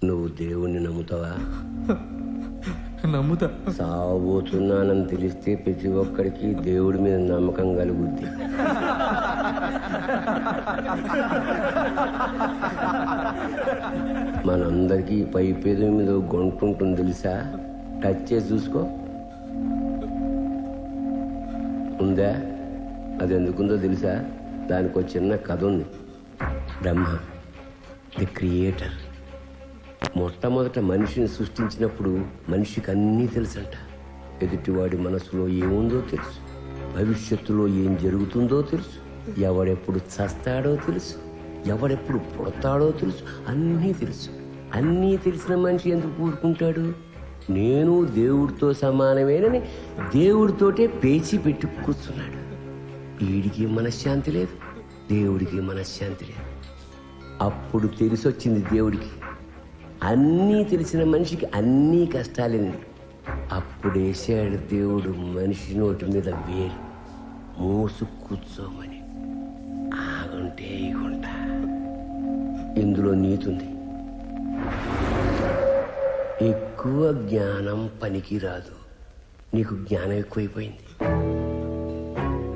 నువ్వు దేవుణ్ణి నమ్ముతావా? నమ్ముతా. సావబోతున్నానని తెలిస్తే ప్రతి ఒక్కడికి దేవుడి మీద నమ్మకం కలుగుద్ది. మనందరికీ పైపేద మీద గొంటు ఉంటుంది తెలుసా? టచ్ చేసి చూసుకో. ఉందా? అది ఎందుకుందో తెలుసా? దానికి ఒక చిన్న కథ ఉంది. బ్రహ్మ ది క్రియేటర్ మొట్టమొదట మనిషిని సృష్టించినప్పుడు మనిషికి అన్నీ తెలుసంట. ఎదుటివాడి మనసులో ఏముందో తెలుసు, భవిష్యత్తులో ఏం జరుగుతుందో తెలుసు, ఎవడెప్పుడు చస్తాడో తెలుసు, ఎవడెప్పుడు పుడతాడో తెలుసు, అన్నీ తెలుసు. అన్నీ తెలిసిన మనిషి ఎందుకు కూరుకుంటాడు? నేను దేవుడితో సమానమేనని దేవుడితోటే పేచి పెట్టి కూర్చున్నాడు. వీడికి మనశ్శాంతి లేదు, దేవుడికి మనశ్శాంతి లేదు. అప్పుడు తెలిసొచ్చింది దేవుడికి, అన్నీ తెలిసిన మనిషికి అన్నీ కష్టాలేంది. అప్పుడేసాడు దేవుడు మనిషి నోటి మీద వేలు, మూసు కూర్చోమని. ఆగుంటే ఇగుంటా. ఇందులో నీతుంది. ఎక్కువ జ్ఞానం పనికి రాదు. నీకు జ్ఞానం ఎక్కువైపోయింది.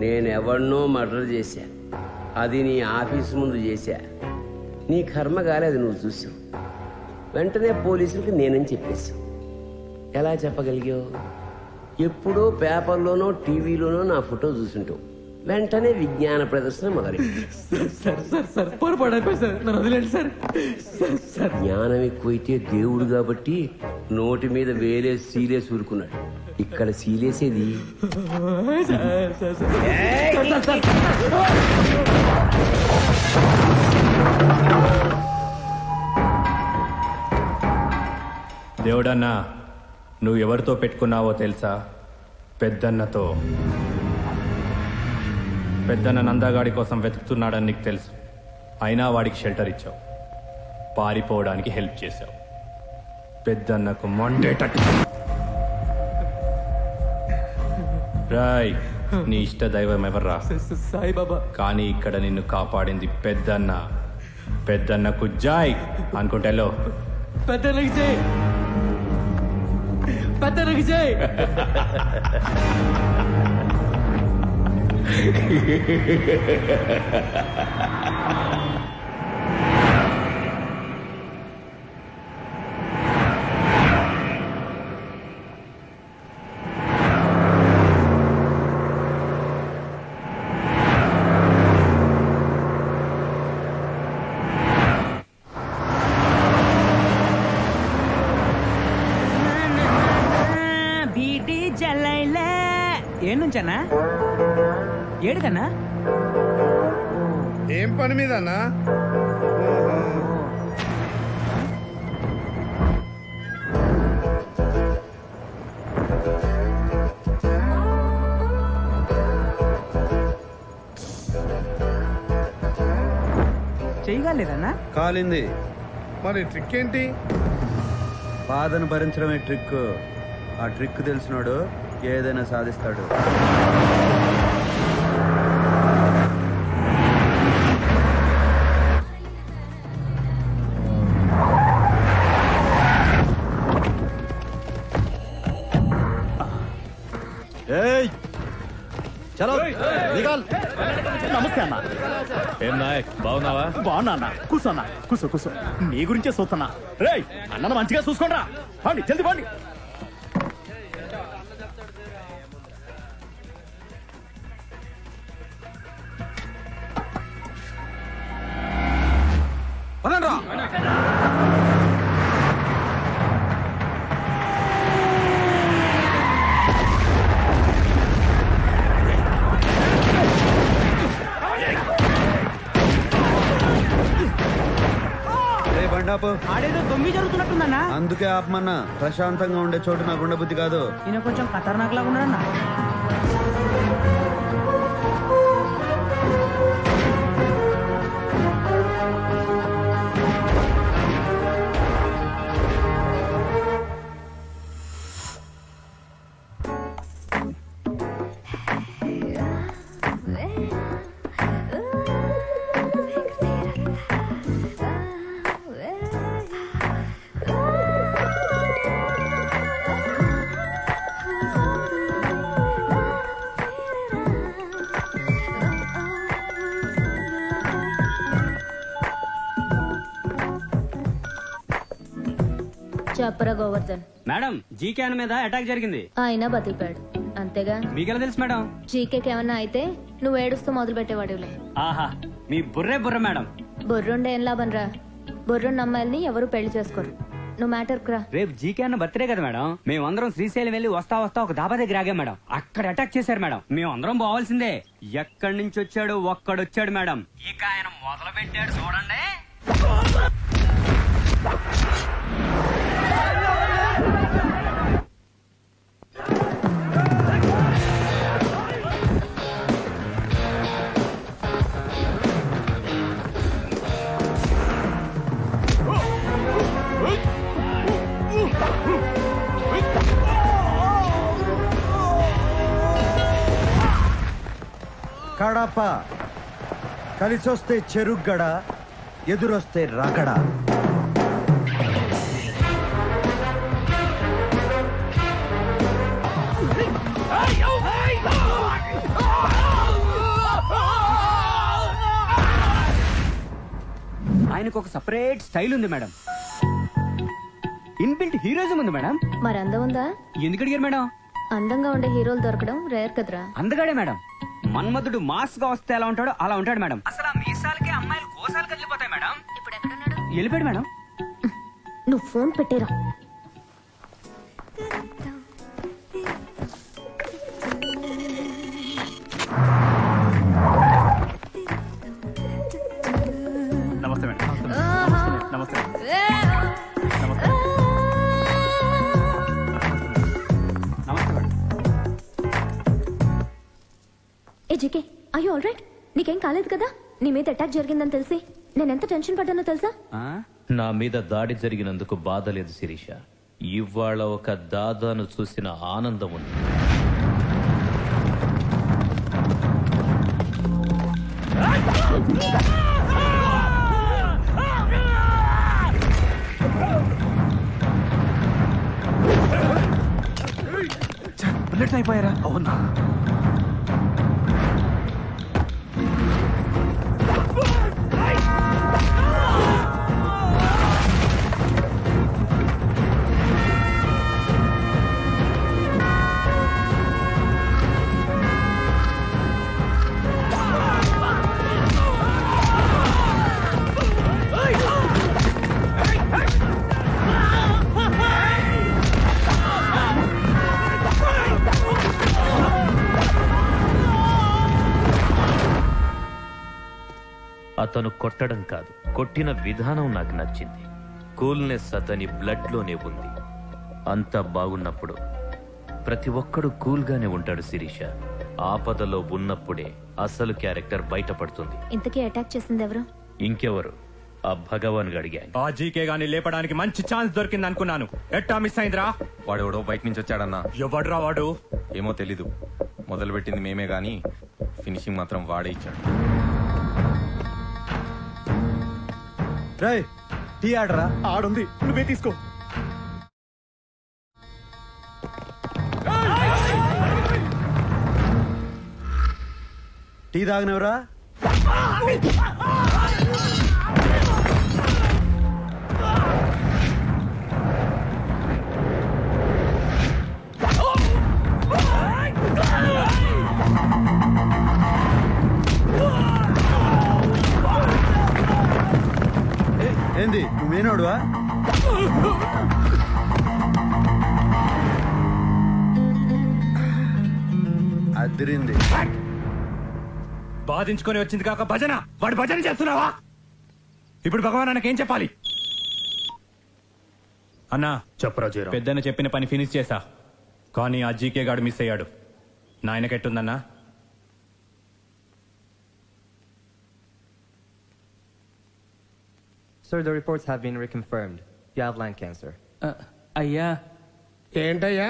నేనెవరినో మర్డర్ చేశా, అది నీ ఆఫీసు ముందు చేశా. నీ కర్మ కాలేదు, నువ్వు చూసావు. వెంటనే పోలీసులకి నేనని చెప్పేశావు. ఎలా చెప్పగలిగావు? ఎప్పుడో పేపర్లోనో టీవీలోనో నా ఫోటో చూసుంటావు. వెంటనే విజ్ఞాన ప్రదర్శన మొదలైంది. జ్ఞానం ఎక్కువైతే దేవుడు కాబట్టి నోటి మీద వేలేసి సీలేసి ఊరుకున్నాడు. ఇక్కడ సీలేసేది దేవుడన్నా, నువ్వు ఎవరితో పెట్టుకున్నావో తెలుసా? పెద్దన్నతో. పెద్దన్న నందగాడి కోసం వెతుకుతున్నాడని నీకు తెలుసు. అయినా వాడికి షెల్టర్ ఇచ్చావు, పారిపోవడానికి హెల్ప్ చేశావు. పెద్దన్నకు మండేటట్టు. రాయ్, నీ ఇష్ట దైవం ఎవర్రా? సాయిబాబా. కానీ ఇక్కడ నిన్ను కాపాడింది పెద్దన్న. పెద్దన్నకు జాయ్ అనుకుంటేలో. పెద్దన్నకి జై, పెద్దన్నకి జై. ఏడుంచన్నా? ఏడుకన్నా? ఏం పని మీద అన్నా? వేడి కాలేదన్నా? కాలింది. మరి ట్రిక్ ఏంటి? బాధను భరించడమే ట్రిక్. ఆ ట్రిక్ తెలిసినాడు ఏదైనా సాధిస్తాడు. చలో నమస్తే అన్న. ఏం నాయక్ బాగున్నావా? బాగున్నా అన్న. కూర్చోన్నా, కూర్చో కూర్చో. నీ గురించే చూస్తున్నా. రేయ్ అన్నను మంచిగా చూసుకోండిరా. పండి జల్ది పండి. ఆడేదో దొమ్మి జరుగుతున్నట్టుందన్నా. అందుకే ఆపమన్నా. ప్రశాంతంగా ఉండే చోటు నాకు ఉండబుద్ధి కాదు. ఈయన కొంచెం ఖతర్నాక్ లాగా ఉన్నాడన్నా. చెప్పరా గోవర్ధన్. మేడం జీకే మీద అటాక్ జరిగింది. ఆయన బతికిపోయాడు అంతేగా? మీకెలా తెలుసు మేడం? జీకేకి ఏమన్నా అయితే నువ్వు ఏడుస్తూ మొదలు పెట్టేవాడులే. ఆహా మీ బుర్రే బుర్ర మేడం. బుర్రుండే ఏం లాభం రా. బుర్రున్న అమ్మాయిల్ని ఎవరు పెళ్లి చేసుకోరు. నువ్వు మ్యాటర్ రా. రేపు జీకే అన్న బర్త్డే కదా మేడం. మేమందరం శ్రీశైలం వెళ్ళి వస్తా ఒక దాబా దగ్గర ఆగాం మేడం. అక్కడ అటాక్ చేశారు మేడం. మేమందరం పోవాల్సిందే. ఎక్కడి నుంచి వచ్చాడు ఒక్కడొచ్చాడు మేడం. ఇక ఆయన మొదలు పెట్టాడు చూడండి. కడప కలిసొస్తే చెరుగ్గడ, ఎదురొస్తే రగడ. ఆయనకు ఒక సపరేట్ స్టైల్ ఉంది మేడం. ఇన్బిల్ట్ హీరోయిజం ఉంది మేడం. మరి అందం ఉందా? ఎందుకు అడిగారు మేడం? అందంగా ఉండే హీరోలు దొరకడం రేర్ కదరా. అందగాడే మేడం. మన్మధుడు మాస్ గా వస్తే ఎలా ఉంటాడో అలా ఉంటాడు మేడం. అసలు ఆ మీసాలకే అమ్మాయిలు కోసాలు కదిలిపోతాయి మేడం. ఇప్పుడు ఎక్కడున్నాడు? వెళ్ళిపోయాడు మేడం. నువ్వు ఫోన్ పెట్టేరా. నమస్తే మేడం. నమస్తే. నమస్తే మేడం. ఏ జీకే, అయ్యో ఆల్ రైట్? నీకేం కాలేదు కదా? నీ మీద అటాక్ జరిగిందని తెలిసి నేను ఎంత టెన్షన్ పడ్డానో తెలుసా? నా మీద దాడి జరిగినందుకు బాధ లేదు శిరీష. ఇవాళ ఒక దాదాను చూసిన ఆనందం ఉంది. బుల్లెట్ అయిపోయారా? అవునా? అతను కొట్టడం కాదు, కొట్టిన విధానం నాకు నచ్చింది. కూల్నెస్ అతని బ్లడ్ లోనే ఉంది. అంతా బాగున్నప్పుడు ప్రతి ఒక్కడు కూల్గానే ఉంటాడు శిరీష. ఆపదలో ఉన్నప్పుడే అసలు క్యారెక్టర్ బయటపడుతుంది. ఇంతకీ అటాక్ చేసింది ఎవరు? ఇంకెవరు, ఆ భగవాన్ గడి గ్యాంగ్. ఆ జీకే గాని లేపడానికి మంచి ఛాన్స్ దొరికింది అనుకున్నాను. ఎట్టా మిస్ అయిందిరా? వాడెవడో బయట నుంచి వచ్చాడన్నా. ఎవడ్రా వాడు? ఏమో తెలీదు. మొదలు పెట్టింది మేమే గానీ ఫినిషింగ్ మాత్రం వాడే ఇచ్చాడు. రేయ్ టీ ఆడరా. ఆడుంది, నువ్వే తీసుకో. టీ తాగినవరా? ఏంది నువ్వేనోడువా? అదిరింది. బాధించుకొని వచ్చింది కాక భజన. వాడు భజన చేస్తున్నావా? ఇప్పుడు భగవాన్ అన్నకేం చెప్పాలి? అన్నా చెప్పరా జయరాం. పెద్దన్న చెప్పిన పని ఫినిష్ చేశా, కానీ ఆ జీకే గాడు మిస్ అయ్యాడు. నాయనకెట్టుందన్నా? Sir, the reports have been reconfirmed. You have lung cancer. అయ్యా ఏంటయ్యా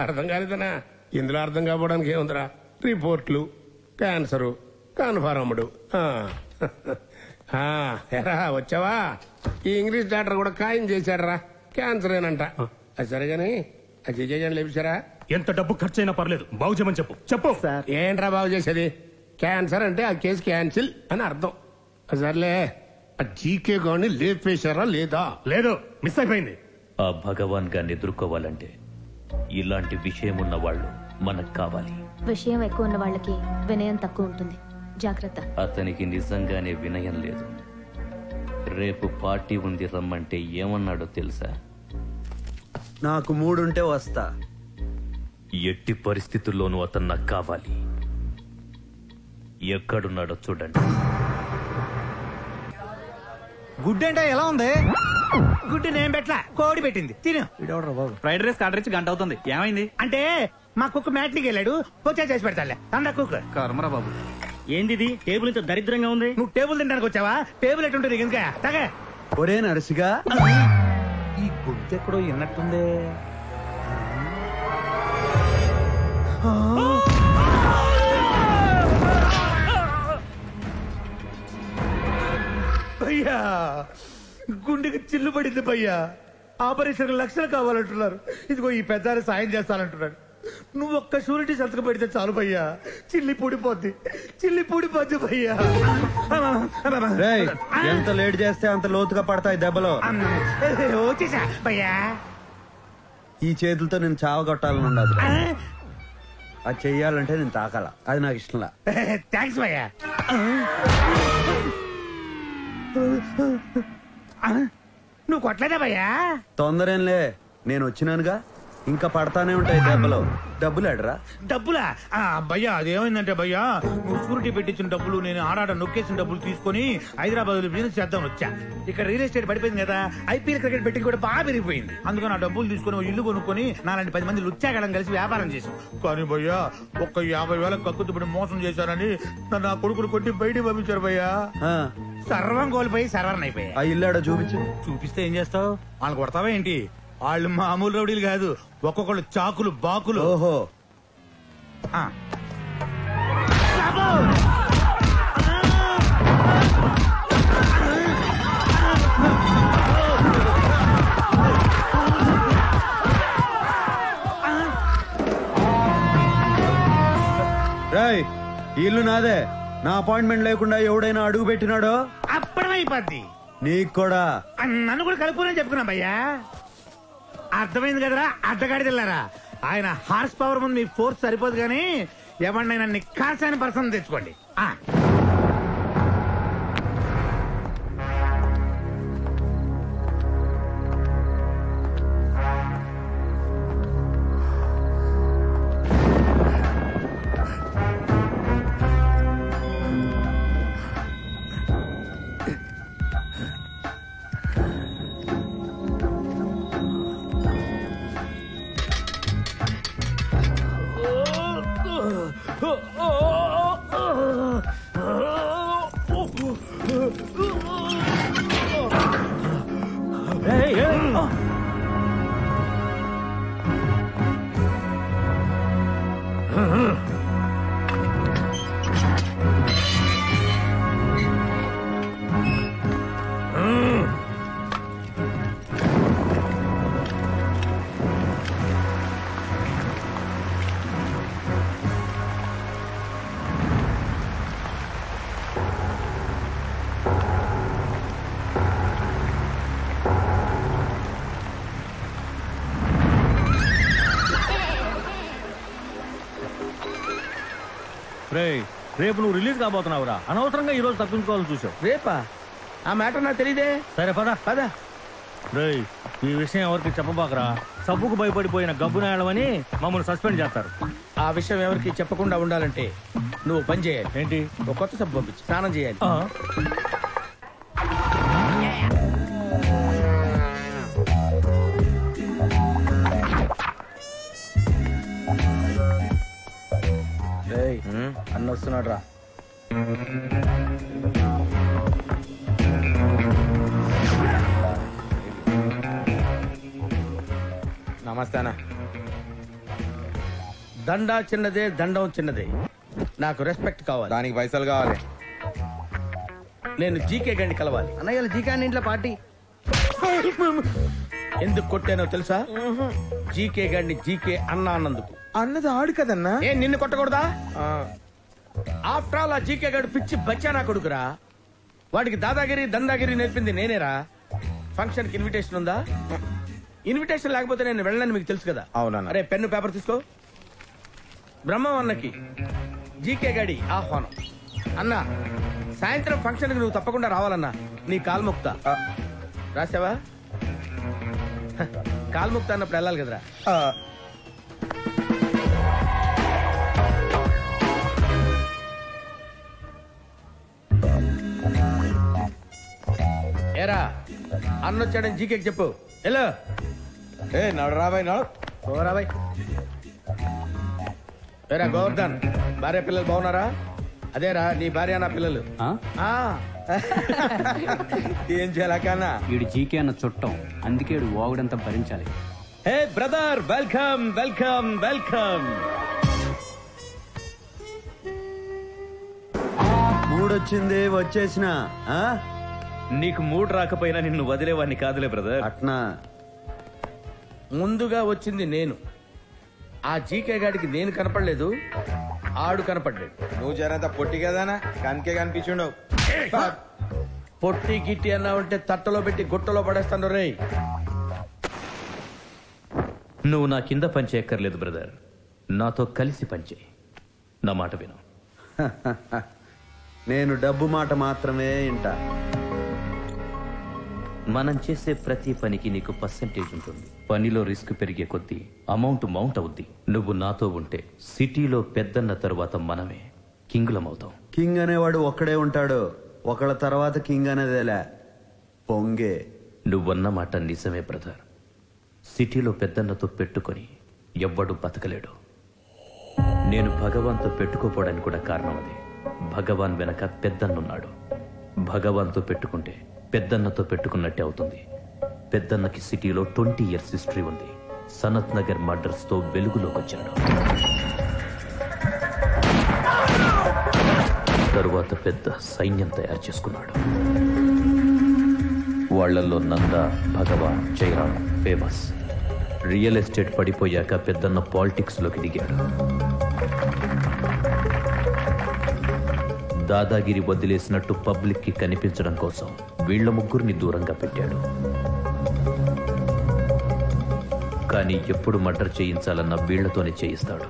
అర్థం కాలేదనా? ఇందులో అర్థం కావడానికి ఏముందిరా? రిపోర్ట్లు, క్యాన్సరు, కన్ఫర్మ్డ్. ఎరా వచ్చావా? ఈ ఇంగ్లీష్ డాక్టర్ కూడా ఖాయం చేశాడరా, క్యాన్సర్ ఏనంట. అది సరిగాని అది చేసేయని లేపించారా? ఎంత డబ్బు ఖర్చు అయినా పర్లేదు, బాగు చేయమని చెప్పు. చెప్పు. ఏంట్రా బాగు చేసేది? క్యాన్సర్ అంటే ఆ కేసు క్యాన్సిల్ అని అర్థం. సర్లే, ఆ జీకే గాని లేపేశారా లేదా? లేదు, మిస్ అయిపోయింది. ఆ భగవాన్ గారిని ఎదుర్కోవాలంటే ఇలాంటి విషయం ఉన్న వాళ్ళు మనకు కావాలి. విషయం ఎక్కువ ఉన్న వాళ్ళకి వినయం తక్కువ ఉంటుంది. జాగ్రత్త. అతనికి నిజంగానే వినయం లేదు. రేపు పార్టీ ఉంది రమ్మంటే ఏమన్నాడో తెలుసా? నాకు మూడుంటే వస్తా. ఎట్టి పరిస్థితుల్లోనూ అతను నాకు కావాలి. ఎక్కడున్నాడో చూడండి. గుడ్ అంటే ఎలా ఉంది? గుడ్డు నేను పెట్టలా, కోడి పెట్టింది. తిను. ఫ్రైడ్ రైస్ ఆర్డర్ ఇచ్చి గంట అవుతుంది. ఏమైంది? అంటే మా కుక్క మ్యాట్లీకి వెళ్ళాడు, వచ్చా చేసి పెడతాలే. అందా కుక్క. కర్మరా బాబు. ఏంది టేబుల్ ఇంత దరిద్రంగా ఉంది? నువ్వు టేబుల్ తినడానికి వచ్చావా? టేబుల్ ఎట్టుంటుంది నీకు? ఇంకా తగే. ఒరే నరసిగా, ఈ గుడ్డు ఎక్కడో విన్నట్టుందే. భయ్యా, గుండెకి చిల్లు పడింది భయ్యా. ఆపరేషన్ లక్షలు కావాలంటున్నారు. ఇదిగో ఈ పెద్ద సాయం చేస్తానంటున్నాడు. నువ్వు ఒక్క షూరిటీ సంతకం పెడితే చాలు భయ్యా. చిల్లి పూడిపోద్ది, చిల్లి పూడిపోద్ది భయ్యా. రేయ్ ఎంత లేట్ చేస్తే అంత లోతుగా పడతాయి దెబ్బలు. వచ్చేసా భయ్యా. ఈ చేతులతో నేను చావగొట్టాలని ఉండదు. అది చెయ్యాలంటే నేను తాకాల, అది నాకు ఇష్టంలా. థ్యాంక్స్ భయ్యా. నువ్వు కొట్టలేదా భయ్యా? తొందరేంలే, నేను వచ్చినానుగా. ఇంకా పడతానే ఉంటాయి దెబ్బలు. డబ్బులు అడరా? డబ్బులా? భయ్యా అదేమైందంటే భయ్యా, నువ్వు షూరిటీ పెట్టించిన డబ్బులు నేను ఆడాడ నొక్కేసిన డబ్బులు తీసుకుని హైదరాబాద్ లో బిజినెస్ చేద్దాం వచ్చా. ఇక్కడ రియల్ ఎస్టేట్ పడిపోయింది కదా, ఐపీఎల్ క్రికెట్ బెట్టింగ్ కూడా బాగా పెరిగిపోయింది. అందుకని ఆ డబ్బులు తీసుకుని ఇల్లు కొనుక్కొని నాలాంటి 10 మంది లుచ్చాగడం కలిసి వ్యాపారం చేసాం. కానీ భయ్యా ఒక్క 50,000 కక్కుతుపడి మోసం చేశారని నన్ను ఆ కొడుకులు కొట్టి బయటికి పంపించారు భయ్యా. సర్వం కోల్పోయి సర్వర్ అయిపోయా. ఆ ఇల్లాడ చూపించు. చూపిస్తే ఏం చేస్తావు? వాళ్ళని కొడతావా ఏంటి? వాళ్ళు మామూలు రౌడీలు కాదు, ఒక్కొక్కళ్ళు చాకులు బాకులు. ఓహో. రేయ్ ఇల్లు నాదే. నా అపాయింట్మెంట్ లేకుండా ఎవడైనా అడుగు పెట్టినాడో అప్పుడమైపోద్ది. నీకు కూడా. నన్ను కూడా కలుపుకోనని చెప్పుకున్నా భయ్యా. అర్థమైంది కదరా అడ్డగాడిదిల్లారా. ఆయన హార్స్ పవర్ ముందు మీ ఫోర్స్ సరిపోదు కానీ ఎవరినైనా నిక్కాసైన పర్సన్ తెచ్చుకోండి. రేపు నువ్వు రిలీజ్ కాబోతున్నావురా, అనవసరంగా ఈ రోజు తప్పించుకోవాలని చూసావు. రేపా? ఆ మ్యాటర్ నాకు తెలియదే. సరే పద పద. రేయ్, ఈ విషయం ఎవరికి చెప్పబాకరా. సబ్బుకు భయపడిపోయిన గబ్బునాయడమని మమ్మల్ని సస్పెండ్ చేస్తారు. ఆ విషయం ఎవరికి చెప్పకుండా ఉండాలంటే నువ్వు పని చేయాలి. ఏంటి? ఒక కొత్త సబ్బు పంపించి స్నానం చేయాలి. అన్న వస్తున్నాడు రా. నమస్తే అన్న. దండా చిన్నదే, దండం చిన్నదే. నాకు రెస్పెక్ట్ కావాలి. దానికి పైసలు కావాలి. నేను జీకే గండి కలవాలి. అన్నయ్య జీకే అన్న ఇంట్లో పార్టీ. ఎందుకు కొట్టానో తెలుసా? జీకే గండి జీకే అన్న అన్నందుకు. అన్నది ఆడు కదన్నా. ఏ నిన్ను కొట్టకూడదా? ఆఫ్టర్ ఆల్ ఆ జీకే గడు పిచ్చి బచ్చానా కొడుకురా. వాడికి దాదాగిరి దందాగిరి నేర్పింది నేనేరా. ఫంక్షన్ కి ఇన్విటేషన్ ఉందా? ఇన్విటేషన్ లేకపోతే నేను వెళ్ళనని మీకు తెలుసు కదా. అవునన్నా. అరే పెన్ను పేపర్ తీసుకో. బ్రహ్మం అన్నకి జీకే గడి ఆహ్వానం. అన్న సాయంత్రం ఫంక్షన్ కి నువ్వు తప్పకుండా రావాలన్నా. నీ కాల్ముక్త రాసావా? కాల్ముక్త అన్నప్పుడు వెళ్ళాలి కదరా. ఏరా అన్నొచ్చాడని జీకేకి చెప్పు. ఎలా నడరాబాయ్ నడు. రాబాయ్. ఏరా గోవర్ధన్, భార్య పిల్లలు బాగున్నారా? అదేరా నీ భార్య నా పిల్లలు. ఏం చేయాలకన్నా? వీడు జీకే అన్న చుట్టం, అందుకే వీడు వాగుడంతా భరించాలి. Hey brother, welcome welcome welcome. మూడొచ్చింది, వచ్చేసిన. నీకు మూడు రాకపోయినా నిన్ను వదిలేవాడిని కాదులే బ్రదర్. అట్నా? ముందుగా వచ్చింది నేను. ఆ జీకే గాడికి నేను కనపడలేదు, ఆడు కనపడలేదు. నువ్వు జరంత పొట్టి కదానా, కనికే కనిపించుండవు. పొట్టి గిట్టి అన్నా ఉంటే తట్టలో పెట్టి గుట్టలో పడేస్తాను రే. నువ్వు నా కింద పనిచేయక్కర్లేదు బ్రదర్, నాతో కలిసి పనిచేయి. నా మాట విను. నేను డబ్బు మాట మాత్రమే వింటా. మనం చేసే ప్రతి పనికి నీకు పర్సెంటేజ్ ఉంటుంది. పనిలో రిస్క్ పెరిగే కొద్దీ అమౌంట్ మౌంట్ అవుద్ది. నువ్వు నాతో ఉంటే సిటీలో పెద్దన్న తరువాత మనమే కింగులమవుతాం. కింగ్ అనేవాడు ఒక్కడే ఉంటాడు, ఒకళ్ళ తర్వాత కింగ్ అనేదేలే పొంగే. నువ్వన్న మాట నిజమే బ్రదర్. సిటీలో పెద్దన్నతో పెట్టుకొని ఎవ్వడు బతకలేడు. నేను భగవాన్తో పెట్టుకోపోవడానికి కూడా కారణం అదే. భగవాన్ వెనక పెద్దన్నున్నాడు. భగవాన్తో పెట్టుకుంటే పెద్దన్నతో పెట్టుకున్నట్టే అవుతుంది. పెద్దన్నకి సిటీలో 20 years హిస్టరీ ఉంది. సనత్ నగర్ మర్డర్స్ తో వెలుగులోకి వచ్చాడు. తరువాత పెద్ద సైన్యం తయారు చేసుకున్నాడు. వాళ్లలో నంద, భగవాన్, జయరాం ఫేమస్. రియల్ ఎస్టేట్ పడిపోయాక పెద్దన్న పాలిటిక్స్ లోకి దిగాడు. దాదాగిరి వదిలేసినట్టు పబ్లిక్ కి కనిపించడం కోసం వీళ్ల ముగ్గురిని దూరంగా పెట్టాడు. కానీ ఎప్పుడు మర్డర్ చేయించాలన్న వీళ్లతోనే చేయిస్తాడు.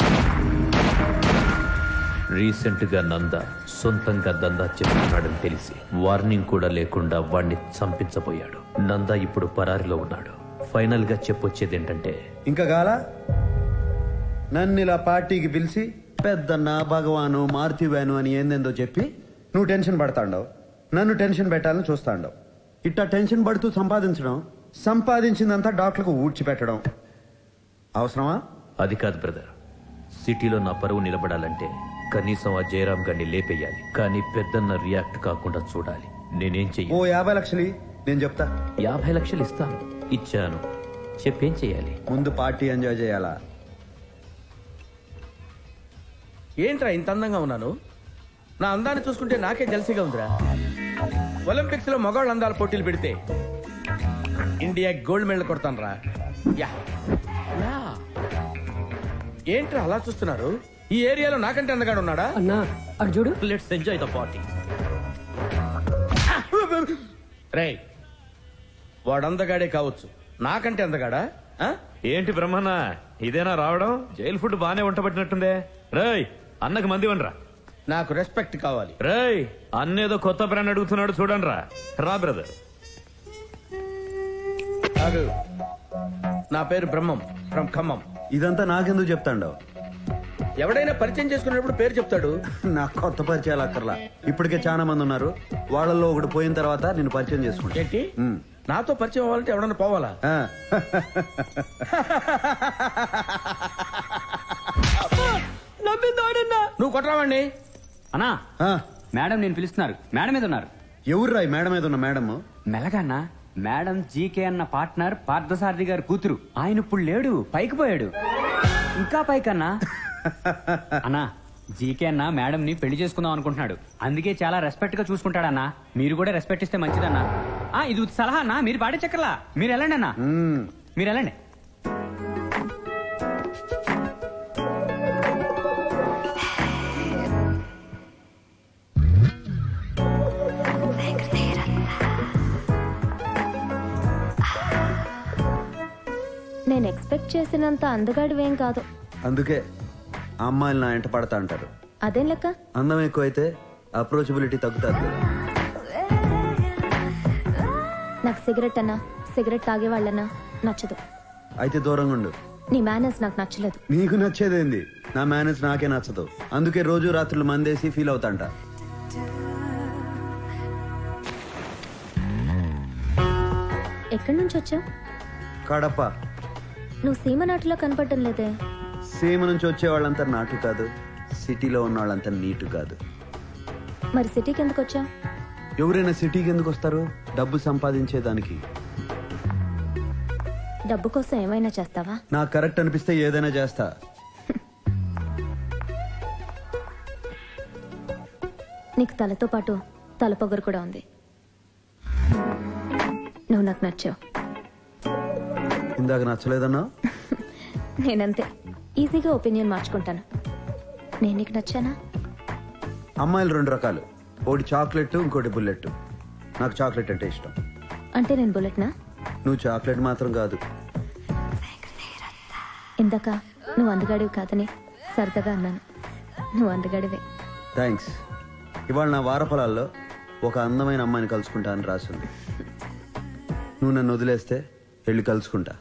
రీసెంట్ గా నంద సొంతంగా దందా చేస్తున్నాడని తెలిసి వార్నింగ్ కూడా లేకుండా వాణ్ణి చంపించబోయాడు. నంద ఇప్పుడు పరారిలో ఉన్నాడు. ఫైనల్ గా చెప్పొచ్చేదేంటంటే, ఇంకా గాల నన్ను ఇలా పార్టీకి పిలిచి పెద్దన్న, భగవాను, మారుతివాను అని ఏందేందో చెప్పి నువ్వు టెన్షన్ పడతాండవు. నన్ను టెన్షన్ పెట్టాలని చూస్తాండవు. ఇట్టా టెన్షన్ పడుతూ సంపాదించడం, సంపాదించిందంతా డాక్టర్లకు ఊడ్చిపెట్టడం అవసరమా? అది కాదు బ్రదర్. సిటీలో నా పరువు నిలబడాలంటే కనీసం ఆ జయరాం గారిని లేపేయాలి. కానీ పెద్దన్న రియాక్ట్ కాకుండా చూడాలి. నేనేం చెయ్యి? ఓ 50 లక్షలు నేను చెప్తా. 50 లక్షలు ఇస్తాను. ఇచ్చాను. చెప్పేం చెయ్యాలి? ముందు పార్టీ ఎంజాయ్ చేయాలా? ఏంట్రా ఇంత అందంగా ఉన్నాను? నా అందాన్ని చూసుకుంటే నాకే జల్సీగా ఉందిరా. ఒలింపిక్స్ లో మగవాళ్ళ అందాల పోటీలు పెడితే ఇండియా గోల్డ్ మెడల్ కొడతాను రా. Yeah yeah. ఏంట్రా అలా చూస్తున్నారు? ఈ ఏరియాలో నాకంటే అందగాడు ఉన్నాడా? అన్నా అటు చూడు. Let's enjoy the party. రే, వాడందగాడే కావచ్చు, నాకంటే అందగాడా? ఏంటి బ్రహ్మన్న, ఇదేనా రావడం? జైలు ఫుడ్ బానే వంట పట్టినట్టుందే. రేయ్, అన్నకి మంది వనరా. నాకు రెస్పెక్ట్ కావాలి. రేయ్ అన్నేదో కొత్త బ్రాండ్ అడుగుతున్నాడు చూడండి రా బ్రదర్. నా పేరు బ్రహ్మం ఫ్రమ్ ఖమ్మం. ఇదంతా నాకెందుకు చెప్తాండవు? ఎవడైనా పరిచయం చేసుకునేటప్పుడు పేరు చెప్తాడు. నాకు కొత్త పరిచయాలు అక్కర్లా. ఇప్పటికే చాలా మంది ఉన్నారు. వాళ్ళల్లో ఒకటి పోయిన తర్వాత నేను పరిచయం చేసుకుంటా. ఏంటి నాతో పరిచయం అవ్వాలంటే ఎవడన్నా పోవాలా? నువ్వు కొట్టరావండి అన్నా. మేడం నేను పిలుస్తున్నారు. మేడం మీద ఉన్నారు. ఎవర్రా మేడం మీద ఉన్న మేడం? మెలగన్నా మేడం జీకే అన్న పార్ట్నర్ పార్థసారథి గారి కూతురు. ఆయన ఇప్పుడు లేడు, పైకి పోయాడు. ఇంకా పైకన్నా. అన్నా జీకే అన్న మేడం ని పెళ్లి చేసుకుందాం అనుకుంటున్నాడు. అందుకే చాలా రెస్పెక్ట్ గా చూసుకుంటాడన్నా. మీరు కూడా రెస్పెక్ట్ ఇస్తే మంచిదన్నా. ఇది సలహా అన్నా. మీరు పాడే చక్కర్లా. మీరు వెళ్ళండి అన్నా. మీరు వెళ్ళండి. నేను ఎక్స్పెక్ట్ చేసినంత అందగాడివేం కాదు. అందుకే అమ్మాయిలు నా ఎంట పడతా అంటారు. అదేం లెక్క? అందం ఎక్కువైతే అప్రోచబిలిటీ తగ్గుతుంది. నాకు సిగరెట్ అన్నా, సిగరెట్ తాగే వాళ్ళన్నా నచ్చదు. అయితే దూరంగా ఉండు. నీ మేనర్స్ నాకు నచ్చలేదు. నీకు నచ్చేదేంది? నా మేనేజ్ నాకే నచ్చదు. అందుకే రోజు రాత్రులు మందేసి ఫీల్ అవుతాంట. ఎక్కడి నుంచి వచ్చావు? కడప. నువ్వు సీమ నాటులో కనపడటం లేదే. సీమ నుంచి వచ్చే వాళ్ళంతా నాటు కాదు, సిటీలో ఉన్న వాళ్ళంతా నీటు కాదు. మరి సిటీకి ఎందుకు వచ్చావు? ఎవరైనా సిటీకి ఎందుకు వస్తారు? డబ్బు సంపాదించేదానికి. డబ్బు కోసం ఏమైనా చేస్తావా? నాకు కరెక్ట్ అనిపిస్తే ఏదైనా చేస్తా. నీకు తలతో పాటు తలపొగరు కూడా ఉంది. నువ్వు నాకు నచ్చావు. ఇందాక నచ్చలేదన్నా? నేనంతే ఈజీగా ఒపీనియన్ మార్చుకుంటాను. నేను నీకు నచ్చానా? అమ్మాయిలు రెండు రకాలు. ఒకటి చాక్లెట్, ఇంకోటి బుల్లెట్. నాకు చాక్లెట్ అంటే ఇష్టం. అంటే నేను బుల్లెట్నా? నువ్వు చాక్లెట్ మాత్రం కాదు. ఇందాక నువ్వు అందగాడివి కాదని సరదాగా అన్నాను. నువ్వు అందగాడివే. థ్యాంక్స్. ఇవాళ నా వారఫలాల్లో ఒక అందమైన అమ్మాయిని కలుసుకుంటా అని రాసింది. నువ్వు నన్ను వదిలేస్తే వెళ్ళి కలుసుకుంటా.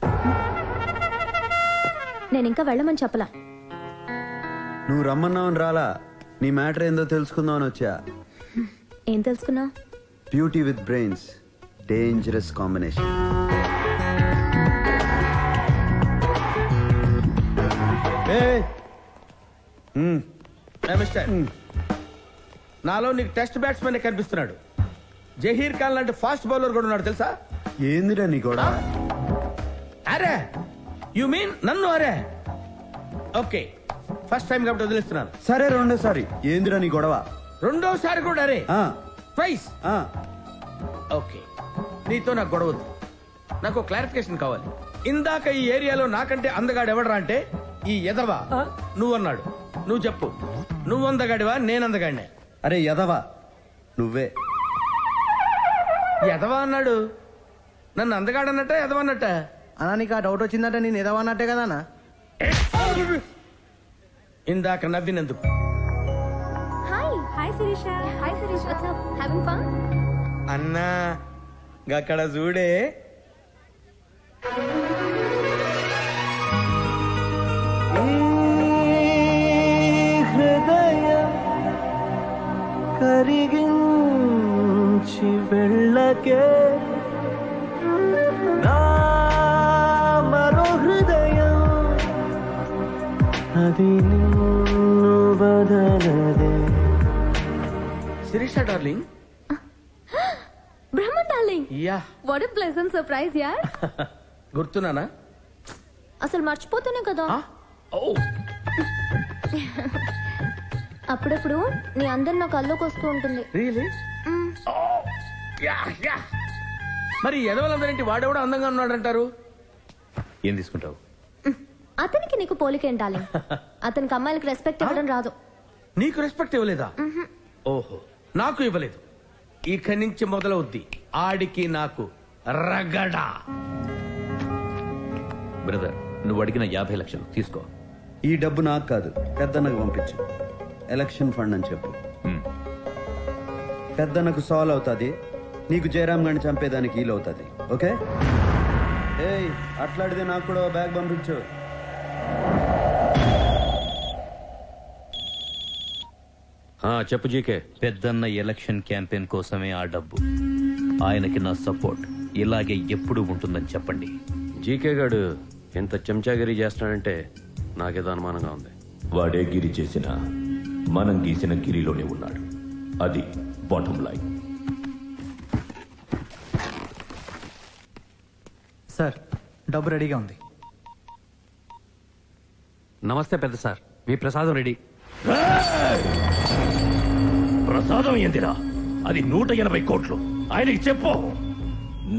నేను ఇంకా వెళ్ళమని చెప్పలా. నువ్వు రమ్మన్నావని రాలా. నీ మ్యాటర్ ఏందో తెలుసుకుందామని వచ్చా. ఏం తెలుసుకున్నావు? Beauty with brains, dangerous combination. నాలో నీకు టెస్ట్ బ్యాట్స్మెన్ కనిపిస్తున్నాడు. జహీర్ ఖాన్ లాంటి ఫాస్ట్ బౌలర్ కూడా ఉన్నాడు తెలుసా? ఏందిరా నీ కూడా? అరే యు మీన్ నన్ను? అరే ఓకే, ఫస్ట్ టైం కాబట్టి వదిలేస్తున్నాను. సరే రెండోసారి. ఏందిరా నీ గొడవ? రెండోసారి కూడా అరే ట్వైస్. ఓకే, నీతో నాకు గొడవ వద్దు. నాకు క్లారిఫికేషన్ కావాలి. ఇందాక ఈ ఏరియాలో నాకంటే అందగాడు ఎవడరా అంటే ఈ ఎదవా నువ్వన్నాడు. నువ్వు చెప్పు, నువ్వు అందగాడివా నేను అందగాడినా? అరే ఎదవా నువ్వే. ఎదవా అన్నాడు. నన్ను అందగాడన్నట్ట ఎదవన్నట్ట? అన్నా నీకు ఆ డౌట్ వచ్చిందంటే నేను ఎదవన్నట్టే కదా అన్న. ఇందాక నవ్వినందుకు. Hi Sirisha. Hi Sirisha. What's up? Having fun? అన్నా గక్కడ చూడే. హృదయం కరిగించి వెళ్ళకే నా మరో హృదయం అది నిన్ను బదలదే. Sirisha darling. Brahma darling. Ya, what a pleasant surprise యార్. గుర్తున్నానా? అసలు మర్చిపోతూనే కదా. అప్పుడప్పుడు నీ అందరు నా కల్లోకి వస్తూ ఉంటుంది. రియలీ? మరి ఎదవలందరేంటి వాడెవడో అందంగా ఉన్నాడంటారు? ఏం తీసుకుంటావు? అతనికి నీకు పోలికేం డార్లింగ్. అతనికి అమ్మాయిలకు రెస్పెక్ట్ ఇవ్వడం రాదు. నీకు రెస్పెక్ట్ ఇవ్వలేదా? ఓహో, నాకు ఇవ్వలేదు. ఇక్కడి నుంచి మొదలవుద్ది ఆడికి నాకు రగడా. బ్రదర్, నువ్వు అడిగిన 50 లక్షలు తీసుకో. ఈ డబ్బు నాకు కాదు, పెద్దన్నకు పంపించు. ఎలక్షన్ ఫండ్ అని చెప్పు. పెద్దన్నకు సాల్వ్ అవుతుంది, నీకు జయరామ్ గారిని చంపేదానికి వీలు అవుతుంది. ఓకే? ఏయ్, అట్లాడితే నాకు కూడా బ్యాగ్ పంపించు. చెప్పు జీకే. పెద్దన్న ఎలక్షన్ క్యాంపెయిన్ కోసమే ఆ డబ్బు. ఆయనకి నా సపోర్ట్ ఇలాగే ఎప్పుడు ఉంటుందని చెప్పండి. జీకే గాడు ఎంత చెంచాగిరి చేస్తాడంటే నాకేదో అనుమానంగా ఉంది. వాడే గిరి చేసిన మనం గీసిన గిరిలోనే ఉన్నాడు. అది బాటమ్ లైన్. సార్, డబ్బు రెడీగా ఉంది. నమస్తే పెద్ద సార్, మీ ప్రసాదం రెడీ. ప్రసాదం ఏందిరా? అది 180 కోట్లు. ఆయనకి చెప్పు,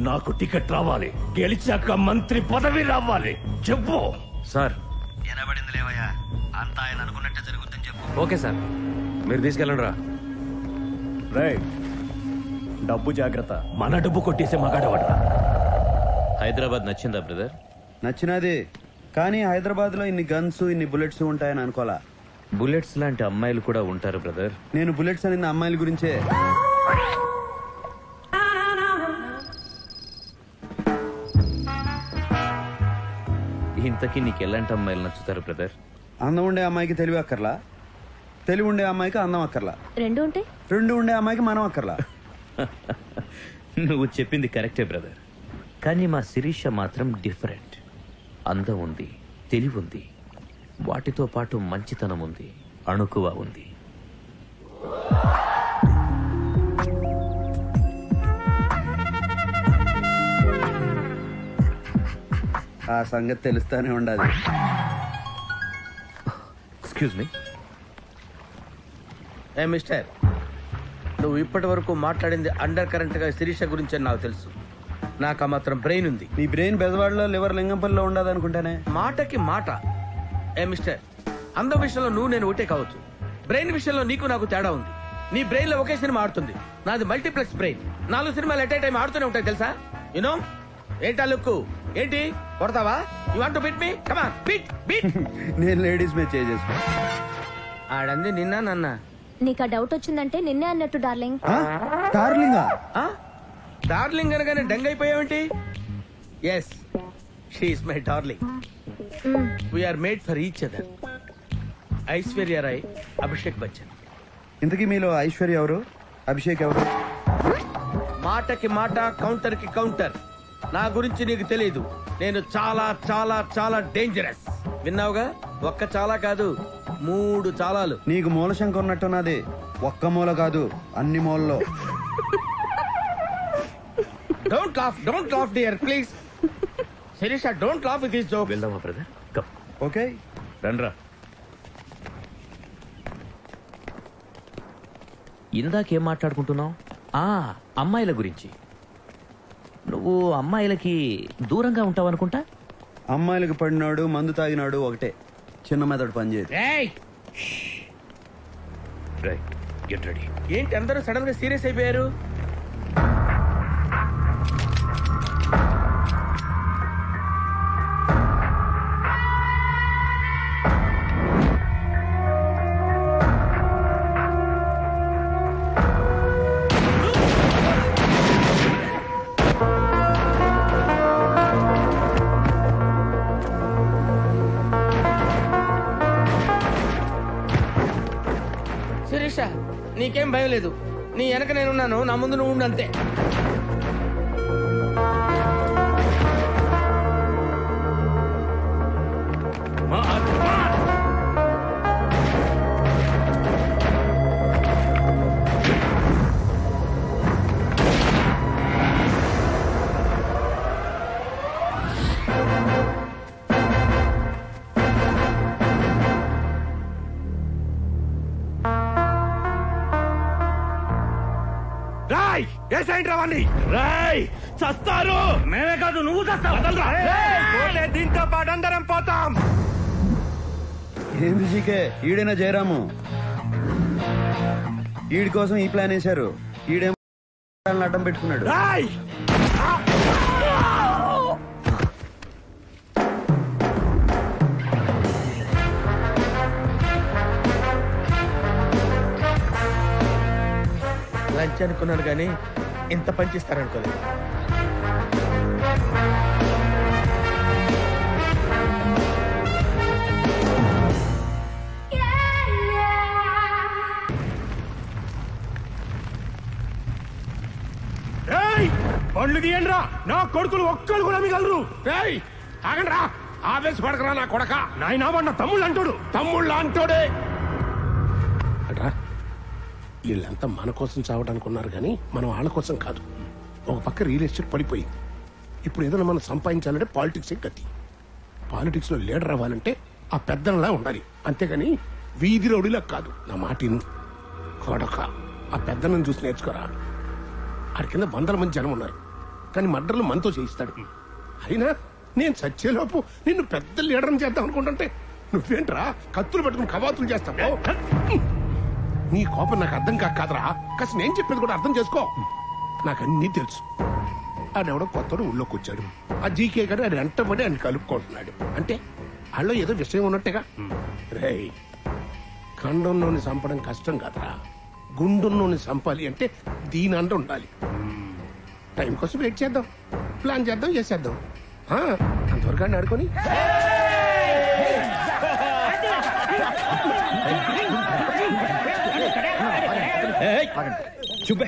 నాకు టికెట్ రావాలి, గెలిచాక మంత్రి పదవి రావాలి. చెప్పు సార్. ఎనబడింది లేవయ్యా, అంతా ఆయన అనుకున్నట్టే జరుగుతుందని చెప్పు. ఓకే సార్, మీరు తీసుకెళ్ళండి రా. డబ్బు జాగ్రత్త. మన డబ్బు కొట్టేసే మగాడవాడ్రా. హైదరాబాద్ నచ్చిందా బ్రదర్? నచ్చినది, కానీ హైదరాబాద్ లో ఇన్ని గన్స్, ఇన్ని బుల్లెట్స్ ఉంటాయని అనుకోలా. బుల్లెట్స్ లాంటి అమ్మాయిలు కూడా ఉంటారు బ్రదర్. నేను బుల్లెట్స్ అనేది అమ్మాయిల గురించే. ఇంతకీ నీకు ఎలాంటి అమ్మాయిలు నచ్చుతారు బ్రదర్? అందం ఉండే అమ్మాయికి తెలివి అక్కర్లా, తెలివి ఉండే అమ్మాయికి అందం అక్కర్లా, రెండు ఉంటే రెండు ఉండే అమ్మాయికి మనం అక్కర్లా. నువ్వు చెప్పింది కరెక్టే బ్రదర్, కానీ మా శిరీష మాత్రం డిఫరెంట్. అందం ఉంది, తెలివి ఉంది, వాటితో పాటు మంచితనం ఉంది, అణుకువ ఉంది. ఆ సంగతి తెలుస్తానే ఉండాలి. Excuse me. ఏ మిస్టర్, నువ్వు ఇప్పటి వరకు మాట్లాడింది అండర్ కరెంట్ గా శిరీష గురించి నాకు తెలుసు. నాకు ఆ మాత్రం బ్రెయిన్ ఉంది. నీ బ్రెయిన్ బెజవాడలో, లివర్ లింగంపల్లిలో ఉండదు అనుకుంటానే. మాటకి మాట. ఏ మిస్టర్, అందం విషయంలో నువ్వు నేను ఒకటే కావచ్చు, బ్రెయిన్ విషయంలో నీకు నాకు తేడా ఉంది. నీ బ్రెయిన్ లో ఒకే సినిమా ఆడుతుంది, నాది మల్టీప్లెక్స్ బ్రెయిన్. 4 సినిమాలు ఎట్ ఏ టైం ఆడుతూనే ఉంటాయి తెలుసా? యూనో ఏంటా లుక్కు? ఏంటి కొడతావా? You want to beat me? Come on, beat beat. నేను లేడీస్ మీద చేసేసుకో. ఆడంది నిన్న నన్న. నీకు ఆ డౌట్ వచ్చిందంటే నిన్నే అన్నట్టు డార్లింగ్. డార్లింగా? డార్లింగ్ అనగానే డంగ్ అయిపోయావేంటి? Yes, she's my darling. We're made for each other. Aishwarya Rai, Abhishek Bachchan. ఇంతకీ మీలో ఐశ్వర్య ఎవరు, అభిషేక్ ఎవరు? మాటకి మాట, కౌంటర్ కి కౌంటర్. నా గురించి నీకు తెలీదు. నేను చాలా చాలా చాలా డేంజరస్. విన్నావుగా? ఒక్క చాలా కాదు, 3 చాలాలు. నీకు మూల శంక ఉన్నట్టున్నది. ఒక్క మూల కాదు, అన్ని మూలలో. Don't laugh dear please. Sirisha, don't laugh with this joke. వెళ్దామా బ్రదర్? కమ్. ఓకే, రండ్రా. ఇందాకేం మాట్లాడుకుంటున్నావు? అమ్మాయిల గురించి. నువ్వు అమ్మాయిలకి దూరంగా ఉంటావు అనుకుంటా. అమ్మాయిలకు పడినాడు, మందు తాగినాడు ఒకటే. చిన్న మెదడు పనిచేయదు. Right, get ready. ఏంటి అందరూ సడన్ గా సీరియస్ అయిపోయారు? శిరీష, నీకేం భయం లేదు. నీ వెనక నేనున్నాను, నా ముందు నువ్వు ఉండు అంతే. చస్తారు. మేమే కాదు, నువ్వు చస్తావు. దీంతో పాటు అందరం పోతాం. ఏంది జీకే, ఈడైనా జయరాము? ఈడి కోసం ఈ ప్లాన్ వేశారు. ఈడేమో అడ్డం పెట్టుకున్నాడు. లంచ్ అనుకున్నాను కానీ ఇంత పంచిస్తారనుకోలేదు. పండ్లు తీయండి రా, నా కొడుకులు ఒక్కరు కూడా మిగలరు. ఆగండి రా, ఆవేశ పడకరా నా కొడక. నాయన వాడు తమ్ముళ్ళు అంటాడు, తమ్ముళ్ళు అంటాడే. అట్రా, వీళ్ళంతా మన కోసం చావడానికి ఉన్నారు కానీ మనం వాళ్ళ కోసం కాదు. ఒక పక్క రియల్ ఎస్టేట్ పడిపోయింది. ఇప్పుడు ఏదైనా మనం సంపాదించాలంటే పాలిటిక్స్ గతి. పాలిటిక్స్ లో లీడర్ అవ్వాలంటే ఆ పెద్దలా ఉండాలి, అంతేగాని వీధి రౌడీలా కాదు. నా మాటిను కొడక, ఆ పెద్దలను చూసి నేర్చుకోరా. ఆడి కింద వందల మంది జనం ఉన్నారు, కానీ మర్డర్లు మనతో చేయిస్తాడు. అయినా నేను చచ్చేలోపు నిన్ను పెద్ద లీడర్ని చేద్దాం అనుకుంటుంటే నువ్వేంట్రా కత్తులు పట్టుకుని కవాతులు చేస్తావు? నీ కోపం నాకు అర్థం కాదురా. కాస్త నేను చెప్పేది కూడా అర్థం చేసుకో. నాకన్నీ తెలుసు. ఆడెవడో కొత్తడు ఊళ్ళోకి వచ్చాడు. ఆ జీకే గారు ఆడు వెంటబడి ఆయన కలుపుకుంటున్నాడు. అంటే వాళ్ళు ఏదో విషయం ఉన్నట్టుగా. రేయ్, ఖండంలోని చంపడం కష్టం కాదురా, గుండుల్లోని చంపాలి అంటే దీని అంట ఉండాలి. టైం కోసం వెయిట్ చేద్దాం, ప్లాన్ చేద్దాం, చేసేద్దాం. అంతవరకు అని ఆడుకొని చూపే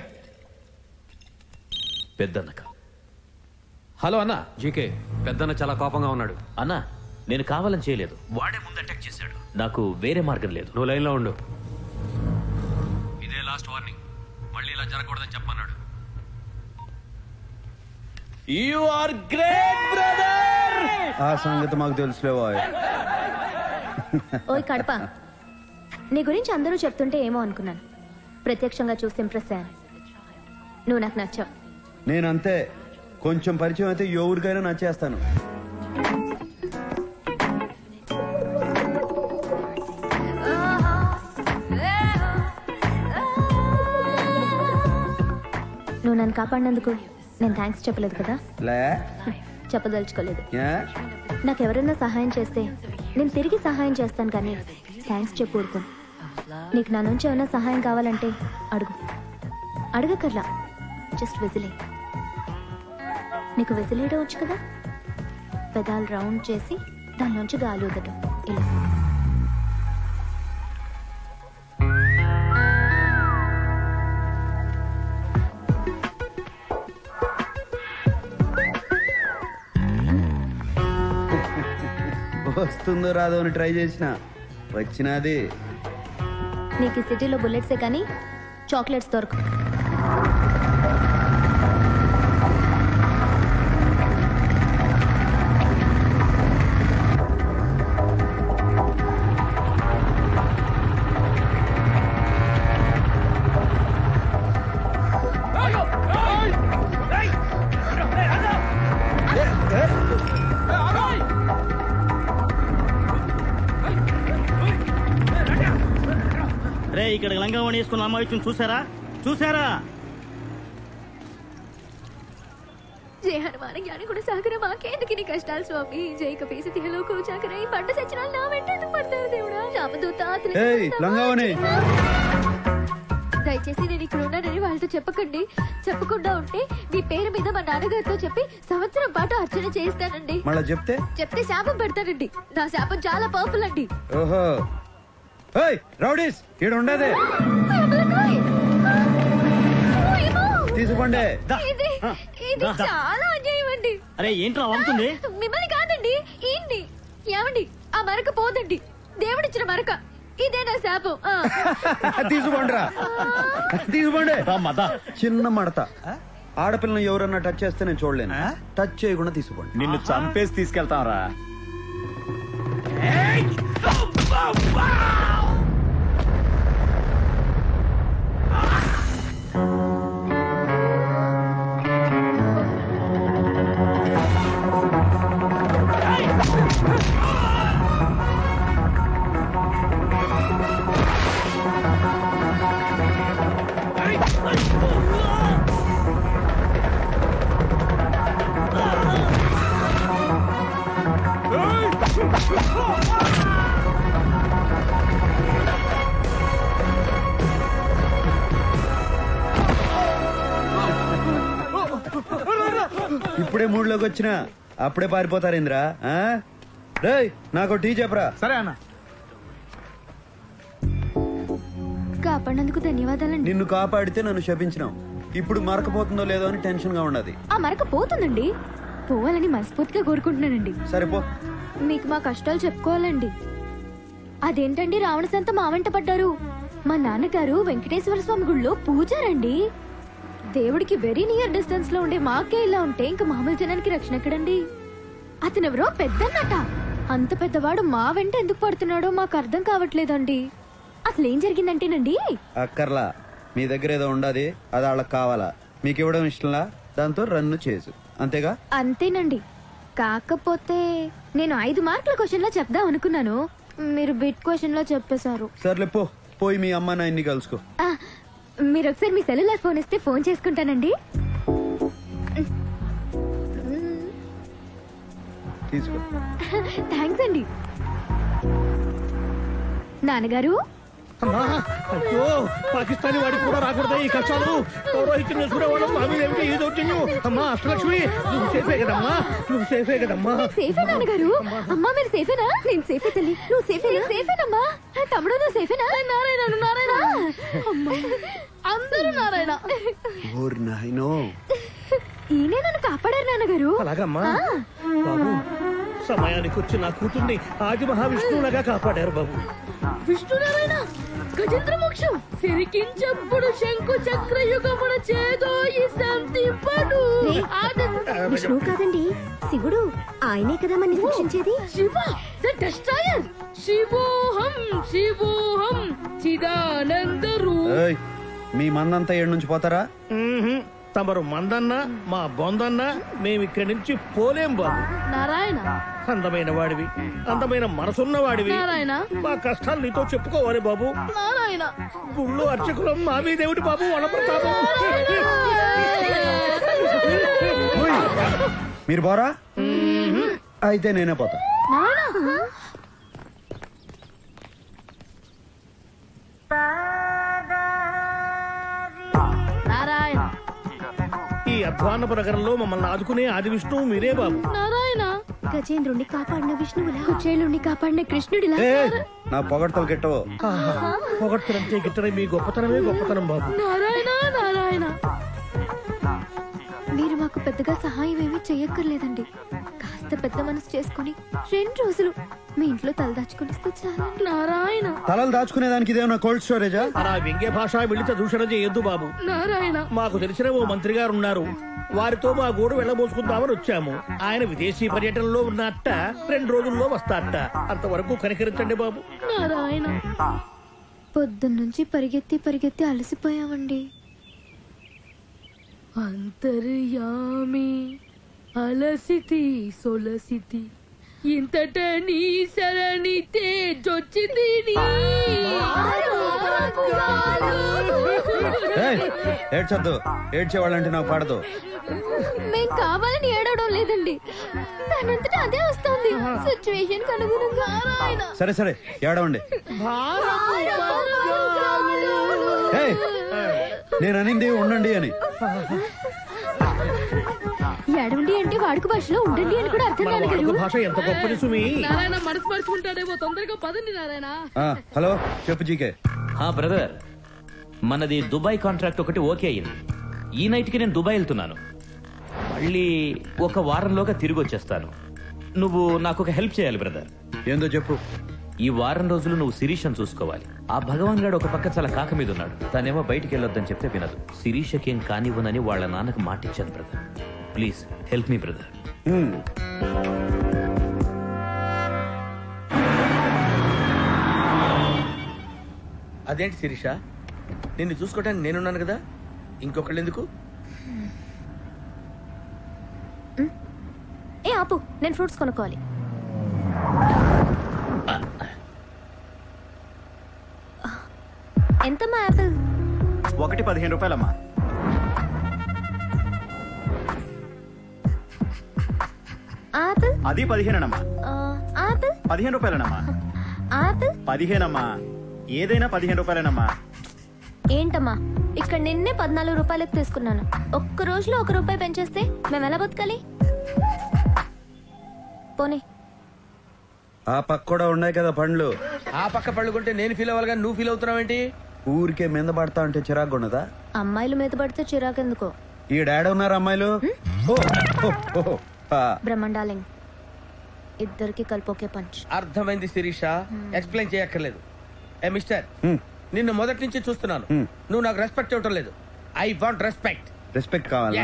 పెద్దన్నక. హలో అన్న. జీకే, పెద్దన్న చాలా కోపంగా ఉన్నాడు. అన్నా, నేను కావాలని చేయలేదు, వాడే ముందు అటాక్ చేశాడు. నాకు వేరే మార్గం లేదు. నువ్వు లైన్లో ఉండు. ఇదే లాస్ట్ వార్నింగ్, మళ్ళీ ఇలా జరగకూడదని చెప్పన్నాడు. You are great brother. ఆ సంగతి మాకు తెలుసులేవా? ఓయ్ కడప, నీ గురించి అందరూ చెప్తుంటే ఏమో అనుకున్నాను. ప్రత్యక్షంగా చూసి ఇంప్రెస్ అయ్యాను. నువ్వు నాకు నచ్చావు. నేనంతే, కొంచెం పరిచయం అయితే ఎవరికైనా నచ్చేస్తాను. నువ్వు నన్ను కాపాడినందుకు నేను థ్యాంక్స్ చెప్పలేదు కదా? లే, చెప్పదలుచుకోలేదు. నాకెవరైనా సహాయం చేస్తే నేను తిరిగి సహాయం చేస్తాను, కానీ థ్యాంక్స్ చెప్పు ఊరుకో. నీకు నా నుంచి ఏమైనా సహాయం కావాలంటే అడుగు. అడగకర్లా, జస్ట్ విజిలే. నీకు విజిలేయడం వచ్చు కదా? పెదాలు రౌండ్ చేసి దానిలోంచి గాలి వదలటం, ఇలా. వస్తుందో రాదో అని ట్రై చేసిన, వచ్చినది. నీకు ఈ సిటీలో బుల్లెట్సే కానీ చాక్లెట్స్ దొరకవు. ఇక్కడ లంగావణి వేసుకున్న అమ్మాయి చూసారా? జై హనుమాన జ్ఞాని కూడా సాగర మాకేందుకు నీ కష్టాలు స్వామి. జై కపేసి తిహలో కూచాకర ఈ పంట సచ్చినాలు నా వెంట ఎందుకు పడతారు దేవుడా? రామదూత దయచేసి నేను ఇక్కడ ఉన్నానని వాళ్ళతో చెప్పకండి. చెప్పకుండా ఉంటే మీ పేరు మీద మా నాన్నగారితో చెప్పి సంవత్సరం పాటు అర్చన చేయిస్తానండి. చెప్తే శాపం పెడతానండి. నా శాపం చాలా పవర్ఫుల్ అండి. ఓహో, రౌడీస్ ఇక్కడ ఉండదే, తీసుకోండి. ఇది చాలా అన్యాయం అండి. అరే ఏంట్రా అవుతుంది? మిమ్మల్ని కాదండి, ఏంటి? ఏమండి, ఆ మరక పోదండి, దేవుడిచ్చిన మరక. ఇదే నా శాపం. తీసుకోండిరా, తీసుకోండి. చిన్న మడత, ఆడపిల్లని ఎవరన్నా టచ్ చేస్తే నేను చూడలేను. టచ్ చేయకుండా తీసుకోండి. నిన్ను చంపేసి తీసుకెళ్తాం రా. ఇప్పుడే మూడులోకి వచ్చినా అప్పుడే పారిపోతారు ఇంద్రా. రేయ్ నాకు టీ చెప్పరా. సరే అన్న. కాపాడినందుకు ధన్యవాదాలండి. నిన్ను కాపాడితే నన్ను శపించినావు. ఇప్పుడు మరకపోతుందో లేదో అని టెన్షన్ గా ఉన్నది. ఆ మరక పోతుందండి. పోవాలని మనస్ఫూర్తిగా కోరుకుంటున్నానండి. సరిపో. మీకు మా కష్టాలు చెప్పుకోవాలండి. అదేంటండి రావణ సంత మా వెంట పడ్డారు? మా నాన్నగారు వెంకటేశ్వర స్వామి గుళ్ళో పూజారండి. దేవుడికి వెరీ నియర్ డిస్టెన్స్ లో ఉండే మాకే ఇలా ఉంటే ఇంకా మామూలు జనానికి రక్షణ ఎక్కడండి? అతనెవరో పెద్దన్నట. అంత పెద్దవాడు మా వెంట ఎందుకు పడుతున్నాడో మాకు అర్థం కావట్లేదండి. అసలు ఏం జరిగిందంటేనండి, అక్కర్లా, మీ దగ్గర ఏదో ఉండదు, అది వాళ్ళకి కావాలా? మీకు ఇవ్వడం ఇష్టంలా, దాంతో రన్ను చేసు, అంతేగా? అంతేనండి. కాకపోతే నేను 5 మార్కుల క్వశ్చన్ లో చెప్దాం అనుకున్నాను, మీరు బిట్ క్వశ్చన్ లో చెప్పేశారు. సర్లే పో, పోయి మీ అమ్మ నాయన్ని కలుసుకో. మీరు ఒకసారి మీ సెల్యులర్ ఫోన్ ఇస్తే ఫోన్ చేసుకుంటానండి. తీసుకో. థ్యాంక్స్ అండి. నాన్నగారు, అయ్యో పాకిస్తానీ వాడికి కూడా రాకూడదా ఈ కష్టాలు? పౌరోహిత్యం చేసుకునేవాడు మా మీద ఏమిటి ఈ దౌర్జన్యం? అమ్మా అష్టలక్ష్మి, నువ్వు సేఫే కదమ్మా, నువ్వు సేఫే కదమ్మా. సేఫే నాన్నగారు. అమ్మా మీరు సేఫేనా? నేను సేఫే తల్లి. నువ్వు సేఫేనా? సేఫేనమ్మా. తమ్ముడు నువ్వు సేఫేనా? నారాయణ నారాయణ, అందరూ నారాయణ. ఈయనే నన్ను కాపాడారు నాన్నగారు. అలాగమ్మా బాబు, సమయానికి వచ్చి నా కూతుర్ని ఆది మహావిష్ణువులాగా కాపాడారు బాబు. విష్ణునారాయణ గజేంద్ర మోక్షం సిరికించప్పుడు శంకు చక్రయుగమున చేదో ఈ శాంతింపడు. విష్ణు కాదండి, శివుడు. ఆయనే కదా మన శిక్షించేది. Shiva the destroyer. శివోహం శివోహం చిదానంద రూప. మీ మందంతా ఏడు నుంచి పోతారా? తమరు మందన్నా మా బొందన్నా మేము ఇక్కడి నుంచి పోలేం బాబు. నారాయణ, అందమైన వాడివి, అందమైన మనసున్న వాడివి. నారాయణ, మా కష్టాలు నీతో చెప్పుకోవాలి బాబు. నారాయణ, గుళ్ళు అర్చకులం మావి దేవుడి బాబు వన ప్రతాపం. మీరు పోరా? అయితే నేనే పోతా. నారాయణ, ఈ అధ్వానపు నగరంలో మమ్మల్ని ఆదుకునే ఆది విష్ణువు మీరే బాబు. నారాయణ, గజేంద్రుణ్ణి కాపాడిన విష్ణువులా, కుచేలుణ్ణి కాపాడిన కృష్ణుడిలా. నా పొగడ్తలు గిట్టవు. పొగడ్తలంటే గిట్టడం మీ గొప్పతనమే గొప్పతనం బాబు. నారాయణ నారాయణ, మీరు మాకు పెద్దగా సహాయం ఏమీ చెయ్యక్కర్లేదండి. కాస్త పెద్ద మనసు చేసుకుని 2 రోజులు మీ ఇంట్లో తలదాచుకునిస్తే చాలా. నారాయణ, తలలు దాచుకునేదానికి ఇదేమన్నా కోల్డ్ స్టోరేజా? అలా వ్యంగ్య భాష వెళితే దూషణ చేయొద్దు బాబు. నారాయణ, మాకు తెలిసిన ఓ మంత్రి గారు ఉన్నారు, వారితో మా గోడు వెళ్ళబోసుకుందామని వచ్చాము. ఆయన విదేశీ పర్యటనలో ఉన్నట్ట 2 రోజుల్లో వస్తారట. అంతవరకు కనికరించండి బాబు. నారాయణ, పొద్దున్నుంచి పరిగెత్తి అలసిపోయామండి. అంతర్యామి అలసితి సొలసితి ఇంతట నీ శరణి తేజొచ్చింది. ఏడ్చొద్దు, ఏడ్చేవాళ్ళంటే నాకు పడదు. మేం కావాలని ఏడవడం లేదండి, దానంతటా అదే వస్తుంది సిచ్యువేషన్ అనుగుణంగా. సరే సరే ఏడవండి. నేను అనింది ఉండండి అని. ఏడవండి అంటే వాడుక భాషలో ఉండండి అని కూడా అర్థం కాదు. భాష ఎంత గొప్పది సుమి. నారాయణ మనసు మర్చుకుంటాడేమో, తొందరగా పదండి నారాయణ. హలో చెప్పు జీకే. బ్రదర్, మనది దుబాయ్ కాంట్రాక్ట్ ఒకటి ఓకే అయింది. ఈ నైట్ కి నేను దుబాయ్ వెళ్తున్నాను. మళ్ళీ 1 వారంలోగా తిరిగి వచ్చేస్తాను. నువ్వు నాకు ఒక హెల్ప్ చేయాలి బ్రదర్. ఏందో చెప్పు. ఈ వారం రోజులు నువ్వు శిరీషను చూసుకోవాలి. ఆ భగవాన్ గారు ఒక పక్క చాలా కాక మీద ఉన్నాడు. తనేమో బయటికి వెళ్ళొద్దని చెప్తే వినదు. శిరీషకేం కానివ్వనని వాళ్ళ నాన్నకు మాటిచ్చాను brother. Please help me brother. అదేంటి శిరీష, నిన్ను చూసుకోవటానికి నేనున్నాను కదా, ఇంకొకళ్ళు ఎందుకు? ఆపు, నేను ఫ్రూట్స్ కొనుక్కోవాలి. ఎంతమ్మా యాపిల్? 1 15 రూపాయలమ్మా. ఆపిల్ అది 15 అమ్మా. ఆపిల్ 15 రూపాయలనమ్మా. ఆపిల్ 15 అమ్మా. ఏదైనా 15 రూపాయలనమ్మా. ఏంటమ్మా ఇక్కడ నిన్నే 14 రూపాయలకు తీసుకున్నాను. ఒక్క రోజులో 1 రూపాయి పెంచేస్తే మేము ఎలా బతకాలి? పోనీ ఆ పక్క కూడా ఉన్నాయి కదా పండ్లు. ఆ పక్క పళ్ళు కొంటే నేను ఫీల్ అవ్వాలి కానీ నువ్వు ఫీల్ అవుతున్నావేంటి? ఊరికే మీద పడతా అంటే చిరాకు ఉన్నదా? అమ్మాయిలు మీద పడితే చిరాకెందుకో. ఈ డాడీ ఉన్నారు అమ్మాయిలు. బ్రహ్మండాలింగ్ ఇద్దరికి కలిపి ఒకే పంచ్. అర్థమైంది శిరీష, ఎక్స్ప్లెయిన్ చేయక్కర్లేదు. ఏ మిస్టర్, నిన్ను మొదటి నుంచి చూస్తున్నాను. నువ్వు నాకు రెస్పెక్ట్ ఇవ్వటం లేదు. I want respect. రెస్పెక్ట్ కావాలా?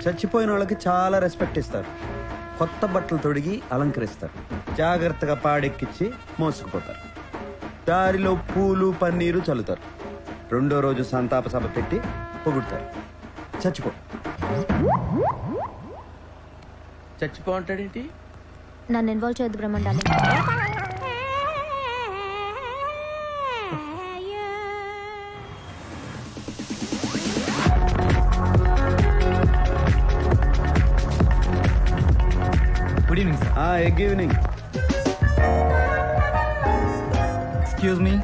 చచ్చిపోయిన వాళ్ళకి చాలా రెస్పెక్ట్ ఇస్తారు. కొత్త బట్టలు తొడిగి అలంకరిస్తారు. జాగ్రత్తగా పాడెక్కిచ్చి మోసుకుపోతారు. దారిలో పూలు పన్నీరు చల్లుతారు. 2వ రోజు సంతాప సభ పెట్టి పొగుడతారు. చచ్చిపో అంటాడేంటి? నన్ను ఇన్వాల్వ్ చేయొద్దు బ్రహ్మండాలింగ్. Good evening sir. Good evening. Excuse me,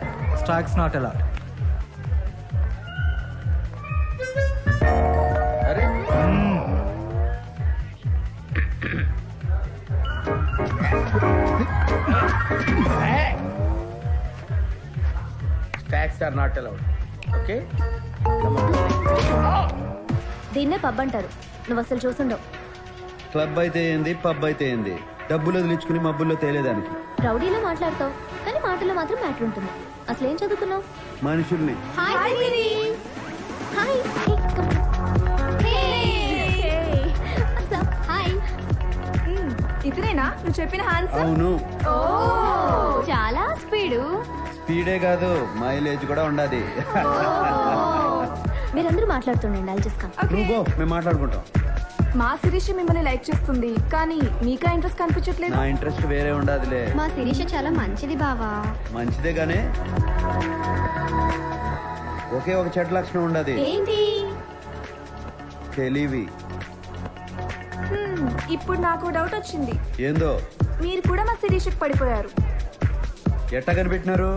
stacks not allowed. Stacks are not allowed. Okay? దీన్నే పబ్ అంటారు. నువ్వు అసలు చూసుండవు. క్లబ్ అయితే ఏంది, పబ్ అయితే ఏంది, డబ్బులు వదిలించుకుని మబ్బుల్లో తేలేదానికి. రౌడీలో మాట్లాడతావు కానీ మాటల్లో మాత్రం మ్యాటర్ ఉంటుంది. అసలు ఏం చదువుకున్నావు? మనుషుల్ని. ఇతనేనా నువ్వు చెప్పిన హ్యాండ్సమ్? అవును. చాలా స్పీడే కాదు, మైలేజ్ కూడా ఉండాది. మీరందరూ మాట్లాడుతుండండి. నువ్వు మేము మాట్లాడుకుంటాం. మా శిరీష మిమ్మల్ని లైక్ చేస్తుంది కానీ మీకా ఇంట్రెస్ట్ కనిపించట్లేదు. నా ఇంట్రెస్ట్ వేరే ఉండదులే. మా శిరీష చాలా మంచిది బావా. మంచిదే గానే ఒకే ఒక చెడ్డ లక్షణం ఉండదు. ఏంటి? తెలివి. ఇప్పుడు నాకు డౌట్ వచ్చింది. ఏందో? మీరు కూడా మా శిరీషకి పడిపోయారు. ఎట్టా కనిపెట్టినారు?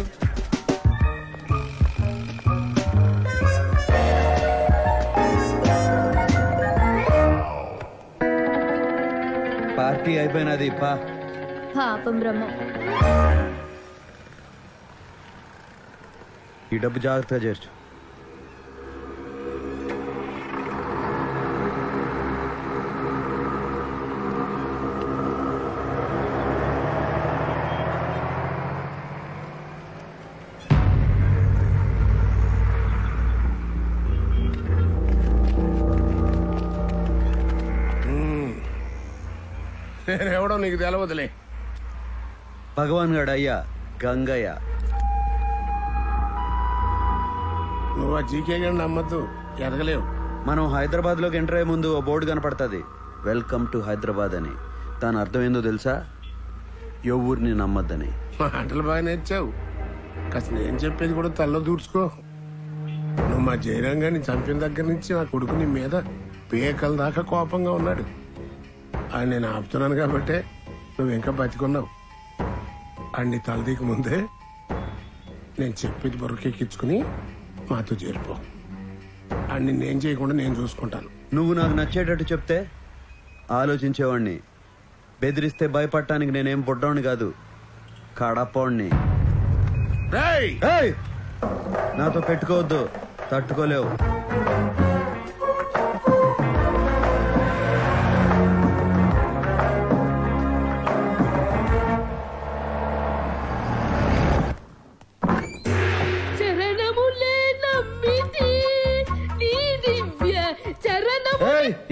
పార్టీ అయిపోయినది. పాపం బ్రహ్మ. ఈ డబ్బు జాగ్రత్తగా చేర్చు. ఎవడో నీకు తెలవదులే. భగవాన్ గడ అయ్యా, గంగయ్య. నువ్వు ఆ జీకే గారిని నమ్మద్దు, ఎదగలేవు. మనం హైదరాబాద్ లోకి ఎంటర్ అయ్యే ముందు ఓ బోర్డు కనపడుతుంది, వెల్కమ్ టు హైదరాబాద్ అని. దాని అర్థం ఏందో తెలుసా? ఎవరిని నమ్మద్దని. మాటలు బాగా నేర్చావు. కాస్త నేను చెప్పేది కూడా తల్లో దూడ్చుకో. నువ్వు మా జయరాంగాన్ని చంపిన దగ్గర నుంచి నా కొడుకు నీ మీద పేకల దాకా కోపంగా ఉన్నాడు. ఆయన నేను ఆపుతున్నాను కాబట్టే నువ్వు ఇంకా బతికున్నావు. అన్ని తలదీకి ముందే నేను చెప్పేది బొరకెక్కించుకుని మాతో చేరిపో. అన్ని నేను చేయకుండా నేను చూసుకుంటాను. నువ్వు నాకు నచ్చేటట్టు చెప్తే ఆలోచించేవాడిని. బెదిరిస్తే భయపడటానికి నేనేం బుడ్డోని కాదు, కడపోడిని. నాతో పెట్టుకోవద్దు, తట్టుకోలేవు.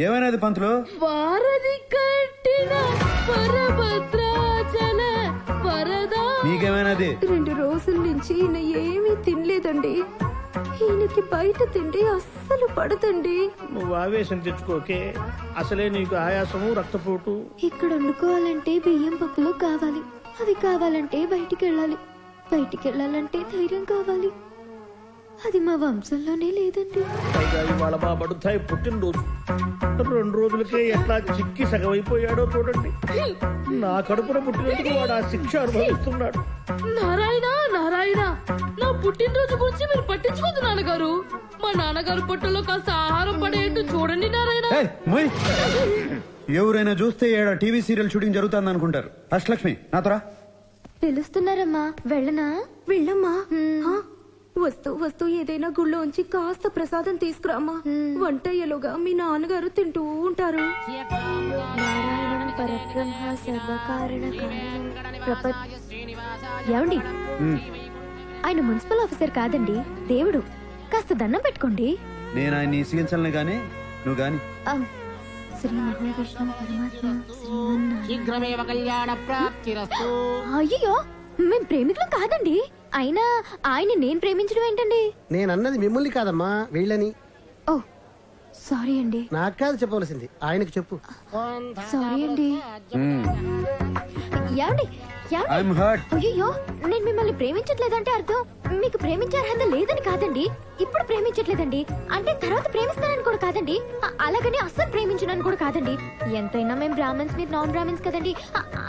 ఏమైనది పంతులు? వారధి కట్టిన వరభద్రాచల వరదా. నీకేమైనది? 2 రోజుల నుంచి ఈయన ఏమీ తినలేదండి. ఈయనకి బయట తిండి అస్సలు పడదండి. నువ్వు ఆవేశం తెచ్చుకోకే, అసలే నీకు ఆయాసము రక్తపోటు. ఇక్కడ వండుకోవాలంటే బియ్యం పప్పులు కావాలి. అవి కావాలంటే బయటికి వెళ్ళాలి. బయటికి వెళ్ళాలంటే ధైర్యం కావాలి. అది మా వంశంలోనే లేదండి. పైగా ఇవాళ మా బడుతాయి పుట్టినరోజు. 2 రోజులకే ఎట్లా చిక్కి సగమైపోయాడో చూడండి. నా కడుపున పుట్టినందుకు వాడు ఆ శిక్ష అనుభవిస్తున్నాడు. నారాయణ నారాయణ, నా పుట్టినరోజు గురించి మీరు పట్టించుకోదు నాన్నగారు. మా నాన్నగారు పొట్టలో కాస్త ఆహారం పడేట్టు చూడండి నారాయణ. ఎవరైనా చూస్తే ఏడ టీవీ సీరియల్ షూటింగ్ జరుగుతుంది అనుకుంటారు. అష్టలక్ష్మి నాతోరా. పిలుస్తున్నారమ్మా, వెళ్ళనా? వెళ్ళమ్మా. వస్తూ ఏదైనా గుళ్ళో ఉంచి కాస్త ప్రసాదం తీసుకురామ్మా. వంటయ్యలుగా మీ నాన్నగారు తింటూ ఉంటారు. నారాయణం పరబ్రహ్మ సర్వకారణ ఏమండి, ఆయన మున్సిపల్ ఆఫీసర్ కాదండి, దేవుడు. కాస్త దండం పెట్టుకోండి. నేను ఆయన ఇసిగించాలని గానీ నువ్వు గాని. శ్రీ మహావిష్ణు పరమాత్మ శీఘ్రమేవ కళ్యాణ ప్రాప్తిరస్తు. అయ్యో, మేం ప్రేమికులం కాదండి. అయినా ఆయన నేను ప్రేమించడం ఏంటండి? నేనన్నది మిమ్మల్ని కాదమ్మా, వీళ్ళని. ఓ సారీ అండి. నాకు కాదు చెప్పవలసింది, ఆయనకు చెప్పు. సారీ అండి. ఏమండి అయ్యో, నేను మిమ్మల్ని ప్రేమించట్లేదంటే అర్థం మీకు ప్రేమించే అర్హత లేదని కాదండి. ఇప్పుడు ప్రేమించట్లేదండి అంటే తర్వాత ప్రేమిస్తానని కూడా కాదండి. అలాగని అస్సలు ప్రేమించనని కూడా కాదండి. ఎంతైనా మేము బ్రాహ్మణ్స్, మీరు నాన్ బ్రాహ్మణ్స్ కదండి.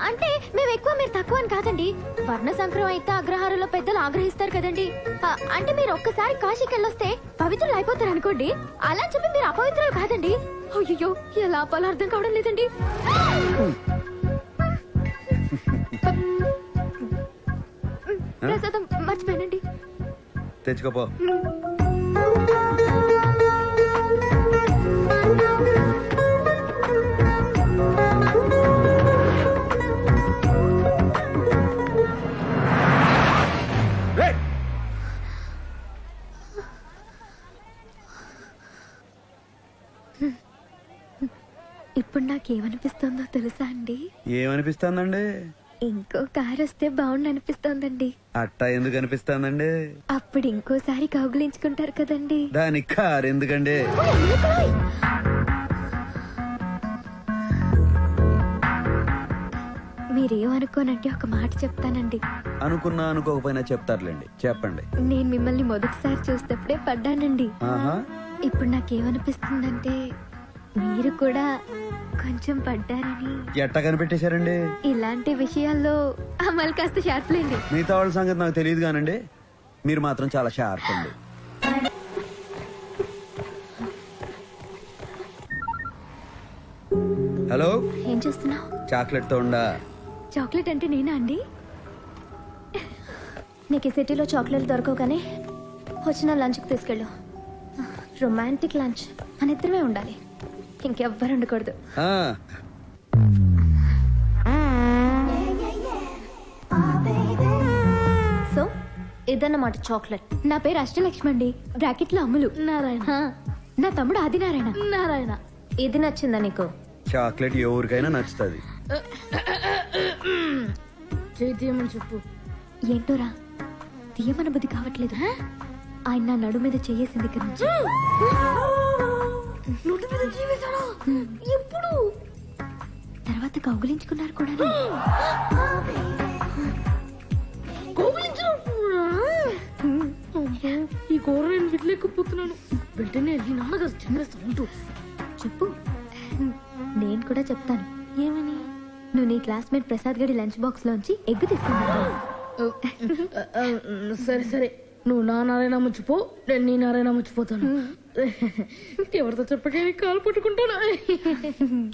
అంటే మేము ఎక్కువ మీరు తక్కువ అని కాదండి. వర్ణ సంక్రమం అయితే అగ్రహారంలో పెద్దలు ఆగ్రహిస్తారు కదండి. అంటే మీరు ఒక్కసారి కాశీకి వెళ్ళొస్తే పవిత్రులు అయిపోతారు అనుకోండి. అలా చెప్పి మీరు అపవిత్రులు కాదండి. అయ్యో, ఎలా ఆపాలో అర్థం కావడం లేదండి. ప్రసాదం మర్చిపోయానండి. తెచ్చుకోపో. ఇప్పుడు నాకేమనిపిస్తుందో తెలుసా అండి? ఏమనిపిస్తుందండి? ఇంకో కారు వస్తే బాగుండు అనిపిస్తోందండి. అట్టా ఎందుకు అనిపిస్తుందండి? అప్పుడు ఇంకోసారి కౌగులించుకుంటారు కదండి. దానికి కారు ఎందుకండి? మీరేమనుకోనంటే ఒక మాట చెప్తానండి. అనుకున్నా అనుకోకపోయినా చెప్తారులేండి, చెప్పండి. నేను మిమ్మల్ని మొదటిసారి చూసేటప్పుడే పడ్డానండి. ఇప్పుడు నాకేమనిపిస్తుందంటే మీరు కూడా కొంచెం పడ్డారని. ఎట్టా కనిపెట్టేశారండి? ఇలాంటి విషయాల్లో అమలు కాస్త షార్ప్లేండి. మిగతా వాళ్ళ సంగతి నాకు తెలియదు కానండి, మీరు మాత్రం చాలా షార్ప్ అండి. హలో, ఏం చేస్తున్నావు? చాక్లెట్ తో ఉండా. చాక్లెట్ అంటే నేనా అండి? నీకు ఈ సిటీలో చాక్లెట్లు దొరకవు కానీ వచ్చిన లంచ్కి తీసుకెళ్ళు. రొమాంటిక్ లంచ్ మన ఇద్దరమే ఉండాలి, ఇంకెవ్వరు ఉండకూడదు. సో ఇదన్నమాట చాక్లెట్. నా పేరు అష్టలక్ష్మి అండి, బ్రాకెట్ లో అమ్ములు. నారాయణ. నా తమ్ముడు ఆదినారాయణ. నారాయణ. ఇది నచ్చిందా నీకు? చాక్లెట్ ఎవరికైనా నచ్చుతుంది. తీయమని చెప్పు. ఏంటోరా తీయమన బుద్ధి కావట్లేదు. ఆయన నా నడు మీద చేయేసింది ఇక్కడ నుంచి. ఎప్పుడు తర్వాత కౌగులించుకున్నారు కూడా. ఈ కూర నేను విడలేకపోతున్నాను. వెంటనే నాన్నగారు చంద్రేస్తా ఉంటూ చెప్పు. నేను కూడా చెప్తాను. ఏమని? నువ్వు నీ క్లాస్మేట్ ప్రసాద్ గడి లంచ్ బాక్స్ లోంచి ఎగ్ తీసుకున్నావు. సరే సరే, నువ్వు నా నారాయణ ముచ్చిపో, నేను నీ నారాయణ ముచ్చిపోతాను. ఎవరితో చెప్పకే కాలు పట్టుకుంటాను.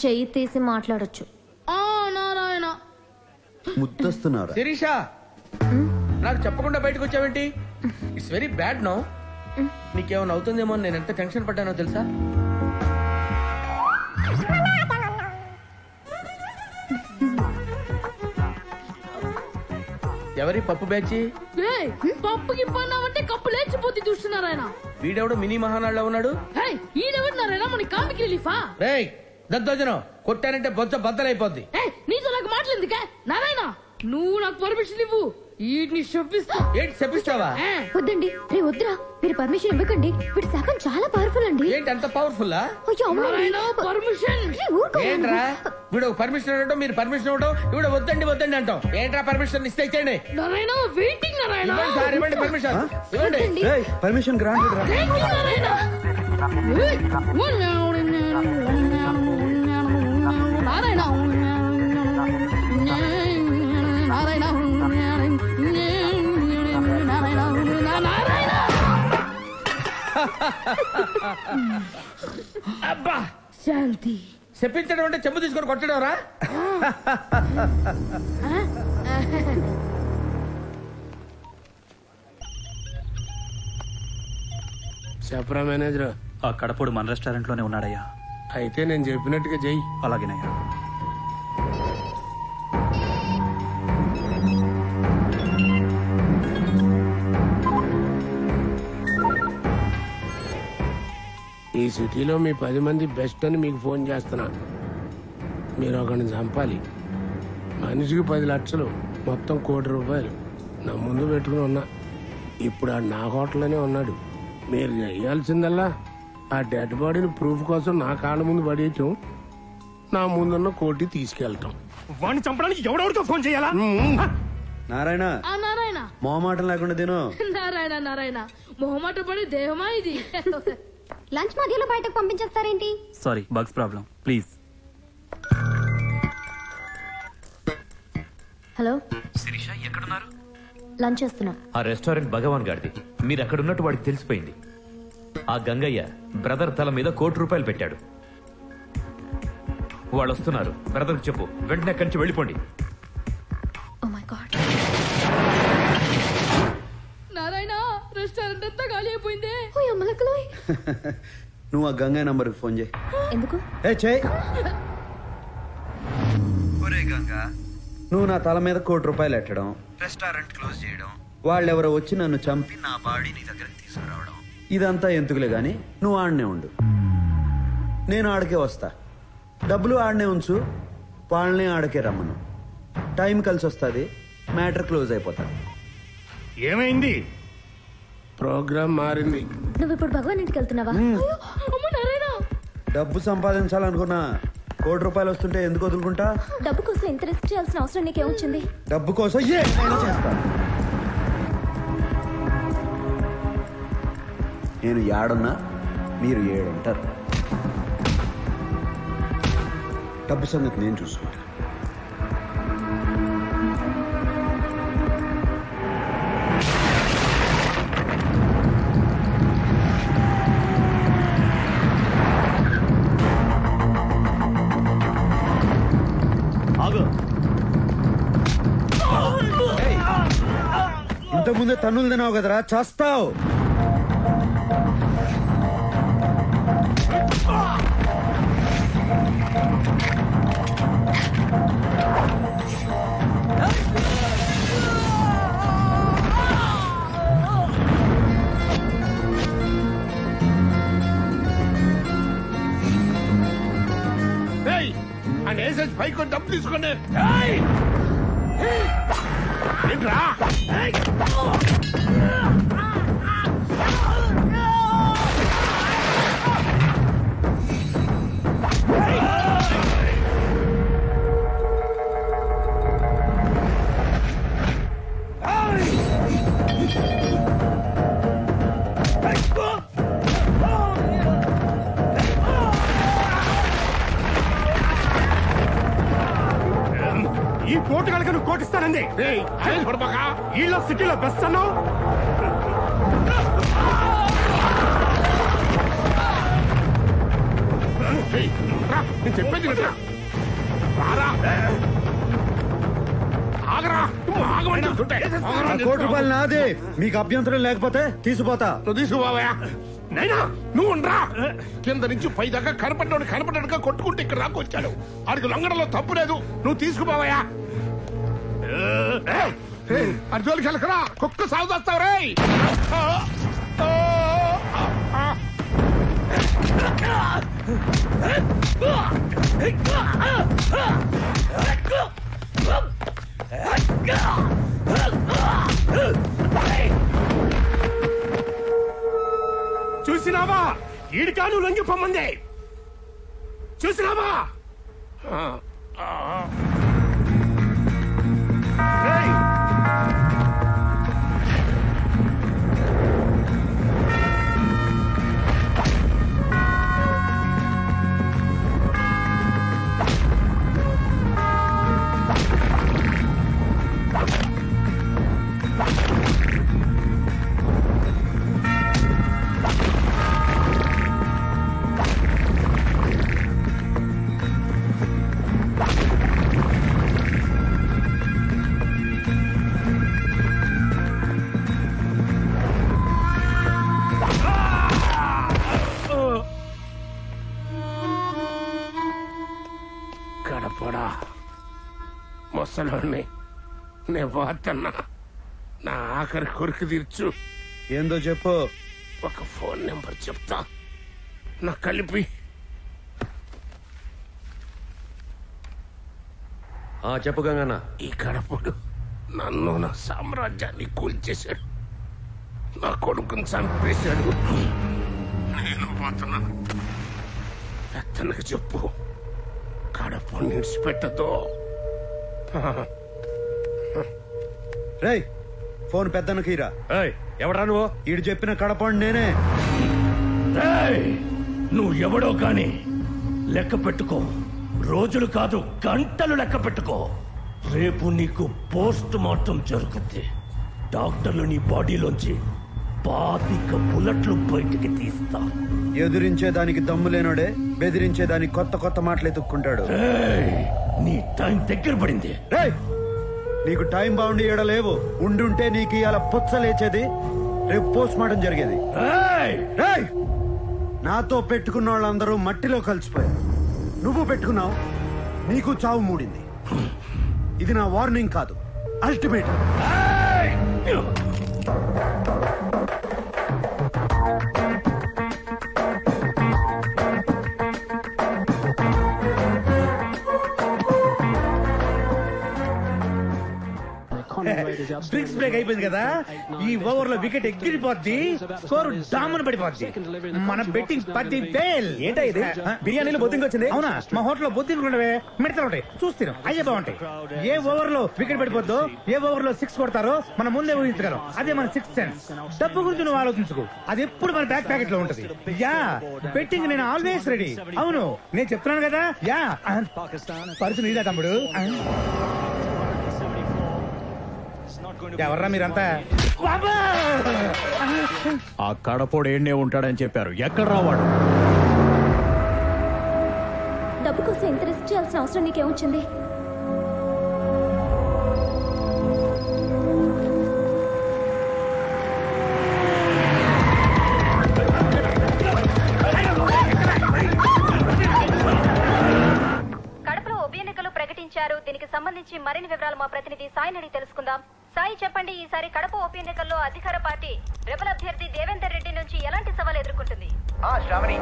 చెయ్యి తీసి మాట్లాడొచ్చు. నారాయణ ముద్దస్తున్నారు. శిరీష, నాకు చెప్పకుండా బయటకు వచ్చావేంటి? It's very bad no. నీకేమైనా అవుతుందేమో నేను ఎంత టెన్షన్ పడ్డానో తెలుసా? ఎవరి పప్పు బ్యాచి? పప్పుకి పన్నామంటే కప్పు లేచిపోతే చూస్తున్నారాయన. వీడెవడు మినీ మహానాడులో ఉన్నాడు? ఈడెవడు నారాయణ? మన కామిక్ రిలీఫా? రేయ్ దద్దోజనం, కొట్టానంటే బొచ్చ బద్దలైపోద్ది. నీతో నాకు మాట్లాడిందికే నారాయణ. నువ్వు నాకు పర్మిషన్ ఇవ్వు, వీటిని చెప్పిస్తా. ఏంటి చెప్పిస్తావా? వద్దండి, రే వద్దురా, మీరు పర్మిషన్ ఇవ్వకండి. వీడి శాఖం చాలా పవర్ఫుల్ అండి. ఏంటి అంత పవర్ఫుల్? పర్మిషన్ ఏంట్రా? వీడు పర్మిషన్ ఇవ్వడం, మీరు పర్మిషన్ ఇవ్వడం, ఇవిడ వద్దండి వద్దండి అంటాం. ఏంట్రా పర్మిషన్ ఇస్తే ఇచ్చేయండి. నారాయణ వెయిటింగ్. నారాయణ సార్ ఇవ్వండి పర్మిషన్, ఇవ్వండి. పర్మిషన్ గ్రాంటెడ్ రా. నారాయణ నారాయణ అబ్బా శాంతి చెప్పించడం అంటే చెంబు తీసుకొని కొట్టడం రా. చెప్పరా మేనేజర్. ఆ కడపడు మన రెస్టారెంట్ లోనే ఉన్నాడయ్యా. అయితే నేను చెప్పినట్టుగా చెయ్యి. అలాగేనయ్యా. ఈ సిటీలో మీ 10 మంది బెస్ట్ అని మీకు ఫోన్ చేస్తున్నా. మీరు ఒకరిని చంపాలి. మనిషికి 10 లక్షలు, మొత్తం ₹1 కోటి నా ముందు పెట్టుకుని ఉన్నా. ఇప్పుడు ఆ నా హోటల్లోనే ఉన్నాడు. మీరు చేయాల్సిందల్లా ఆ డెడ్ బాడీని ప్రూఫ్ కోసం నా కాళ్ళ ముందు పడేయటం, నా ముందున్న కోటి తీసుకెళ్ళటం. వాడిని చంపడానికి ఎవడెవరితో ఫోన్ చేయాలా? నారాయణ నారాయణ మొహమాటం లేకుండా తిను. నారాయణ నారాయణ మొహమాట పడి దేహమా ఇది. లంచ్ మధ్యలో బయటకు పంపించేస్తారేంటి? Sorry, bugs problem. Please. Hello Sirisha ఎక్కడున్నారు? లంచ్ చేస్తున్నా. ఆ రెస్టారెంట్ భగవాన్ గారిది. మీరు ఎక్కడున్నట్టు వాడికి తెలిసిపోయింది. ఆ గంగయ్య బ్రదర్ తల మీద ₹1 కోటి పెట్టాడు. వాళ్ళు వస్తున్నారు. బ్రదర్ చెప్పు, వెంటనే అక్కడి నుంచి వెళ్ళిపోండి. నారాయణ రెస్టారెంట్ అంతా ఖాళీ అయిపోయింది. నువ్వు ఆ గంగయ్య నంబర్కి ఫోన్ చేయి. ఎందుకు? చేయి. ఒరే గంగా, నువ్వు నా తల మీద ₹1 కోటి ఎట్టడం, రెస్టారెంట్ క్లోజ్ చేయడం, వాళ్ళెవరో వచ్చి నన్ను చంపి నా బాడీ నీ దగ్గరికి తీసుకురావడం, ఇదంతా ఎందుకులే గాని నువ్వు ఆడనే ఉండు. నేను ఆడకే వస్తా. డబ్బులు ఆడనే ఉంచు, వాళ్ళని ఆడకే రమ్మను. టైం కలిసి వస్తుంది, మ్యాటర్ క్లోజ్ అయిపోతాది. ఏమైంది? ప్రోగ్రామ్ మారింది. నువ్వు ఇప్పుడు భగవాన్ ఇంటికి వెళ్తున్నావా? డబ్బు సంపాదించాలనుకున్నా ₹1 కోటి వస్తుంటే ఎందుకు వదులుకుంటా? డబ్బు కోసం ఎంత రిస్క్ చేయాల్సిన అవసరం నీకేమొచ్చింది? డబ్బు కోసం ఏమైనా చేస్తా. నేను ఏడున్నా, మీరు 7 ఉంటారు. డబ్బు సంగతి నేను చూసుకుంటా. ఇంతకుముందే తన్నులు తినావు కదరా, చేస్తావు. పైకి డబ్బు తీసుకోండి. ఏంట్రా? ఈ కోటికలకి నువ్వు కోటిస్తానండి. వీళ్ళ సిటీలో బెస్ట్ అన్నావు. నేను చెప్పేది ₹1 కోటి నాదే. మీకు అభ్యంతరం లేకపోతే తీసుకుపోతా. నువ్వు తీసుకుపోవా? నైనా నువ్వు ఉండరా. కింద నుంచి పై దాకా కనపడ్డాడుగా కొట్టుకుంటే ఇక్కడ దాకా వచ్చాడు. ఆడికి లొంగడంలో తప్పు లేదు. నువ్వు తీసుకుపోవా? అర్జున్కి వెళ్ళకరా, కుక్క సాగు చేస్తావు రే. చూసినావా? ఈడికాను లొంగిపోమంది. చూసినావా? ముసలోని నేను పోతున్నా. నా ఆఖరి కొరికి తీర్చు. ఏందో చెప్పు. ఒక ఫోన్ నెంబర్ చెప్తా, నా కలిపి. చెప్పు గంగన్న. ఈ కడపడు నన్ను నా సామ్రాజ్యాన్ని కూల్చేశాడు, నా కొడుకుని చంపేశాడు. నేను పోతున్నాను. పెద్దనకు చెప్పు, కడప నిడిచిపెట్టదు. రేయ్ ఫోన్ పెద్దనకీరా. ఎవడా నువ్వు? ఈడు చెప్పిన కడపండి నేనే. నువ్వు ఎవడో కాని లెక్క పెట్టుకో. రోజులు కాదు గంటలు లెక్క పెట్టుకో. రేపు నీకు పోస్ట్ మార్టం జరుగుద్ది. డాక్టర్లు నీ బాడీలోంచి 25 బుల్లెట్లు బయటికి తీస్తా. ఎదురించేదానికి దమ్ము లేనోడే బెదిరించేదానికి కొత్త కొత్త మాటలు ఎత్తుక్కుంటాడు. నీ టైం దగ్గర పడింది. నీకు టైం బాగుండి లేవు. ఉండుంటే నీకు ఇవాళ పుచ్చ లేచేది, రేపు పోస్ట్ మార్టం జరిగేది. నాతో పెట్టుకున్న వాళ్ళందరూ మట్టిలో కలిసిపోయారు. నువ్వు పెట్టుకున్నావు, నీకు చావు మూడింది. ఇది నా వార్నింగ్ కాదు, అల్టిమేట్. డ్రింక్స్ బ్రేక్ అయిపోయింది కదా, ఈ ఓవర్ లో వికెట్ ఎగిరిపోద్ది, స్కోర్ డామన్ పడిపోద్ది. మన బెట్టింగ్ 10,000. ఏంటా ఇది? బిర్యానీలో బొద్దింక వచ్చింది. అవునా? మా హోటల్ లో బొద్దింకులు ఉండవే, మిడతలు ఉంటాయి, చూస్తాను. అయ్యే బాగుంటాయి. ఏ ఓవర్ లో వికెట్ పడిపోద్దో, ఏ ఓవర్ లో 6 కొడతారో మనం ముందే ఊహించగలం. అదే మన 6th సెన్స్. డబ్బు గురించి నువ్వు ఆలోచించుకో, అది ఎప్పుడు మన బ్యాక్ ప్యాకెట్ లో ఉంటది. యా బెట్టింగ్ నేను ఆల్వేస్ రెడీ. అవును నేను చెప్తున్నాను కదా. యా పరిస్థితి నీదా తమ్ముడు. ఎవర్రా మీరంతా? ఆ కడపోడు ఏడ్నే ఉంటాడని చెప్పారు. ఎక్కడ రావాడు? డబ్బు కోసం ఎంత రిస్క్ చేయాల్సిన అవసరం నీకేమొచ్చింది? కడపలో ఉప ఎన్నికలు ప్రకటించారు. దీనికి సంబంధించి మరిన్ని వివరాలు మా ప్రతినిధి సాయి అడిగి తెలుసుకుందాం. సాయి చెప్పండి, ఈసారి కడప ఉప ఎన్నికల్లో అధికార పార్టీ రెబల్ అభ్యర్థి దేవేందర్ రెడ్డి నుంచి ఎలాంటి సవాల్ ఎదుర్కొంటుంది? శ్రావణి,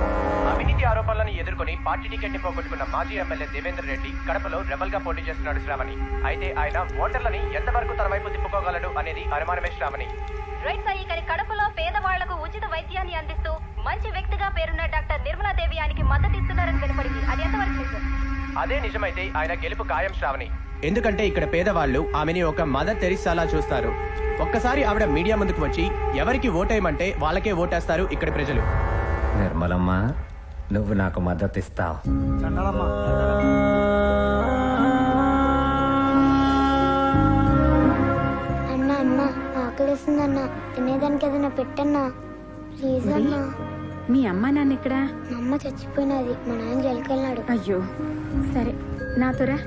అవినీతి ఆరోపణలను ఎదుర్కొని పార్టీ టికెట్ ని పోగొట్టుకున్న మాజీ ఎమ్మెల్యే దేవేందర్ రెడ్డి కడపలో రెబల్ గా పోటీ చేస్తున్నాడు శ్రావణి. అయితే ఆయన ఓటర్లని ఎంతవరకు తన వైపు తిప్పుకోగలడు అనేది అనుమానమే శ్రావణి. రైట్ సాయి, కానీ కడపలో పేదవాళ్లకు ఉచిత వైద్యాన్ని అందిస్తూ మంచి వ్యక్తిగా పేరున్న డాక్టర్ నిర్మలాదేవి ఆయనకి మద్దతు ఇస్తున్నారని వినపడింది. అది ఎంతవరకు నిజం? అదే నిజమైతే ఆయన గెలుపు ఖాయం శ్రావణి. ఎందుకంటే ఇక్కడ పేదవాళ్లు ఆమెని ఒక మదర్ తెరిసాలా చూస్తారు. ఒక్కసారి ఆవిడ మీడియా ముందుకు వచ్చి ఎవరికి ఓటేయమంటే వాళ్ళకే ఓటేస్తారు ఇక్కడి ప్రజలు. నిర్మలమ్మ, నువ్వు నాకు మద్దతు ఇస్తావు. అన్నా అన్నా ఆకలిస్తుందన్నా, తినేదానికి ఏదైనా పెట్టన్నా ప్లీజ్ అన్నా. మీ అమ్మ నాన్న ఎక్కడా? మా అమ్మ చచ్చిపోయినది, మా నాన్న జైలుకెళ్ళాడు. అయ్యో సరే, నాతోరా.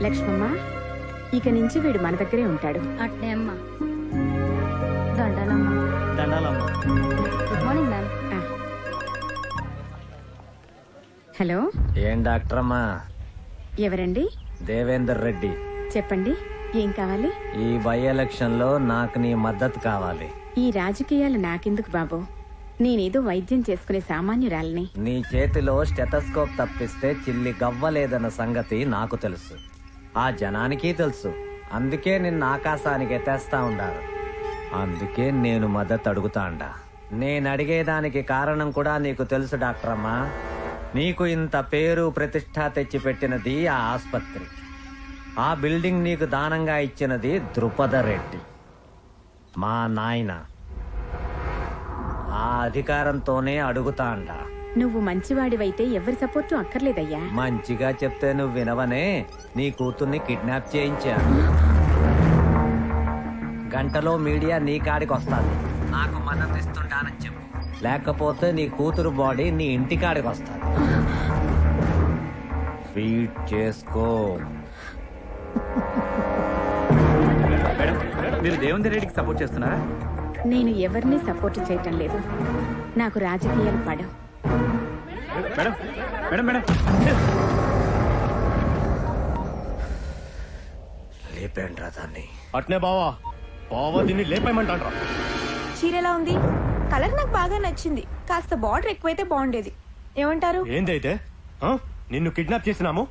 లక్ష్మమ్మ, ఇక నుంచి వీడు మన దగ్గరే ఉంటాడు. అట్నే అమ్మా. దండాలమ్మా. Good morning ma'am. హలో, ఏం డాక్టర్ అమ్మా? ఎవరండి? దేవేందర్ రెడ్డి. చెప్పండి, ఏం కావాలి? ఈ బై ఎలక్షన్ లో నాకు నీ మద్దతు కావాలి. ఈ రాజకీయాలు నాకెందుకు బాబు, నేనేదో వైద్యం చేసుకునే సామాన్యురాలిని. నీ చేతిలో స్టెథోస్కోప్ తప్పిస్తే చిల్లి గవ్వలేదన్న సంగతి నాకు తెలుసు, ఆ జనానికి తెలుసు. అందుకే నిన్ను ఆకాశానికి ఎత్తేస్తా ఉండారు. అందుకే నేను మద్దతు అడుగుతాండా. నేను అడిగేదానికి కారణం కూడా నీకు తెలుసు డాక్టర్ అమ్మా. నీకు ఇంత పేరు ప్రతిష్ట తెచ్చిపెట్టినది ఆ ఆస్పత్రి, ఆ బిల్డింగ్ నీకు దానంగా ఇచ్చినది ద్రుపద రెడ్డి, మా నాయన. ఆ అధికారంతోనే అడుగుతాండా. నువ్వు మంచివాడివైతే ఎవరి సపోర్టు అక్కర్లేదయ్యా. మంచిగా చెప్తే నువ్వు వినవనే. నీ కూతుర్ని కిడ్నాప్ చేయించా. గంటలో మీడియా నీ కాడికి వస్తాది. నాకు మద్దతు ఇస్తుంటానని చెప్పు, లేకపోతే నీ కూతురు బాడీ నీ ఇంటి కాడికి వస్తాది. ఫీడ్ చేసుకో. మీరు దేవేందర్ రెడ్డికి సపోర్ట్ చేస్తున్నారా? నేను ఎవరిని సపోర్ట్ చేయటం లేదు. నాకు రాజకీయాలు పడవు. మేడం మేడం మేడం లేపేంట్రా దాన్ని. అట్నే బావా బావా దీన్ని లేపేయమంటాడ్రా. చీర ఎలా ఉంది? కలర్ నాకు బాగా నచ్చింది. కాస్త బార్డర్ ఎక్కువైతే బాగుండేది. ఏమంటారు? ఏందైతే నిన్ను కిడ్నాప్ చేసినాము,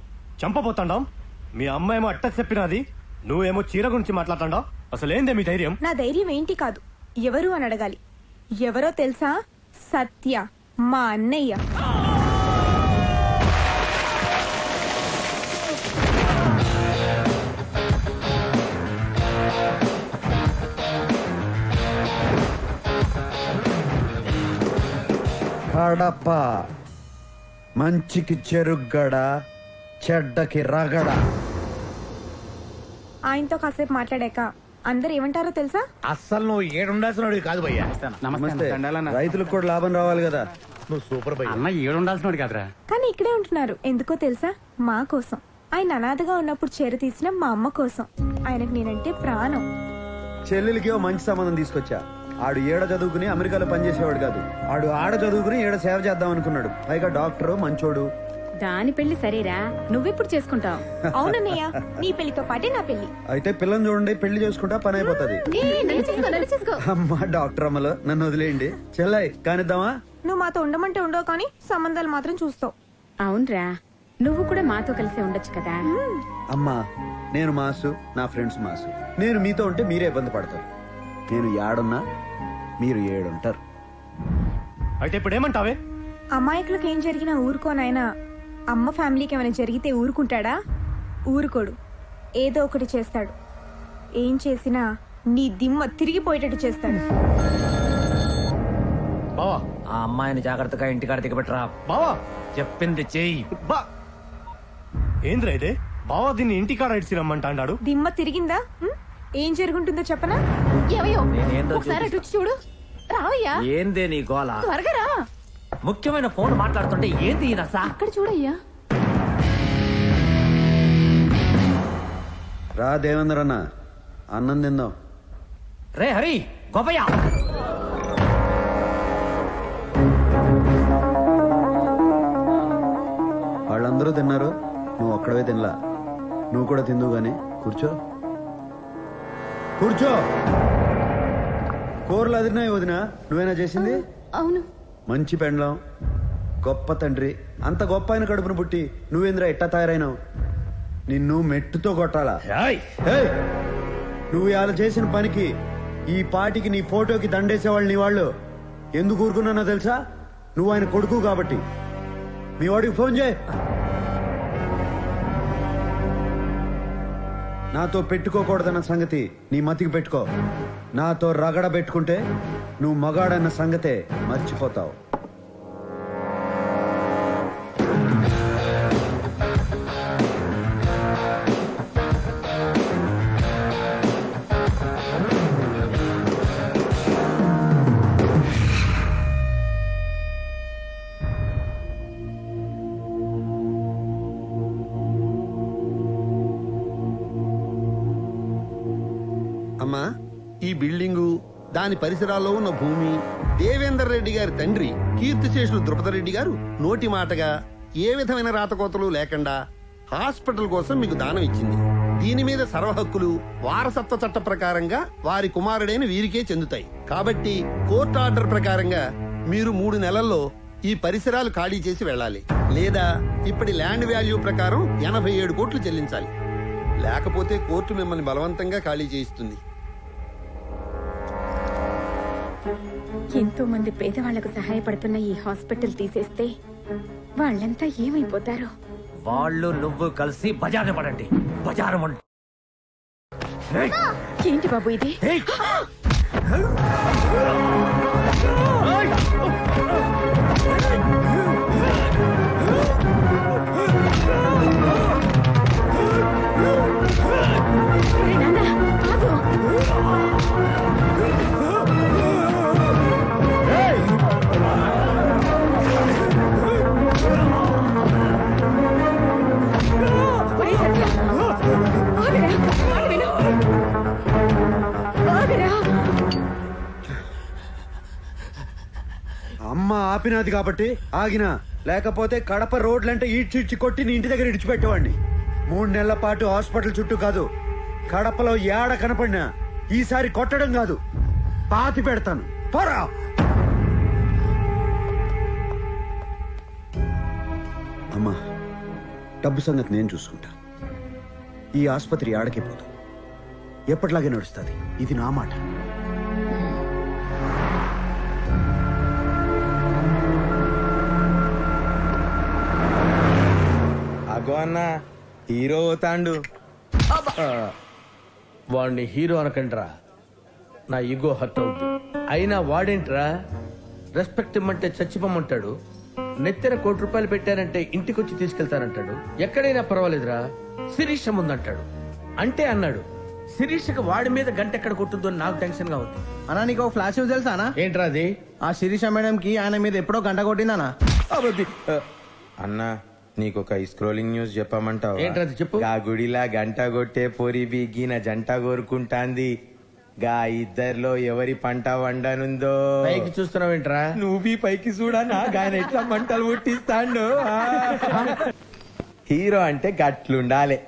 చంపబోతాండాం. మీ అమ్మాయేమో అట్ట చెప్పినది, నువ్వేమో చీర గురించి మాట్లాడతాండావు. అసలేందే మీ ధైర్యం? నా ధైర్యం ఏంటి కాదు, ఎవరు అని అడగాలి. ఎవరో తెలుసా? సత్య, మా అన్నయ్య. కడప మంచికి చెరుగ్గడ, చెడ్డకి రగడ. ఆయనతో కాసేపు మాట్లాడాక అందరు ఏమంటారో తెలుసా? అస్సలు నువ్వు ఏడుండాల్సిన కాదు భయ్యా. నమస్తే. రైతులకు కూడా లాభం రావాలి కదా. నువ్వు సూపర్ భయ్యా. అన్న ఏడుండాల్సినోడు కాదురా. కానీ ఇక్కడే ఉంటున్నారు. ఎందుకో తెలుసా? మా కోసం. ఆయన అనాథగా ఉన్నప్పుడు చేర తీసిన మా అమ్మ కోసం. ఆయనకు నేనంటే ప్రాణం. చెల్లెలికి ఓ మంచి సంబంధం తీసుకొచ్చా. ఆడు ఏడ చదువుకుని అమెరికాలో పనిచేసేవాడు కాదు. ఆడు ఆడ చదువుకుని ఏడ సేవ చేద్దాం అనుకున్నాడు. పైగా డాక్టరు, మంచోడు. దాని పెళ్లి సరేరా, నువ్వెప్పుడు చేసుకుంటావు? అవునన్నయ్య, నీ పెళ్లితో పాటే నా పెళ్లి. అయితే పిల్లని చూడండి, పెళ్లి చేసుకుంటా పని అయిపోతుంది. అమ్మా డాక్టర్ అమ్మలో నన్ను వదిలేయండి. చెల్లయ్ కానిద్దామా? నువ్వు మాతో ఉండమంటే ఉండవు, కానీ సంబంధాలు మాత్రం చూస్తావు. అవునరా, నువ్వు కూడా మాతో కలిసి ఉండొచ్చు కదా. అమ్మా నేను మాసు, నా ఫ్రెండ్స్ మాసు. నేను మీతో ఉంటే మీరే ఇబ్బంది పడతారు. నేను ఏడున్నా మీరు ఏడుంటారు. అయితే ఇప్పుడు ఏమంటావే? అమాయకులకు ఏం జరిగినా ఊరుకోనైనా అమ్మ ఫ్యామిలీకి ఏమైనా జరిగితే ఊరుకుంటాడా? ఊరుకోడు. ఏదో ఒకటి చేస్తాడు. ఏం చేసినా నీ దిమ్మ తిరిగిపోయేటట్టు చేస్తాడు. బావా ఆ అమ్మాయిని జాగ్రత్తగా ఇంటికాడ దిగబెట్టరా. బావా చెప్పింది చెయ్యి. ఏంద్రా ఇదే? బావా దీన్ని ఇంటికాడ ఇడిచిరమ్మంటాడు. దిమ్మ తిరిగిందా? ఏం జరుగుంటుందో చెప్పనా? చూడు రావయ్యా. ఏందే నీ గోల? త్వరగా రా. ముఖ్యమైన ఫోన్ మాట్లాడుతుంటే ఏంది అక్కడ చూడయ్యా. రా దేవేంద్ర అన్న, అన్నం తిందాం. రే హరి గోపయ్య. వాళ్ళందరూ తిన్నారు, నువ్వు ఒక్కడవే తినలా. నువ్వు కూడా తిందువు గాని కూర్చో. కూర్చో. కూరలు అదిరినాయి వదినా, నువ్వేనా చేసింది? అవును. మంచి పెండ్లం, గొప్ప తండ్రి. అంత గొప్ప ఆయన కడుపును పుట్టి నువ్వేంద్రా ఎట్టా తయారైనావు? నిన్ను మెట్టుతో కొట్టాలా? నువ్వు ఇలా చేసిన పనికి ఈ పాటికి నీ ఫోటోకి దండేసేవాళ్ళు నీ వాళ్ళు. ఎందుకు ఊరుకున్నానో తెలుసా? నువ్వు ఆయన కొడుకు కాబట్టి. మీ వాడికి ఫోన్ చేయి. నాతో పెట్టుకోకూడదన్న సంగతి నీ మతికి పెట్టుకో. నాతో రగడ పెట్టుకుంటే నువ్వు మగాడన్న సంగతే మర్చిపోతావు. అమ్మా, ఈ బిల్డింగు, దాని పరిసరాల్లో ఉన్న భూమి దేవేందర్ రెడ్డి గారి తండ్రి కీర్తిశేషులు ద్రుపదరెడ్డి గారు నోటి మాటగా ఏ విధమైన రాతకోతలు లేకుండా హాస్పిటల్ కోసం మీకు దానం ఇచ్చింది. దీని మీద సర్వ హక్కులు వారసత్వ చట్ట ప్రకారంగా వారి కుమారుడైన వీరికే చెందుతాయి. కాబట్టి కోర్టు ఆర్డర్ ప్రకారంగా మీరు 3 నెలల్లో ఈ పరిసరాలు ఖాళీ చేసి వెళ్ళాలి. లేదా ఇప్పటి ల్యాండ్ వాల్యూ ప్రకారం 87 కోట్లు చెల్లించాలి. లేకపోతే కోర్టు మిమ్మల్ని బలవంతంగా ఖాళీ చేయిస్తుంది. ఎంతో మంది పేదవాళ్లకు సహాయపడుతున్న ఈ హాస్పిటల్ తీసేస్తే వాళ్ళంతా ఏమైపోతారో. వాళ్ళు నువ్వు కలిసి బజారు పడండి. బజారు ఏంటి బాబు ఇది? ఆపినది కాబట్టి ఆగినా, లేకపోతే కడప రోడ్లంటే ఈడ్చి కొట్టి నీ ఇంటి దగ్గర ఇడిచిపెట్టేవాడిని. 3 నెలల పాటు హాస్పిటల్ చుట్టూ కాదు, కడపలో ఏడ కనపడినా ఈసారి కొట్టడం కాదు, పాతి పెడతాను. పోరా. అమ్మా, డబ్బు సంగతి నేను చూసుకుంటా. ఈ ఆసుపత్రి ఆడకే పోదు, ఎప్పటిలాగే నడుస్తుంది. ఇది నా మాట. అగో అన్న హీరో అవుతాండు. వాడిని హీరో అనకండ్రా, నా ఈగో హర్ట్ అవుద్ది. అయినా వాడేంట్రా రెస్పెక్ట్ ఇమ్మంటే చచ్చిపోమంటాడు, నెత్తిన ₹1,00,00,000 పెట్టారంటే ఇంటికొచ్చి తీసుకెళ్తానంటాడు. ఎక్కడైనా పర్వాలేదురా శిరీష ముందంటాడు. అంటే అన్నాడు శిరీషకి వాడి మీద గంట ఎక్కడ కొట్టుద్దో నాకు టెన్షన్ గా ఉంది. అన్నా నీకు ఫ్లాష్ న్యూస్ తెలుసా? ఏంట్రా అది? ఆ శిరీష మేడం కి ఆయన మీద ఎప్పుడో గంట కొట్టిందనా? అన్నా నీకొక స్క్రోలింగ్ న్యూస్ చెప్పమంటావు? ఏంట్రది చెప్పు. గా గుడిలా గంట కొట్టే పోరి బిగిన జంట కోరుకుంటాంది. గా ఇద్దర్లో ఎవరి పంట వండనుందో. పైకి చూస్తున్నావేంట్రా? నువ్వు పైకి చూడనా గాయన ఎట్లా మంటలు పుట్టిస్తాండు. హీరో అంటే గట్లుండాలి.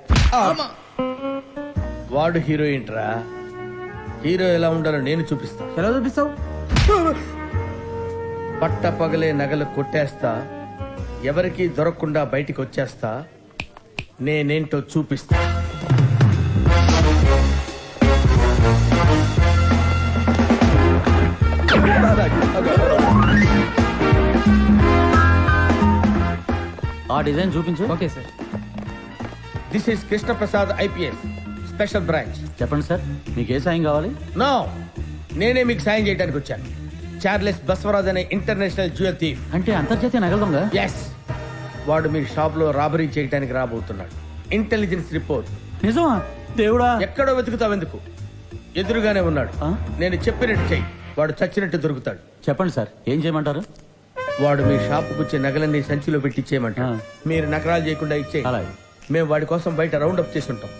వాడు హీరోయిన్ రా. హీరో ఎలా ఉండాలో నేను చూపిస్తా. ఎలా చూపిస్తావు? పట్ట పగలే నగలు కొట్టేస్తా, ఎవరికి దొరకకుండా బయటికి వచ్చేస్తా, నేనేంటో చూపిస్తా. ఆ డిజైన్ చూపించు. Okay sir. This is Krishnaprasad IPS special branch. చెప్పండి సార్, మీకు ఏ సాయం కావాలి? నో, నేనే మీకు సాయం చేయడానికి వచ్చాను. చార్లెస్ బస్వరాజ్ అనే ఇంటర్నేషనల్ జ్యువెల్ థీఫ్. అంటే అంతర్జాతీయ నగల దొంగ? ఎస్, వాడు మీ షాప్ లో రాబరీ చేయడానికి రాబోతున్నాడు. Intelligence report. నిజమా? దేవుడా. ఎక్కడో వెతుకుతావెందుకు, ఎదురుగానే ఉన్నాడు. నేను చెప్పినట్టు చెయ్యి, వాడు చచ్చినట్టు దొరుకుతాడు. చెప్పండి సార్, ఏం చేయమంటారు? వాడు మీ షాప్ వచ్చే నగలన్నీ సంచిలో పెట్టి ఇచ్చేయమంటారు. మీరు నకరాలు చేయకుండా ఇచ్చేయాలి. మేము వాడి కోసం బయట రౌండ్ అప్ చేస్తుంటాం.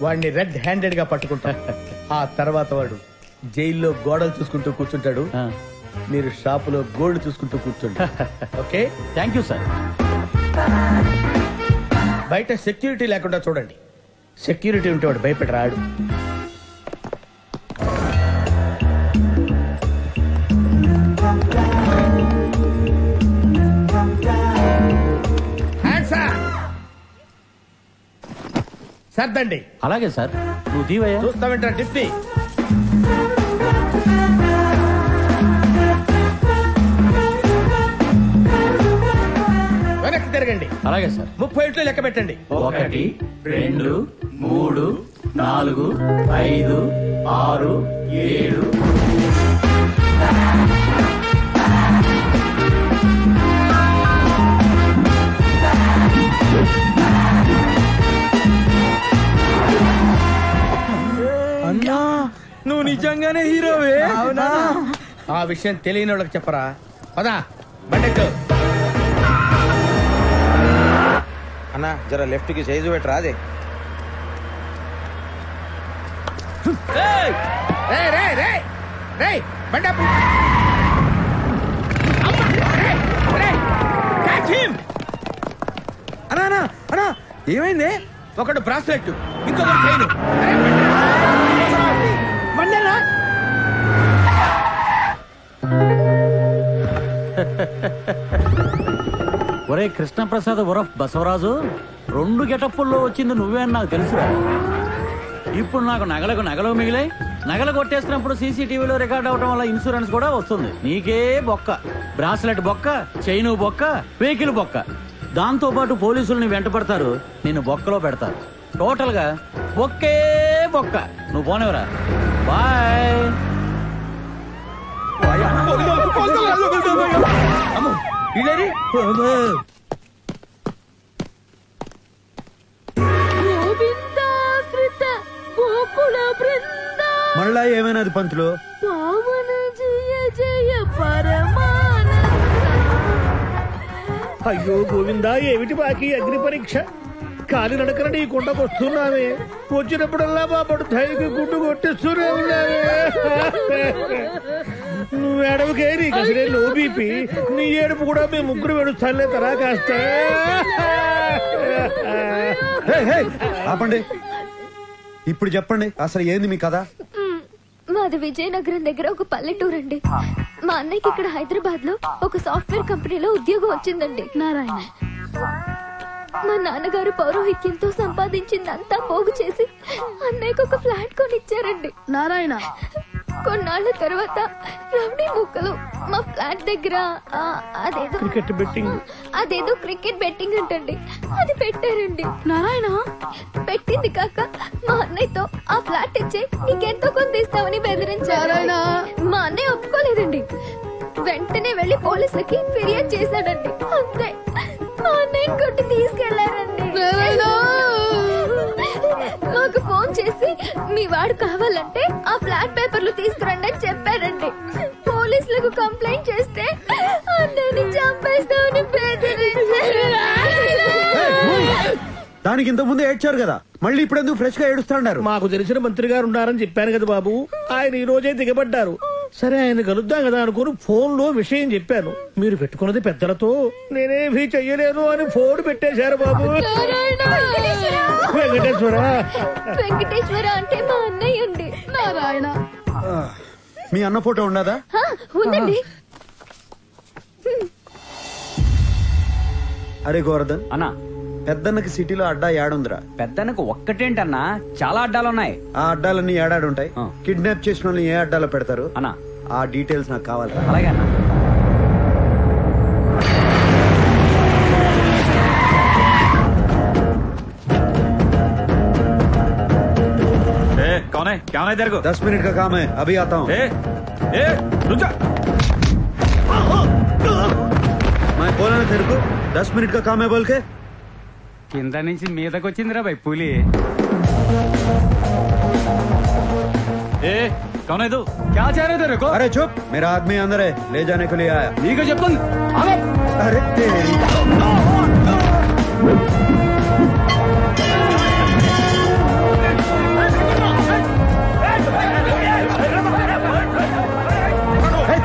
వాడిని రెడ్ హ్యాండెడ్ గా పట్టుకుంటాం. ఆ తర్వాత వాడు జైల్లో గోడలు చూసుకుంటూ కూర్చుంటాడు, మీరు షాపులో గోల్డ్ చూసుకుంటూ కూర్చుంటారు. Okay, thank you sir. బయట సెక్యూరిటీ లేకుండా చూడండి. సెక్యూరిటీ ఉంటే వాడు భయపడి రాడు. సర్దండి. అలాగే సార్. నువ్వు దీవయ్యా. చూస్తామంటారా టిప్పి? వెనక్కి తిరగండి. అలాగే సార్. 30 ఇంట్లో లెక్క పెట్టండి. 1 2 3 4 5 6 7. అన్నా, నువ్వు నిజంగానే హీరోవే? అవునా? ఆ విషయం తెలియని వాళ్ళకి చెప్పరా. పదా బండెక్కు. అన్నా జర లెఫ్ట్ కి సైజు పెట్టరా. అదే అన్నా ఏమైంది? ఒకడు బ్రాస్లెట్, ఇంకొకటి చైన్. ఒరే కృష్ణప్రసాద్ ఉరఫ్ బసవరాజు, 2 గెటప్పుల్లో వచ్చింది నువ్వే అని నాకు తెలుసురా. ఇప్పుడు నాకు నగలు మిగిలాయి. నగలు కొట్టేసినప్పుడు సీసీటీవీలో రికార్డ్ అవడం వల్ల ఇన్సూరెన్స్ కూడా వస్తుంది. నీకే బొక్క, బ్రాస్లెట్ బొక్క, చైను బొక్క, వెహికల్ బొక్క. దాంతో పాటు పోలీసుల్ని వెంట పడతారు, నిన్ను బొక్కలో పెడతారు. టోటల్ గా బొక్కే బొక్క. నువ్వు పోనేవరా. బాయ్. మళ్ళా ఏమైనది పంతులు? అయ్యో గోవిందా, ఏమిటి బాకీ అగ్ని పరీక్ష? కాలి నడకన నీ కుండకు వస్తున్నావే, వచ్చినప్పుడల్లా మా పడు ధైర్యం గుడ్డు కొట్టిస్తూనే ఉన్నావే. నువ్వు ఏడవకే, నీకు అసలే లో బీపీ. నీ ఏడుపు కూడా మేము ముగ్గురు ఏడుస్తానులే తరా కాస్త. ఆపండి. ఇప్పుడు చెప్పండి అసలు ఏంది మీ కథ? మాది విజయనగరం దగ్గర ఒక పల్లెటూరు అండి. మా అన్నయ్యకి ఇక్కడ హైదరాబాద్ లో ఒక సాఫ్ట్వేర్ కంపెనీలో ఉద్యోగం వచ్చిందండి. నారాయణ మా నాన్నగారు పౌరోహిత్యంతో సంపాదించిందంతా పోగు చేసి అన్నయ్యకు ఒక ఫ్లాట్ కొనిచ్చారండి. నారాయణ కొన్నాళ్ళ తర్వాత రౌడీ ముక్కలు మా ఫ్లాట్ దగ్గర అదేదో క్రికెట్ బెట్టింగ్ అంటండి, అది పెట్టారండి. నారాయణ పెట్టింది కాక మా అన్నయ్యతో ఆ ఫ్లాట్ ఇచ్చే నీకెంతో కొంత ఇస్తామని బెదిరించారు. మా అన్నయ్య ఒప్పుకోలేదండి. వెంటనే వెళ్లి పోలీసులకి ఫిర్యాదు చేశాడండి. అంతే, మా అన్నయ్య కొట్టి తీసుకెళ్లారండి. మాకు ఫోన్ చేసి మీ వాడు కావాలంటే ఆ ఫ్లాట్ పేపర్లు తీసుకురండి అని చెప్పారండి. పోలీసులకు కంప్లైంట్ చేస్తే అన్నయ్యని చంపేస్తామని బెదిరించారు. దానికి ఇంత ముందు ఏడ్చారు కదా, మళ్ళీ ఇప్పుడు ఎందుకు ఫ్రెష్ గా ఏడుస్తున్నారు? మాకు తెలిసిన మంత్రి గారు ఉన్నారని చెప్పాను కదా బాబు, ఆయన ఈ రోజే దిగబడ్డారు. సరే ఆయన కలుద్దాం కదా అనుకుని ఫోన్ లో విషయం చెప్పాను. మీరు పెట్టుకున్నది పెద్దలతో, నేనేమీ చెయ్యలేను అని ఫోన్ పెట్టేశారు బాబు. వెంకటేశ్వర అంటే మా అన్నయ్య అండి. నారాయణ మీ అన్న ఫోటో ఉండదా? ఉందండి. అరే గోవర్ధన్ అన్నా, పెద్దన్నకి సిటీలో అడ్డా ఏడుందిరా? పెద్దన్నకు ఒక్కటేంటన్నా, చాలా అడ్డాలున్నాయి. ఆ అడ్డాలన్నీ ఏడాడుంటాయి. కిడ్నాప్ చేసిన వాళ్ళని ఏ అడ్డాలో పెడతారు అన్నా? ఆ డీటెయిల్స్ నాకు కావాలి. అలాగే అన్నా. कौन है? क्या है तेरे को? 10 मिनट का काम है, अभी आता हूँ. रुक जा. मैं बोला ना तेरे को 10 मिनट का काम है बोल के. కింద నుంచి మీదకి వచ్చిందిరా భయ్ పులి. कौन है तू? क्या चाह रहे तेरे को? अरे चुप, मेरा आदमी अंदर है, ले जाने के लिए आया. ठीक है जपन. अरे तेरी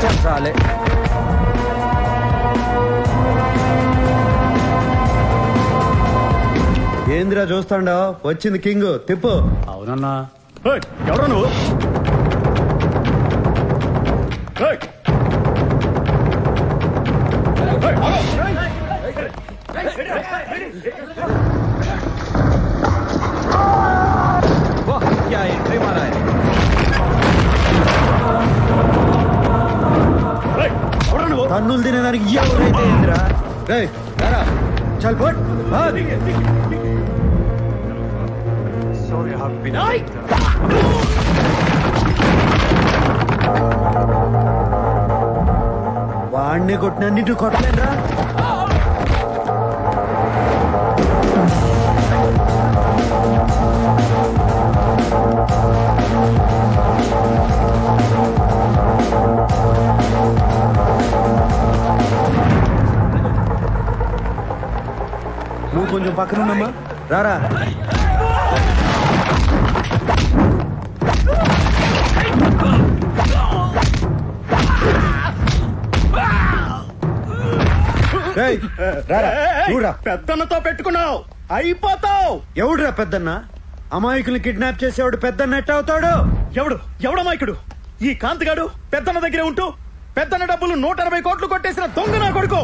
चल साले. ఏంద్రా చూస్తాండావు? వచ్చింది కింగ్, తిప్పు. అవునన్నా. ఎవరు నువ్వు? क्या एंट्री मारा है? తన్నులు తినేదానికి ఎవరైతే ఏంద్రా? చల్ పోట్. వాడిని కొట్టిన నీటి కొట్టలేదురా? నువ్వు కొంచెం పక్కన ఉన్నమ్మా, రారా. పెద్దన్నతో పెట్టుకున్నావు, అయిపోతావు. ఎవడురా పెద్దన్న? అమాయకుల్ని కిడ్నాప్ చేసేవాడు పెద్దన్న ఎట్ట అవుతాడు? ఎవడమాయకుడు? ఈ కాంతిగాడు పెద్దన్న దగ్గరే ఉంటూ పెద్దన్న డబ్బులు 160 కోట్లు కొట్టేసిన దొంగ నా కొడుకు.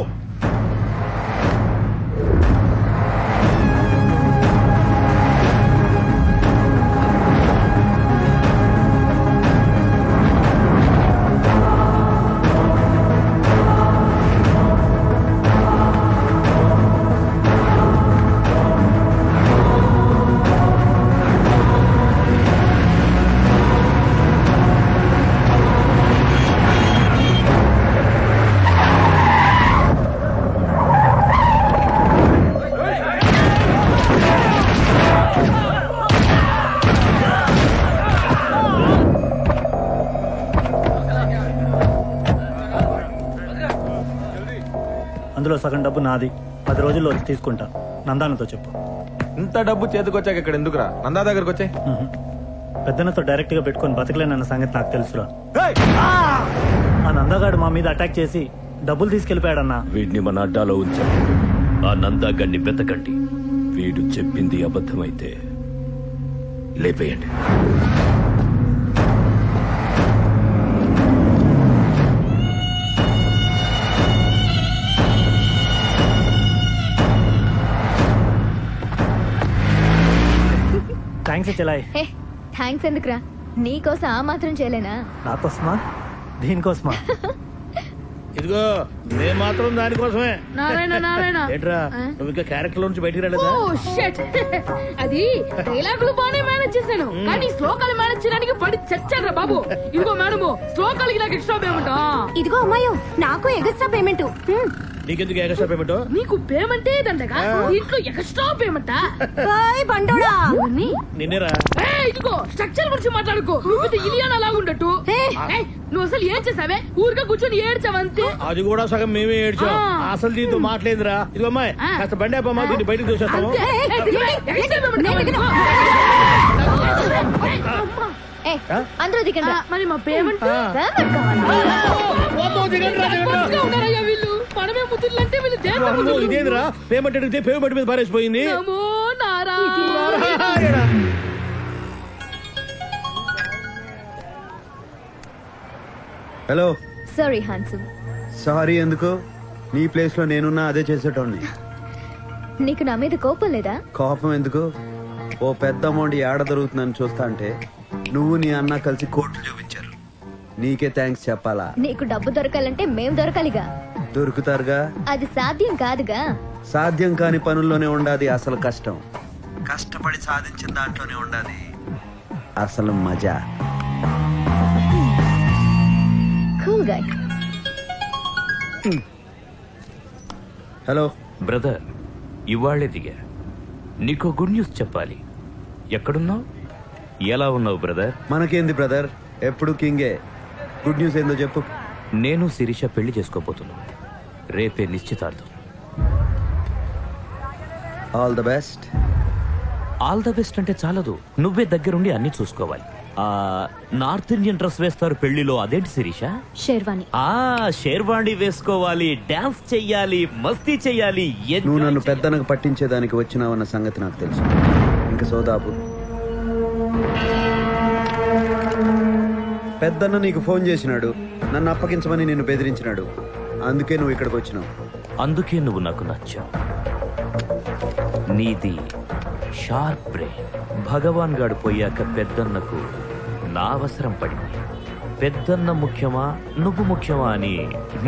అందులో సగం డబ్బు నాది, 10 రోజుల్లో వచ్చి తీసుకుంటా. నందానతో చెప్పు. ఇంత డబ్బు చేతికొచ్చాక ఇక్కడ ఎందుకురా? నందా దగ్గరకు వచ్చే. పెద్దనతో డైరెక్ట్ గా పెట్టుకొని బతకలేనన్న సంగతి నాకు తెలుసురా. ఆ నందగాడు మా మీద అటాక్ చేసి డబ్బులు తీసుకెళ్లిపోయాడన్నా. వీడిని మన అడ్డాలో ఉంచాం. ఆ నందాగడ్ని బెతకండి. వీడు చెప్పింది అబద్ధమైతే లేపేయండి. థ్యాంక్స్ చెలాయ్. థ్యాంక్స్ ఎందుకురా, నీకోసం ఆ మాత్రం చేయలేనా? నాకోసమా? దీనికోసమా? ఇదిగో నేను మాత్రం దానికోసమే. నారాయణ నారాయణ ఏంట్రా నువ్వు ఇంకా క్యారెక్టర్ నుంచి బయటికి రాలేదా? అది డైలాగులు బానే మేనేజ్ చేశాను, కానీ శ్లోకాలు మేనేజ్ చేయడానికి పడి చచ్చాడ్రా బాబు. ఇదిగో మేడము, శ్లోకాలకి నాకు ఎక్స్ట్రా పేమెంట్. ఇదిగో అమ్మాయి, నాకు ఎక్స్ట్రా పేమెంట్. నీకెందుకు ఎక్స్ట్రా పేమెంట్? నీకు పేమెంటే దండగా, దీంట్లో ఎక్స్ట్రా పేమెంటా? బండోడా నిన్నేరా. ఇదిగో స్ట్రక్చర్ గురించి మాట్లాడుకో. నువ్వు ఇలియానా లాగుండట్టు. నువ్వు అసలు ఏం చేసావే? ఊరికే కూర్చొని ఏడ్చావంతే. అది కూడా సగం మేమే ఏడ్చాం. అసలు దీంతో మాట్లాడేదిరా. ఇదిగో అమ్మాయి కాస్త బండి ఆపమ్మా, దీన్ని బయటకు చూసేస్తాము. అందరూ దిగండి. మరి మా పేమెంట్ వీళ్ళు మనమే ముద్దులంటే వీళ్ళు ఇదేంద్రా పేమెంట్ అడిగితే పేమెంట్ మీద పారేసిపోయింది. హలో. Sorry handsome. సారీ ఎందుకు? నీ ప్లేస్ లో నేనున్నా అదే చేసేటోడిని. నీకు నా మీద కోపం లేదా? కోపం ఎందుకు? ఓ పెద్ద అమౌంట్ ఏడ దొరుకుతుందని చూస్తా అంటే నువ్వు నీ అన్న కలిసి కోర్టు చూపించారు. నీకే థ్యాంక్స్ చెప్పాలా? నీకు డబ్బు దొరకాలంటే మేం దొరకాలిగా. దొరుకుతారుగా. అది సాధ్యం కాదుగా. సాధ్యం కాని పనుల్లోనే ఉండాది అసలు కష్టం. కష్టపడి సాధించిన దాంట్లోనే ఉండాది అసలు మజా. Cool guy. హలో బ్రదర్, ఇవాళ్లే దిగా. నీకో గుడ్ న్యూస్ చెప్పాలి. ఎక్కడున్నావు? ఎలా ఉన్నావు బ్రదర్? మనకేంది బ్రదర్, ఎప్పుడు కింగే. గుడ్ న్యూస్ ఏందో చెప్పు. నేను శిరీష పెళ్లి చేసుకోబోతున్నాను. రేపే నిశ్చితార్థం. All the best. All the best అంటే చాలదు, నువ్వే దగ్గరుండి అన్ని చూసుకోవాలి. నార్త్ ఇండియన్ డ్రెస్ వేస్తారు పెళ్లిలో, అదేంటి శిరీష? షేర్వాణి. షేర్వాణి వేసుకోవాలి, డాన్స్ చెయ్యాలి, మస్తీ చెయ్యాలి. నువ్వు నన్ను పెద్దనకు పట్టించేదానికి వచ్చినావన్న సంగతి నాకు తెలుసు. ఇంకా సోదాపు. పెద్దన్న నీకు ఫోన్ చేసినాడు, నన్ను అప్పగించమని నిన్ను బెదిరించినాడు. అందుకే నువ్వు ఇక్కడికి వచ్చినావు. అందుకే నువ్వు నాకు నచ్చావు. నీది షార్ప్ బ్రెయిన్. భగవాన్ గాడు పోయాక పెద్దన్నకు నా అవసరం పడింది. పెద్దన్న ముఖ్యమా నువ్వు ముఖ్యమా అని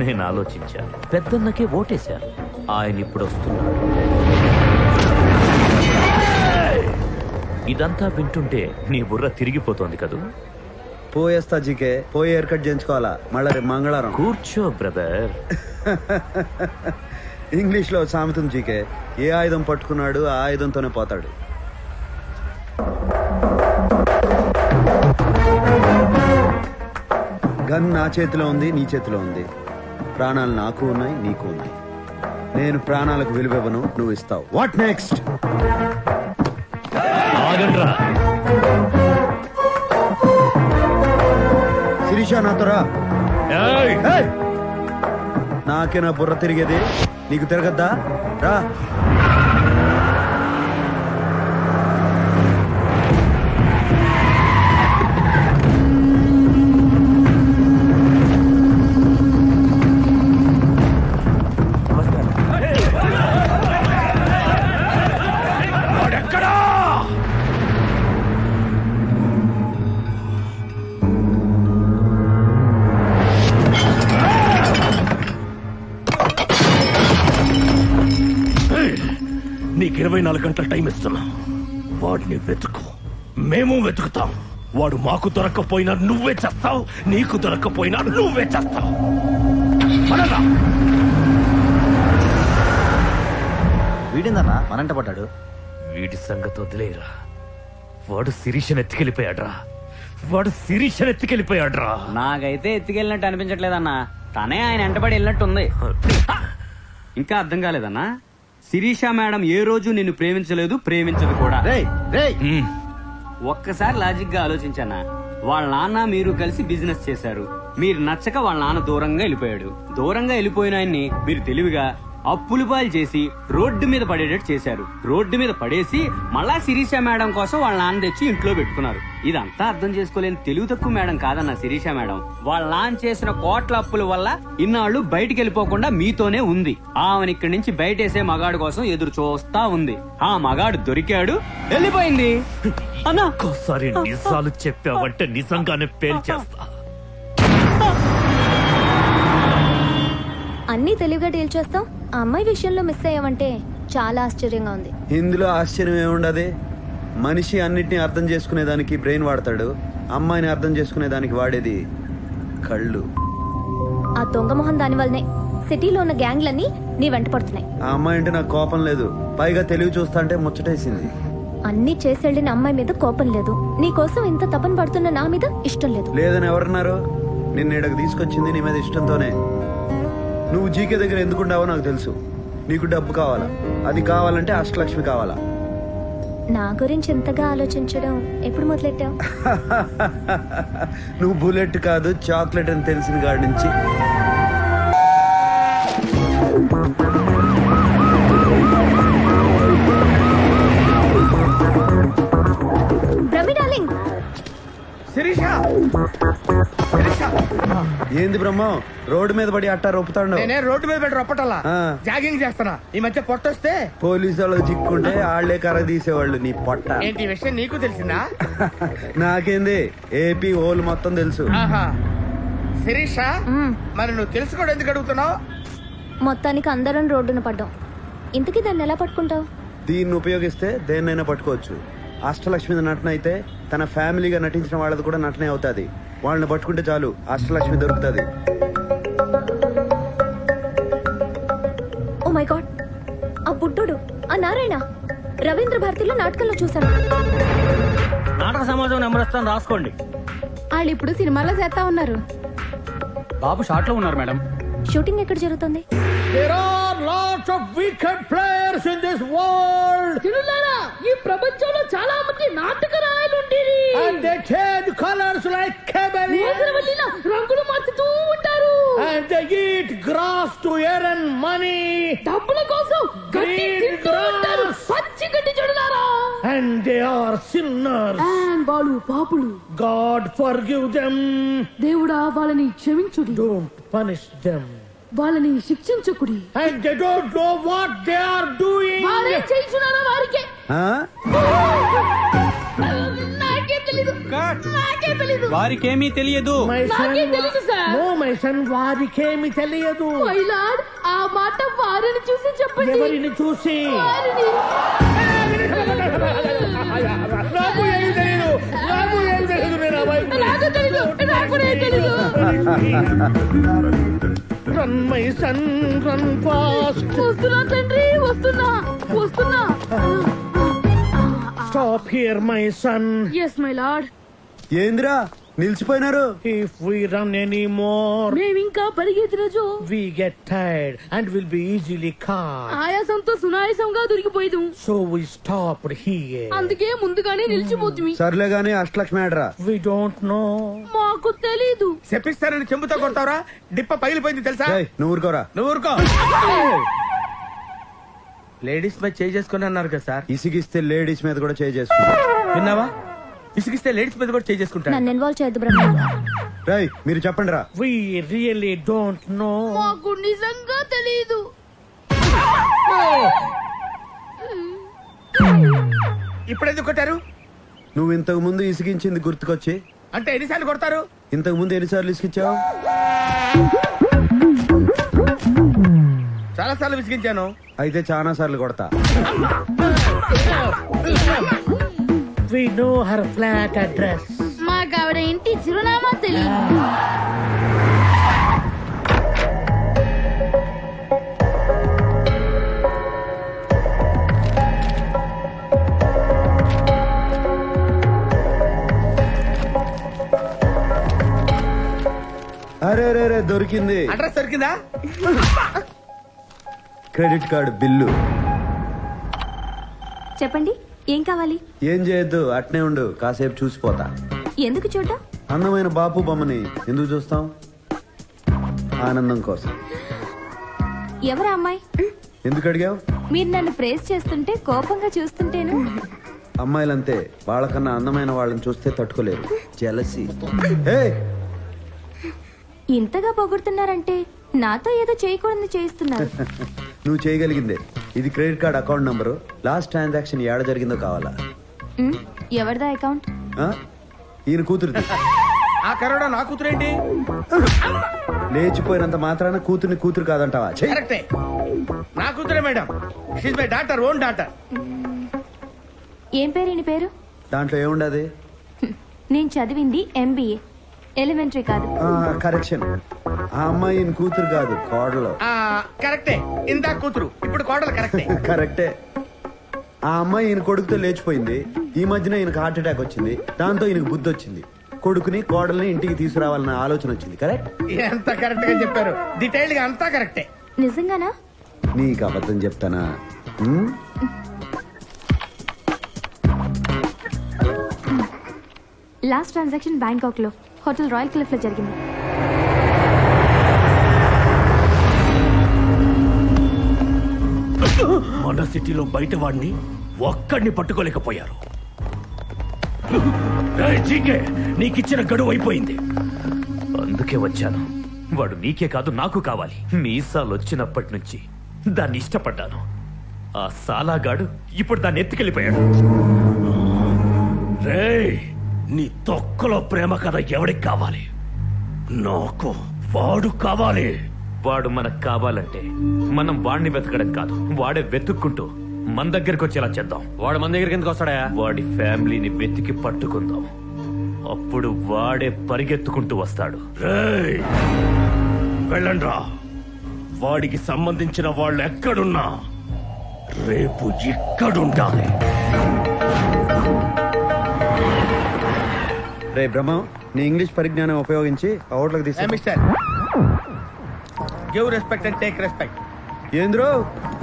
నేను ఆలోచించాను. పెద్దన్నకే ఓటేశాను. ఆయన ఇప్పుడు వస్తున్నాడు. ఇదంతా వింటుంటే నీ బుర్ర తిరిగిపోతోంది కదూ? పోయేస్తా జీకే, పోయి హెయిర్ కట్ చేయించుకోవాలా మళ్ళా రేపు మంగళవారం. కూర్చో బ్రదర్. ఇంగ్లీష్ లో సామెతం జీకే, ఏ ఆయుధం పట్టుకున్నాడు ఆ ఆయుధంతోనే పోతాడు. గన్ నా చేతిలో ఉంది, నీ చేతిలో ఉంది. ప్రాణాలు నాకు ఉన్నాయి, నీకు ఉన్నాయి. నేను ప్రాణాలకు విలువివ్వను, నువ్వు ఇస్తావు. What next? శిరీష నాతో రా. నాకేనా బుర్ర తిరిగేది, నీకు తిరగద్దా? రా. నీకు 24 గంటల టైం ఇస్తున్నా. వాడిని వెతుకు, మేము వెతుకుతాం. వాడు మాకు దొరక్కపోయినా నువ్వే చేస్తావు, నీకు దొరక్కపోయినా నువ్వే చేస్తావు. వీడిందన్నా మనంట పడ్డాడు. వీడి సంగతి వదిలేరా. వాడు శిరీషను ఎత్తుకెళ్ళిపోయాడ్రా. నాకైతే ఎత్తుకెళ్ళినట్టు అనిపించట్లేదన్నా. తనే ఆయన వెంటబడి వెళ్ళినట్టుంది. ఇంకా అర్థం కాలేదన్నా? శిరీష మేడం ఏ రోజు నిన్ను ప్రేమించలేదు, ప్రేమించదు కూడా. ఒక్కసారి లాజిక్ గా ఆలోచించన్నా. వాళ్ళ నాన్న మీరు కలిసి బిజినెస్ చేశారు. మీరు నచ్చక వాళ్ళ నాన్న దూరంగా వెళ్ళిపోయాడు. దూరంగా వెళ్ళిపోయిన ఆయన్ని మీరు తెలివిగా అప్పులు పాలు చేసి రోడ్డు మీద పడేటట్టు చేశారు. రోడ్డు మీద పడేసి మళ్ళా శిరీష మేడం కోసం వాళ్ళ నాన్న తెచ్చి ఇంట్లో పెట్టుకున్నారు. ఇదంతా అర్థం చేసుకోలేని తెలివి తక్కువ మేడం కాదన్న శిరీష మేడం. వాళ్ళ నాన్న చేసిన కోట్ల అప్పుల వల్ల ఇన్నాళ్ళు బయటికి వెళ్ళిపోకుండా మీతోనే ఉంది. ఆమెను ఇక్కడి నుంచి బయటేసే మగాడు కోసం ఎదురు చూస్తా ఉంది. ఆ మగాడు దొరికాడు, వెళ్ళిపోయింది. అన్నా ఒక్కసారి నిజాలు చెప్పావంటే నిజంగానే పేల్చేస్తా. అన్నీ తెలివిగా డీల్ చేస్తాం. ఆ అమ్మాయి విషయంలో మిస్ అయ్యావంటే చాలా ఆశ్చర్యంగా ఉంది. ఇందులో ఆశ్చర్యం ఏముండదు. మనిషి అన్నిటినీ అర్థం చేసుకునేదానికి బ్రెయిన్ వాడతాడు, అమ్మాయిని అర్థం చేసుకునేదానికి వాడేది కళ్ళు. ఆ దొంగ మొహం దాని వల్లనే సిటీలో ఉన్న గ్యాంగ్లన్నీ నీ వెంట పడుతున్నాయి. ఆ అమ్మాయి అంటే నాకు కోపం లేదు, పైగా తెలివి చూస్తా అంటే ముచ్చటేసింది. అన్ని చేసెళ్ళిన అమ్మాయి మీద కోపం లేదు, నీ కోసం ఇంత తపన పడుతున్న నా మీద ఇష్టం లేదు. లేదని ఎవరన్నారు? నిన్న ఇక్కడికి తీసుకొచ్చింది నీ మీద ఇష్టంతోనే. నువ్వు జీకే దగ్గర ఎందుకుంటావో నాకు తెలుసు. నీకు డబ్బు కావాలా, అది కావాలంటే అష్టలక్ష్మి కావాలా. నా గురించి ఇంతగా ఆలోచించడం ఎప్పుడు మొదలెట్టావు? నువ్వు బుల్లెట్ కాదు చాక్లెట్ అని తెలిసిన కాడి నుంచి. ఏంది బ్రహ్మ రోడ్డు మీద పడి అట్టా రొప్పుతాడు? నేనే రోడ్డు మీద పెట్టి రొప్పటల్లా జాగింగ్ చేస్తున్నా. ఈ మధ్య పొట్టొస్తే పోలీసు వాళ్ళకి చిక్కుంటే ఆళ్లే కర్ర తీసేవాళ్ళు. నీ పొట్ట ఏంటి విషయం నీకు తెలిసిందా? నాకేంది, ఏపీ ఓలు మొత్తం తెలుసు. శిరీష, మరి నువ్వు తెలుసుకోవడం ఎందుకు అడుగుతున్నావు? మొత్తానికి అందరం రోడ్డున పడ్డాం. ఇంతకీ దాన్ని ఎలా పట్టుకుంటావు? దీన్ని ఉపయోగిస్తే దేన్నైనా పట్టుకోవచ్చు. అష్టలక్ష్మి నటన అయితే తన ఫ్యామిలీగా నటించిన వాళ్ళది కూడా నటనే అవుతుంది. వాళ్ళని పట్టుకుంటే చాలు, అష్టలక్ష్మి దొరుకుతుంది. ఓ మై గాడ్, ఆ బుడ్డోడు, ఆ నారాయణ రవీంద్ర భారతిలో నాటకంలో చూశాను. నాటక సమాజం నెంబర్ ఇస్తాను, రాసుకోండి. వాళ్ళు ఇప్పుడు సినిమాలో చేస్తా ఉన్నారు. బాబు షాట్ లో ఉన్నారు మేడం. షూటింగ్ ఎక్కడ జరుగుతుంది? There are lots of wicked players in this world. తిరులారా, ఈ ప్రపంచంలో చాలా మంది నాటక రాయలు ఉండేది. And they change colors like chameleons. రంగులు మార్చుతూ ఉంటారు. And they eat grass to earn money. డబ్బుల కోసం గడ్డి తింటూ ఉంటారు. పచ్చి గడ్డి చూడలారా. And they are sinners. And వాళ్ళు పాపులు. God forgive them. దేవుడా వాళ్ళని క్షమించుడి. Don't punish them. వాళ్ళని శిక్షించకుడి. And they don't know what they are doing. వారే చేస్తున్నారో వారికే. నాకే తెలీదు. నాకే తెలీదు. వారికేమీ తెలియదు. నాకే తెలీదు సార్. No my son, వారికేమీ తెలియదు. మై లార్డ్, ఆ మాట వారిని చూసి చెప్పండి. ఎవరిని చూసి? వారిని. నాకు ఏమీ తెలియదు, నాకు ఏమీ తెలియదు. నేను అబ్బాయి నాకు తెలీదు, నాకు కూడా తెలీదు. Run my son, run fast. వస్తున్నా తండ్రి, వస్తున్నా వస్తున్నా. Stop here my son. Yes my lord. ఏంద్రా నిలిచిపోయినారు? If we run anymore, మేమింకా పరిగెత్తినచో we get tired and will be easily caught. ఆయాసంతో సునాయాసంగా దొరికిపోయేదు. So we stopped here. అందుకే ముందుగానే నిలిచిపోతుంది. సర్లే గానీ అష్టలక్ష్మి ఆడరా. We don't know. మాకు తెలీదు. చెప్పిస్తారని చెంబుతో కొడతావరా? డిప్ప పగిలిపోయింది తెలుసా? నువ్వు ఊరుకోరా. నువ్వు ఊరుకో. లేడీస్ మీద చేయి చేసుకుని అన్నారు కదా సార్. ఇసిగిస్తే లేడీస్ మీద కూడా చేయి చేసుకుంటా. విన్నావా? ఇసిగిస్తే లేడీస్ మీద కూడా చేయి చేసుకుంటా. నన్ను ఇన్వాల్వ్ చేయొద్దు బ్రహ్మ. రై మీరు చెప్పండి రా. We really don't know. మాకు నిజంగా తెలీదు. ఇప్పుడు ఎందుకు కొట్టారు? నువ్వు ఇంతకు ముందు ఇసిగించింది గుర్తుకొచ్చి. అంటే ఎన్నిసార్లు కొడతారు? ఇంతకు ముందు ఎన్నిసార్లు ఇసిగించావు? చాలా సార్లు విసిగించాను. అయితే చాలా సార్లు కొడతా. We know her flat address. మాకు ఆవిడ ఇంటి చిరునామా తెలియదు. అరే రే రే దొరికింది. అడ్రస్ దొరికిందా? Credit card bill. చెప్పండి, ఏం కావాలి? ఏం చేయొద్దు, అట్నే ఉండు, కాసేపు చూసిపోతా. ఎందుకు చూడ్డా? అందమైన బాపు బొమ్మని ఎందుకు చూస్తాం? ఆనందం కోసం. ఎవరా అమ్మాయి? ఎందుకు అడిగావు? మీరు నన్ను ప్రేస్ చేస్తుంటే కోపంగా చూస్తుంటేను. అమ్మాయిలంతే, వాళ్ళకన్నా అందమైన వాళ్ళని చూస్తే తట్టుకోలేరు. జెలసీ. ఇంతగా పొగుడుతున్నారంటే నాతో ఏదో చేయకూడదు చేయిస్తున్నారు. నువ్వు చేయగలిగిందే. ఇది credit card account number. Last transaction ఏడ జరిగిందో కావాలా? ఎవరిదా అకౌంట్? ఈయన కూతురుది. ఆ కరోడా నా కూతురేంటి? లేచిపోయినంత మాత్రాన కూతుర్ని కూతురు కాదంటావా? కరెక్టే, నా కూతురే madam. She's my daughter, own daughter. ఏం పేరు నీ పేరు? దాంట్లో ఏముండదు? నేను చదివింది MBA, ఎలిమెంటరీ కాదు. కరెక్షన్. ఆ అమ్మాయి ఈయన కూతురు కాదు, కోడలు. కరెక్టే, ఇందా కూతురు, ఇప్పుడు కోడలు. కరెక్టే కరెక్టే. ఆ అమ్మాయి ఈయన కొడుకుతో లేచిపోయింది. ఈ మధ్యన ఈయనకు హార్ట్ అటాక్ వచ్చింది. దాంతో ఈయనకు బుద్ధి వచ్చింది. కొడుకుని కోడల్ని ఇంటికి తీసుకురావాలన్న ఆలోచన వచ్చింది. కరెక్ట్? ఎంత కరెక్ట్ గా చెప్పారు. డీటెయిల్డ్ గా అంతా కరెక్టే. నిజంగానా? నీకు అబద్ధం చెప్తానా? లాస్ట్ ట్రాన్సాక్షన్ బ్యాంకాక్ లో హోటల్ రాయల్ క్లిఫ్ లో జరిగింది. మన సిటీలో బయట వాడిని ఒక్కడిని పట్టుకోలేకపోయారు. నీకిచ్చిన గడువు అయిపోయింది, అందుకే వచ్చాను. వాడు నీకే కాదు నాకు కావాలి. మీసాలు వచ్చినప్పటి నుంచి దాన్ని ఇష్టపడ్డాను. ఆ సాలాగాడు ఇప్పుడు దాన్ని ఎత్తుకెళ్ళిపోయాడు. రేయ్, నీ తొక్కలో ప్రేమ కథ ఎవడికి కావాలి? నాకు వాడు కావాలి. వాడు మనకు కావాలంటే మనం వాడిని వెతకడం కాదు, వాడే వెతుక్కుంటూ మన దగ్గరకు వచ్చేలా చేద్దాం. వాడు మన దగ్గరికి ఎందుకు వస్తాడా? వాడి ఫ్యామిలీని వెతికి పట్టుకుందాం. అప్పుడు వాడే పరిగెత్తుకుంటూ వస్తాడు. రేయ్, వెళ్ళండ్రా. వాడికి సంబంధించిన వాళ్ళు ఎక్కడున్నా రేపు ఇక్కడుండాలి. రే బ్రహ్మ, నీ ఇంగ్లీష్ పరిజ్ఞానం ఉపయోగించి ఆ హోటల్కి తీసుకు. Mister, give respect and take respect. ఏంద్రో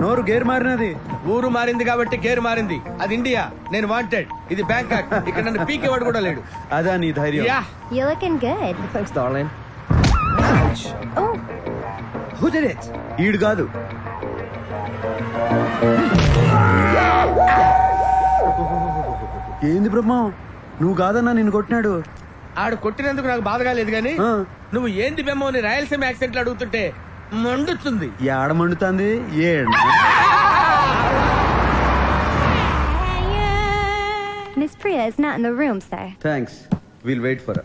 నోరు గేర్ మారినది? ఊరు మారింది కాబట్టి గేర్ మారింది. అది ఇండియా, నేను వాంటెడ్. ఇది బ్యాంకాక్. ఇక్కడ నన్ను పీకేవాడు కూడా లేడు. అదా నీ ధైర్యం? You're looking good. Thanks, darling. Oh. Who did it? ఈడు కాదు. ఏంది బ్రహ్మ, నువ్వు కాదన్నా నిన్ను కొట్టినాడు. ఆడు కొట్టినందుకు నాకు బాధగా లేదు గానీ నువ్వు ఏంది బెమ్మో అని రాయలసీమ యాక్సెంట్ లో అడుగుతుంటే మండుతుంది. ఏడ మండుతుంది? Miss Priya is not in the room, sir. Thanks, will wait for.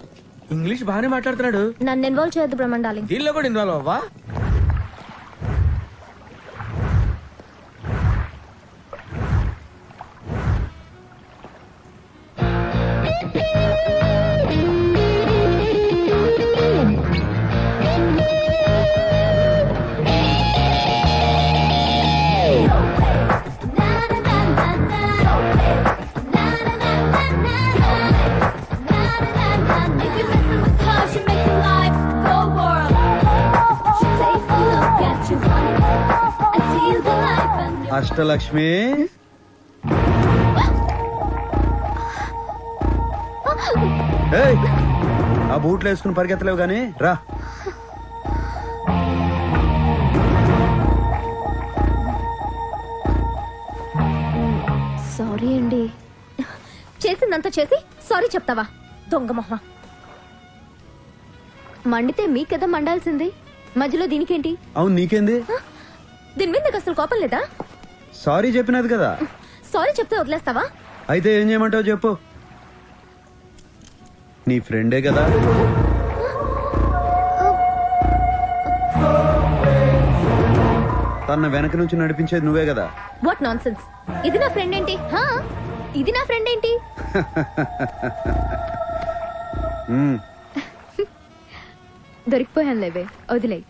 English బాగానే మాట్లాడుతున్నాడు. నన్ను ఇన్వాల్వ్ చేయొద్దు బ్రహ్మండాలి. దీనిలో కూడా ఇన్వాల్వ్ అవ్వా? అష్టలక్ష్మి, ఆ బూట్లు వేసుకుని పరిగెత్తలేవు గాని రా. సారీ అండి. చేసిందంతా చేసి సారీ చెప్తావా? దొంగ మొహ. మండితే మీకేదా మండాల్సింది, మధ్యలో దీనికేంటి? అవును, నీకేంది? దీని మీద నాకు అసలు కోపం లేదా? సారీ చెప్పినది కదా. సారీ చెప్తే వదిలేస్తావా? అయితే ఏం చేయమంటావు చెప్పు. నీ ఫ్రెండే కదా. తన వెనక నుంచి నడిపించేది నువ్వే కదా. What non sense. ఇది నా ఫ్రెండ్ ఏంటి? ఇది నా ఫ్రెండ్ ఏంటి? దొరికిపోయాను లేవే, వదిలే.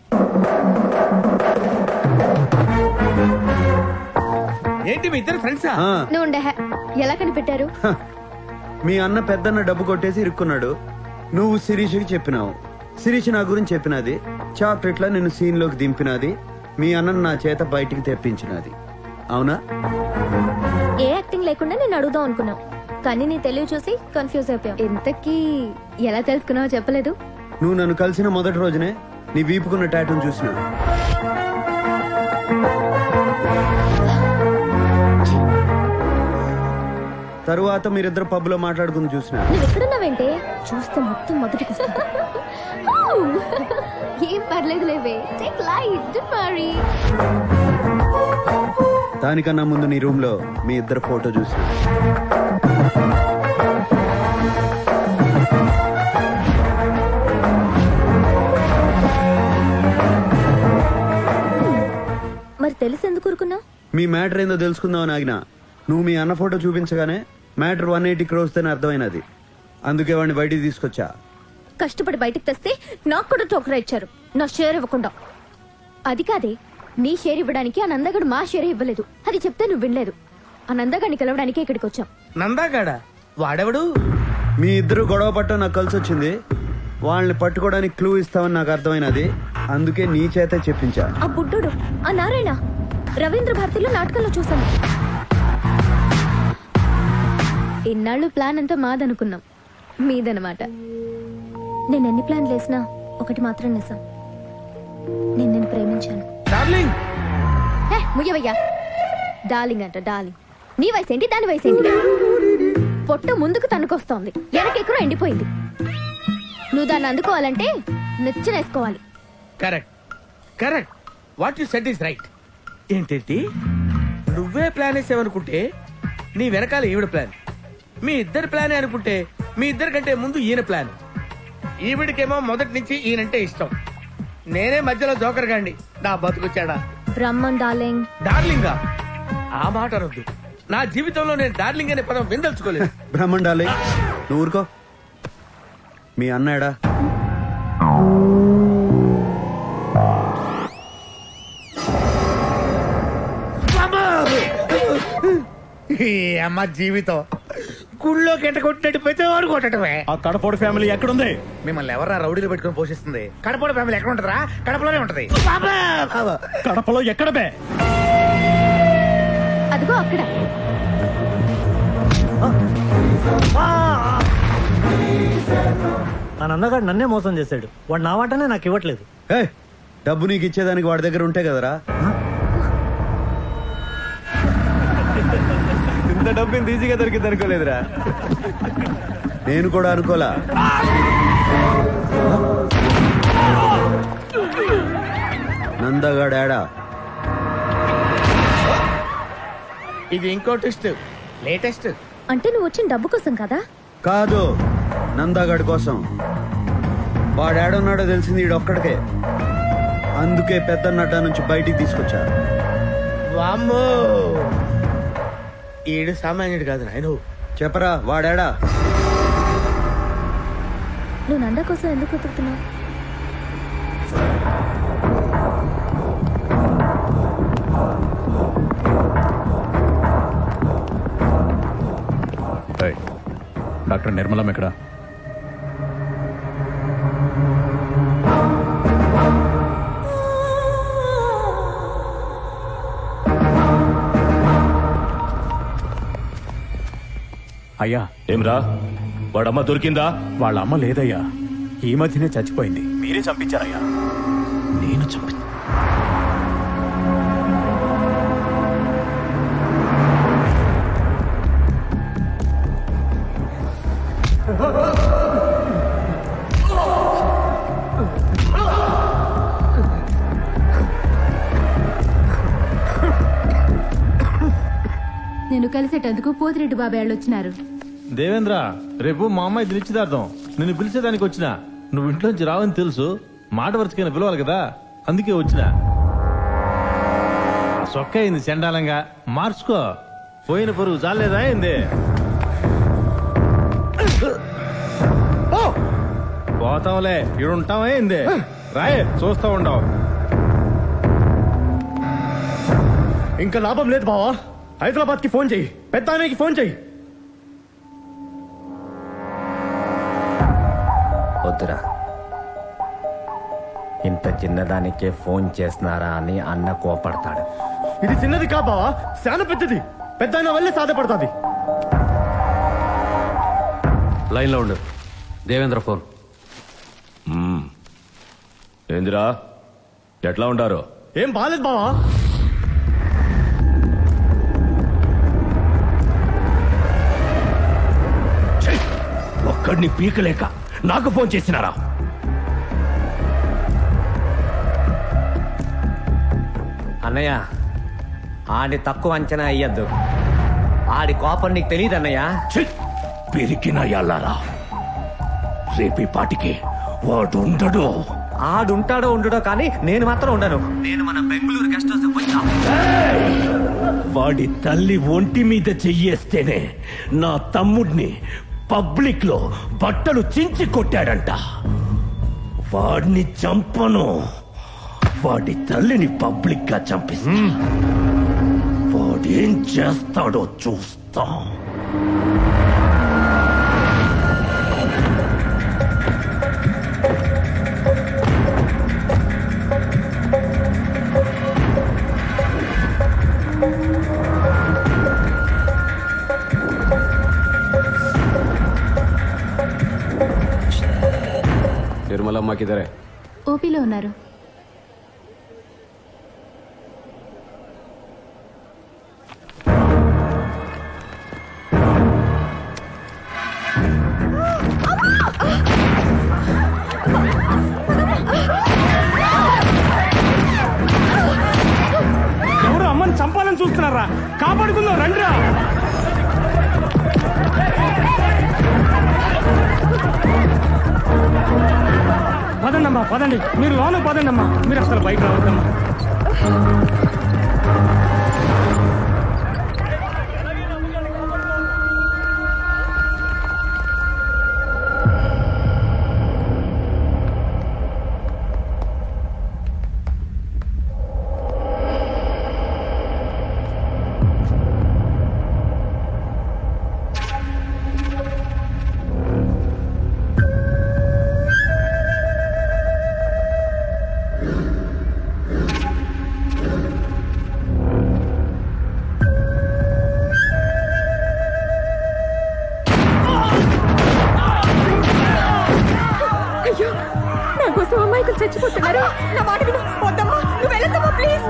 ఏంటి మీ ఇద్దరు ఫ్రెండ్సా? నువ్వు ఉండే. ఎలా కనిపెట్టారు? మీ అన్న పెద్దన్న డబ్బు కొట్టేసి ఇరుక్కున్నాడు. నువ్వు శిరీషకి చెప్పినావు. శిరీష్ నా గురించి చెప్పినది. చాక్లెట్లా నిన్ను సీన్ లోకి దింపినది. మీ అన్న నా చేత బయటికి తెప్పించినది. అవునా? ఏ యాక్టింగ్ లేకుండా నేను అడుగుదాం అనుకున్నావు. కానీ నీ తెలివి చూసి కన్ఫ్యూజ్ అయిపోయావు. ఇంతకీ ఎలా తెలుసుకున్నావో చెప్పలేదు. నువ్వు నన్ను కలిసిన మొదటి రోజునే నీ వీపుకున్న టాటూను చూసిన. తరువాత మీరిద్దరు పబ్ లో మాట్లాడుకుని చూసిన. నువ్వు ఎక్కడున్నావేంటే? చూస్తే మొత్తం మొదటికి ఏం పర్లేదు లేవే. Take light, don't worry. దానికన్నా ముందు నీ రూమ్ లో మీ ఇద్దరు ఫోటో చూసిన. మరి తెలిసి ఎందుకు ఊరుకున్నావు? మీ మ్యాటర్ ఏందో తెలుసుకుందామని ఆగినా. నువ్వు మీ అన్న ఫోటో చూపించగానే మ్యాటర్ 180 crores అని అర్థమైనది. అందుకే వాడిని బయటికి తీసుకొచ్చా. కష్టపడి బయటికి తెస్తే నాకు కూడా టోకరా ఇచ్చారు, నా షేర్ ఇవ్వకుండా. అది కాదే, నీ షేర్ ఇవ్వడానికి ఆ నందగాడు మా షేర్ ఇవ్వలేదు. అది చెప్తే నువ్వు వినలేదు. ఆ నందగాడిని కలవడానికి ఇక్కడికి వచ్చాం. నందాగాడా? వాడెవడు? మీ ఇద్దరు గొడవ పట్టడం నాకు కలిసి వచ్చింది. వాళ్ళని పట్టుకోవడానికి క్లూ ఇస్తామని నాకు అర్థమైనది. అందుకే నీ చేతే చెప్పించా. ఆ బుడ్డోడు, ఆ నారాయణ, రవీంద్ర భారతిలో నాటకంలో చూసాను. ఇన్నాళ్ళు ప్లాన్ అంతా మాదనుకున్నాం, మీదనమాట. నేను ఎన్ని ప్లాన్లు వేసినా ఒకటి మాత్రం నిజం, నేను ప్రేమించాను. ముయ్యవయ్యా. డార్లింగ్ అంట డార్లింగ్. నీ వయసు ఏంటి, దాని వయసు ఏంటి? పొట్ట ముందుకు తనుకొస్తోంది, వెనకెక్కడో ఎండిపోయింది. నువ్వు దాన్ని అందుకోవాలంటే నచ్చనేసుకోవాలి. Correct correct. What you said is right. ఏంటేంటి, నువ్వే ప్లాన్ వేసావనుకుంటే నీ వెనకాల ఈవిడ ప్లాన్, మీ ఇద్దరు ప్లానే అనుకుంటే మీ ఇద్దరి కంటే ముందు ఈయన ప్లాన్. ఈవిడికేమో మొదటి నుంచి ఈయనంటే ఇష్టం, నేనే మధ్యలో జోకర్ గాండి. నా బతుకొచ్చాడా? బ్రహ్మన్ డార్లింగ్. డార్లింగా? ఆ మాట అనొద్దు. నా జీవితంలో నేను డార్లింగ్ అనే పదం విందల్చుకోలేదు. బ్రహ్మన్ డార్లింగ్, నువ్వు ఊరుకో. మీ అన్నాడా? అమ్మ జీవితం గుళ్ళోకి ఎంట కొట్టినట్టు ప్రతివాడు కొట్టడమే. ఆ కడపోడు ఫ్యామిలీ ఎక్కడుంది? మిమ్మల్ని ఎవరా రౌడీలు పెట్టుకుని పోషిస్తుంది? కడపోడు ఫ్యామిలీ ఎక్కడ ఉంటదా? కడపలోనే ఉంటది. కడపలో ఎక్కడ బే? అదిగో అక్కడ. ఆ నందగాడు నన్నే మోసం చేశాడు. వాడు నా వాటనే నాకు ఇవ్వట్లేదు. డబ్బు నీకు ఇచ్చేదానికి వాడి దగ్గర ఉంటే కదరా. ఇంత డబ్బు ఇంత ఈజీగా దొరికింది అనుకోలేదురా. నేను కూడా అనుకోలా. నందగాడా? ఇది ఇంకో ట్విస్ట్, లేటెస్ట్. అంటే నువ్వు వచ్చిన డబ్బు కోసం కదా? కాదు, నందాగాడి కోసం. వాడేడున్నాడో తెలిసింది ఈడొక్కడికే. అందుకే పెద్ద నడ్డా నుంచి బయటికి తీసుకొచ్చా. వామ్మో, ఈడు సామాన్యుడు కాదు నాయన. చెప్పరా, వాడాడా? నువ్వు నంద కోసం ఎందుకు వెతుకుతున్నావు? డాక్టర్ నిర్మలం ఎక్కడ? అయ్యా. ఏమ్రా, వాడమ్మ దొరికిందా? వాళ్ళ అమ్మ లేదయ్యా, ఈ మధ్యనే చచ్చిపోయింది. మీరే చంపించారయ్యా. నేను చంపి నేను కలిసేటందుకు పోతిరెడ్డి బాబాయ్ వాళ్ళు వచ్చినారు. దేవేంద్ర, రేపు మా అమ్మాయి నిశ్చితార్థం. నిన్ను పిలిచేదానికి వచ్చినా. నువ్వు ఇంట్లోంచి రావని తెలుసు, మాట వరుసకైనా పిలవాలి కదా, అందుకే వచ్చినా. ఆ సొక్క అయింది చండాలంగా, మార్చుకో. పోయిన పరుగు చాలేదా అయింది? పోతాంలే, ఇడుంటావా అయింది? రాయే, చూస్తా ఉండవు. ఇంకా లాభం లేదు బావా. హైదరాబాద్ కి ఫోన్ చెయ్యి, పెద్ద ఆమెకి ఫోన్ చెయ్యి. వద్దురా, ఇంత చిన్నదానికే ఫోన్ చేస్తున్నారా అని అన్న కోపడతాడు. ఇది చిన్నది కా బావా, చాలా పెద్దది. పెద్ద ఆయన వల్లే సాధపడుతుంది. లైన్లో ఉండు. దేవేంద్ర ఫోన్. ఏందిరా ఎట్లా ఉంటారు? ఏం బాలేదు బావా. ఒక్కడిని పీకలేక నాకు ఫోన్ చేసినారా? అన్నయ్య ఆడి తక్కువ అంచనా అయ్యద్దు. ఆడి కోపం నీకు తెలియదు అన్నయ్య. పెరిగిన ఎల్లారా, రేపీ పాటికి వాడు ఉండడు. ఆడుంటాడో ఉండడో కానీ నేను మాత్రం ఉండను. నేను మన బెంగళూరు గెస్ట్ హౌస్ వచ్చా. వాడి తల్లి ఒంటి మీద చెయ్యేస్తేనే నా తమ్ముడిని పబ్లిక్ లో బట్టలు చించి కొట్టాడంట. వాడిని చంపను, వాడి తల్లిని పబ్లిక్ గా చంపిస్తా. వాడేం చేస్తాడో చూస్తా. నిర్మలమ్మ కిదరే? ఓపీలో ఉన్నారు. ఎవరు అమ్మని చంపాలని చూస్తున్నారా? కాపాడుకుందాం రండిరా. పదండమ్మా పదండి, మీరు లోన పదండమ్మా, మీరు అసలు బయట రావద్దమ్మా. అయ్యో, నా కోసం అమ్మాయిలు చచ్చిపోతున్నారు. నా మాట విను. వద్దమ్మా, నువ్వు వెళ్ళొద్దమ్మా ప్లీజ్.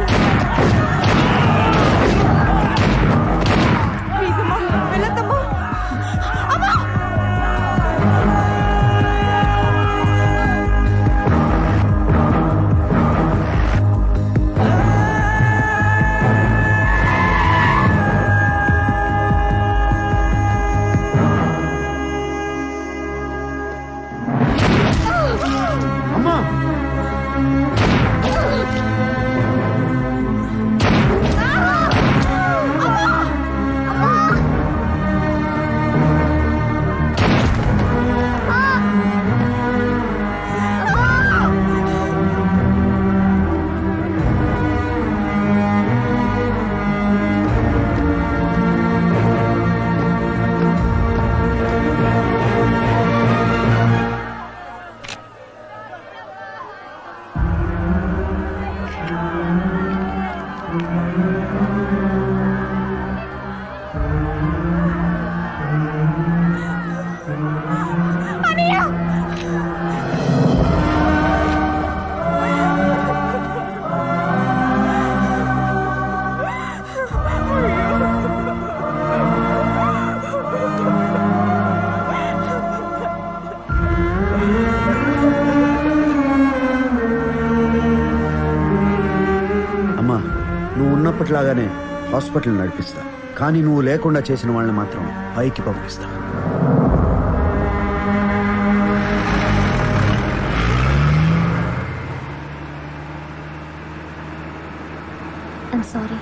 ప్లీజ్ అమ్మా, వెళ్ళొద్దమ్మా. అమ్మా! అమ్మా! అమ్మా, నువ్వు ఉన్నప్పటిలాగానే హాస్పిటల్ నడిపిస్తా, కానీ నువ్వు లేకుండా చేసిన వాళ్ళని మాత్రం పైకి పంపిస్తా. I'm sorry.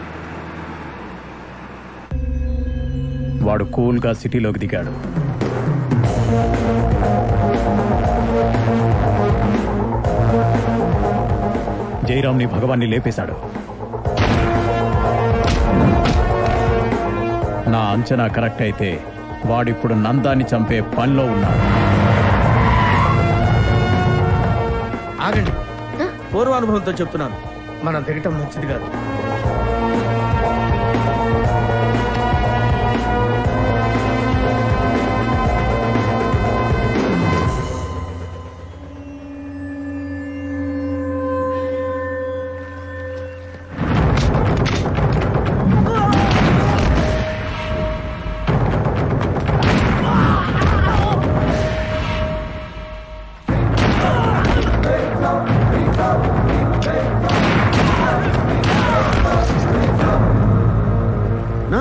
వాడు కూల్గా సిటీలోకి దిగాడు. జయరామ్ని భగవాన్ని లేపేశాడు. నా అంచనా కరెక్ట్ అయితే వాడిప్పుడు నందాన్ని చంపే పనిలో ఉన్నాడు. ఆగండి, పూర్వానుభవంతో చెప్తున్నాను, మనం దిగటం మంచిది కాదు.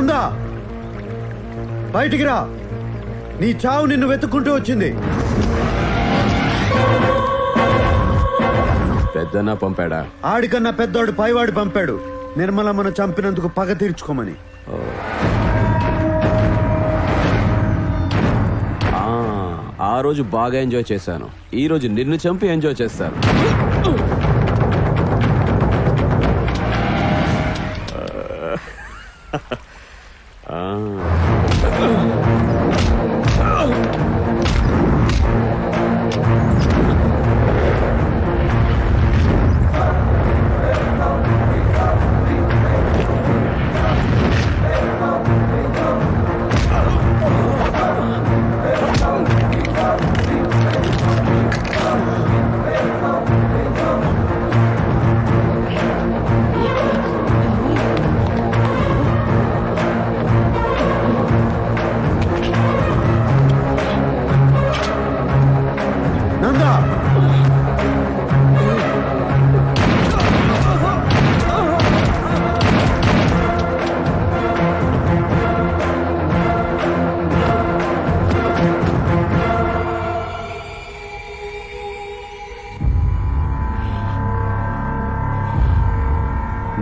నందా బయటికి రా, నీ చావు నిన్ను వెతుక్కుంటూ వచ్చింది. పెద్దన్న పంపాడా? ఆడికన్నా పెద్దోడు పైవాడు పంపాడు, నిర్మలమ్మను చంపినందుకు పగ తీర్చుకోమని. ఆ రోజు బాగా ఎంజాయ్ చేశాను, ఈ రోజు నిన్ను చంపి ఎంజాయ్ చేస్తాను.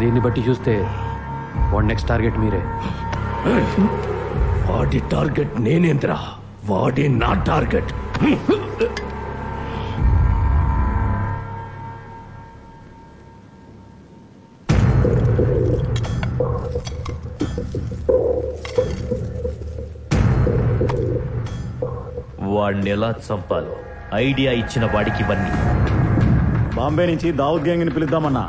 దీన్ని బట్టి చూస్తే వాడి నెక్స్ట్ టార్గెట్ మీరే. వాడి టార్గెట్ నేనేంద్రా, వాడే నా టార్గెట్. వాడిని ఎలా చంపాలో ఐడియా ఇచ్చిన వాడికి ఇవన్నీ. బాంబే నుంచి దావుద్ గ్యాంగ్ ని పిలుద్దామన్నా.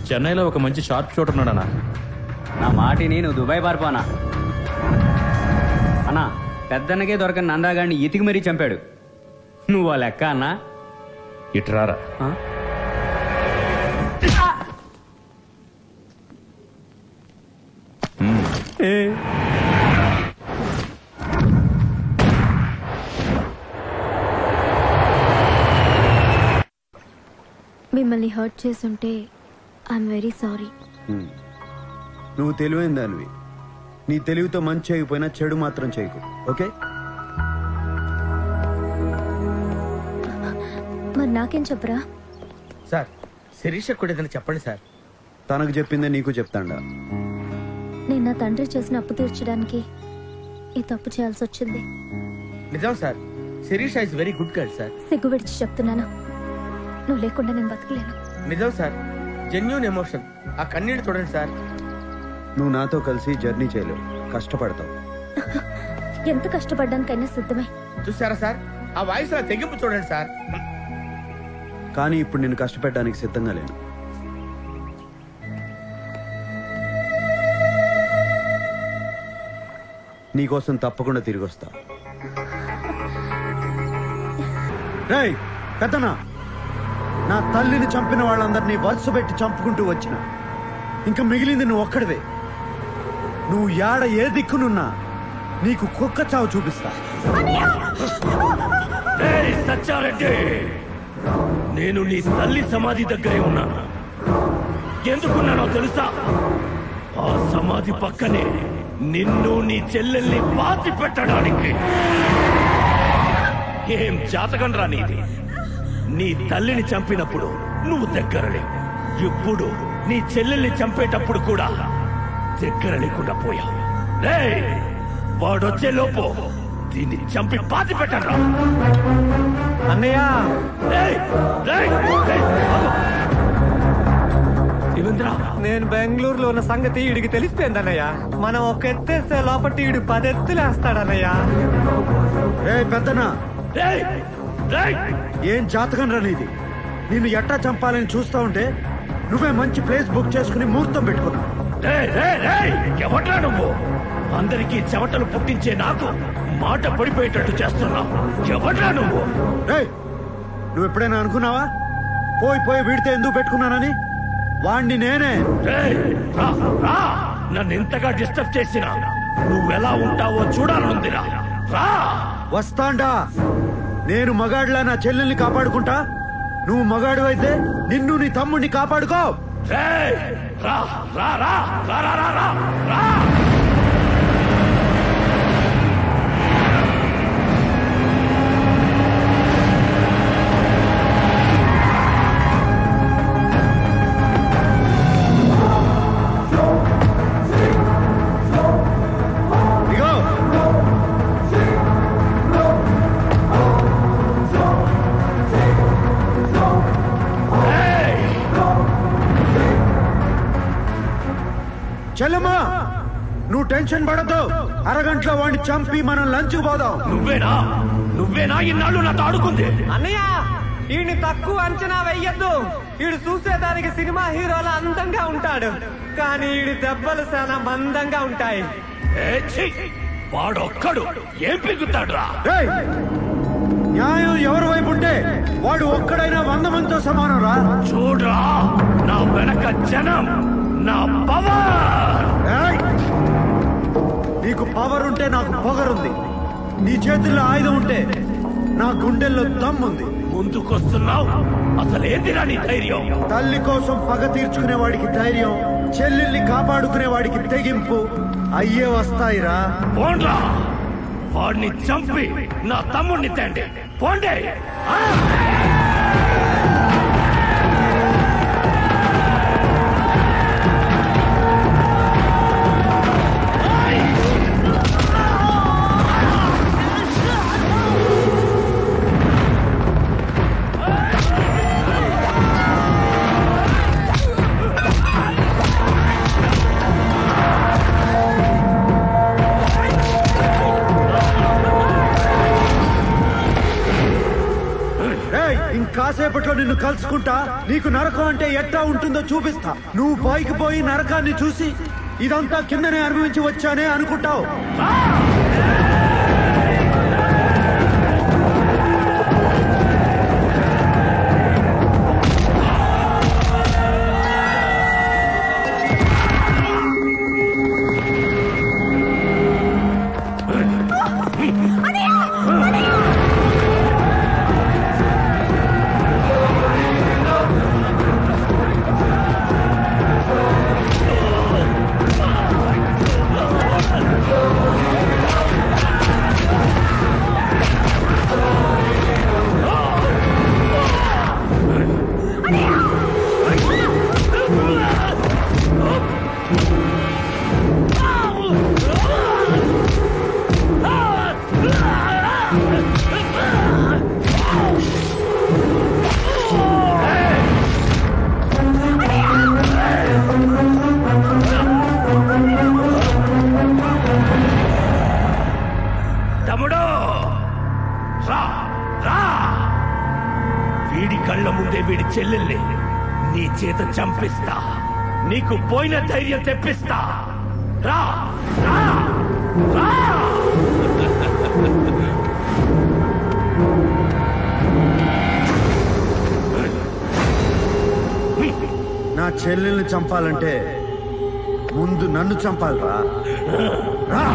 చెన్నైలో ఒక మంచి షార్ప్ షూటర్ ఉన్నాడన్నా. నా మాటిని నువ్వు దుబాయ్ పారిపోనా అన్నా. పెద్దన్నకే దొరకని నందాగాడిని ఎతికి మరీ చంపాడు. నువ్వు ఆ లెక్క అన్నా. ఇట్రారా. మిమ్మల్ని హర్ట్ చేసుంటే ఐఎమ్ వెరీ సారీ. నువ్వు తెలివైన దానివి, నీ తెలివితో మంచి చేయకపోయినా చెడు మాత్రం చేయకు, ఓకే? మరి నాకేం చెప్పరా? సార్ శిరీష కూడా ఏదైనా చెప్పండి సార్. తనకు చెప్పిందే నీకు చెప్తాండా. నేను నా తండ్రి చేసిన అప్పు తీర్చడానికి ఈ తప్పు చేయాల్సి వచ్చింది. నిజం sir, Sirisha is very good girl sir. సిగ్గు విడిచి చెప్తున్నాను, నువ్వు లేకుండా నేను బతకలేను. నిజం సార్, జెన్యూన్ ఎమోషన్. ఆ కన్నీళ్ళు చూడండి సార్. నువ్వు నాతో కలిసి జర్నీ చేయలేవు, కష్టపడతావు. ఎంత కష్టపడ్డానికైనా సిద్ధమే. చూసారా సార్, ఆ వాయిస్ లో తెగింపు చూడండి సార్. కానీ ఇప్పుడు నేను కష్టపెట్టడానికి సిద్ధంగా లేను. నీకోసం తప్పకుండా తిరిగి వస్తా. రేయ్ పెద్దనా, నా తల్లిని చంపిన వాళ్ళందరినీ వరుస పెట్టి చంపుకుంటూ వచ్చిన, ఇంకా మిగిలింది నువ్వు ఒక్కడివే. నువ్వు యాడ ఏ దిక్కునున్నా నీకు కుక్క చావు చూపిస్తా. సచ్చారెడ్డి, నేను నీ తల్లి సమాధి దగ్గరే ఉన్నాను. ఎందుకున్నానో తెలుసా? ఆ సమాధి పక్కనే నిన్ను నీ చెల్లెల్ని పాతి పెట్టడానికి. ఏం జాతకం రా నీది? నీ తల్లిని చంపినప్పుడు నువ్వు దగ్గరలే, ఇప్పుడు నీ చెల్లెల్ని చంపేటప్పుడు కూడా దగ్గర లేకుండా పోయావు. వాడొచ్చే లోపు దీన్ని చంపి పాతి పెట్టరా. అన్నయ్య, నేను బెంగళూరులో ఉన్న సంగతి ఈడికి తెలిసిపోయిందన్నయ్య. మనం ఒక ఎత్తేస్తే లోపల ఈడు 10 ఎత్తులు వేస్తాడన్నయ్య. పెద్దనా, ఏం జాతకం రా నీది? నిన్ను ఎట్టా చంపాలని చూస్తా ఉంటే నువ్వే మంచి ప్లేస్ బుక్ చేసుకుని ముహూర్తం పెట్టుకున్నావు. ఎవట్రా నువ్వు? అందరికీ చెమటలు పుట్టించే నాకు మాట పడిపోయేటట్టు చేస్తున్నావు. ఎవట్రా నువ్వు? నువ్వు ఎప్పుడైనా అనుకున్నావా పోయి వీడితే ఎందుకు పెట్టుకున్నానని? వాణ్ణి నేనే. నన్ను ఇంతగా డిస్టర్బ్ చేసినా నువ్వెలా ఉంటావో చూడాలనుందిరా. వస్తాండా. నేను మగాడిలా నా చెల్లెల్ని కాపాడుకుంటా, నువ్వు మగాడు అయితే నిన్ను నీ తమ్ముడిని కాపాడుకో. రా రా రా రా రా రా రా రా చెల్లమ్మా నువ్వు టెన్షన్ పడద్దు, అరగంటలో వాడిని చంపి మనం లంచ్ పోదాం. నువ్వేనా ఇన్నాళ్ళు నాతో ఆడుకుంది? అన్నయ్య ఈయన్ని తక్కువ అంచనా వెయ్యొద్దు. ఈడు చూసేదానికి సినిమా హీరోల అందంగా ఉంటాడు, కానీ ఈడి దెబ్బలు చాలా మందంగా ఉంటాయి. వాడొక్కడు ఏం పిగుతాడు రా? న్యాయం ఎవరి వైపు ఉంటే వాడు ఒక్కడైనా 100 మందితో సమానం రా. చూడరా నా వెనక జనం, నా పవర్. నీకు పవర్ ఉంటే నాకు పొగరుంది, నీ చేతుల్లో ఆయుధం ఉంటే నా గుండెల్లో దమ్ముంది. ముందుకొస్తున్నావు, అసలేందిరా నీ ధైర్యం? తల్లి కోసం పగ తీర్చుకునే వాడికి ధైర్యం, చెల్లెల్ని కాపాడుకునే వాడికి తెగింపు అయ్యే వస్తాయిరా. పోండ్రా, వాడిని చంపి నా తమ్ముడిని తండి. పోండే. కాసేపట్లో నిన్ను కలుసుకుంటా, నీకు నరకం అంటే ఎట్లా ఉంటుందో చూపిస్తా. నువ్వు పైకి పోయి నరకాన్ని చూసి ఇదంతా కిందనే అనుభవించి వచ్చానే అనుకుంటావు. తమ్ముడు రా రా, వీడి కళ్ళ ముందే వీడి చెల్లెల్ని నీ చేత చంపిస్తా, నీకు పోయిన ధైర్యం తెప్పిస్తా. రా రా రా. నా చెల్లెల్ని చంపాలంటే ముందు నన్ను చంపాలి రా.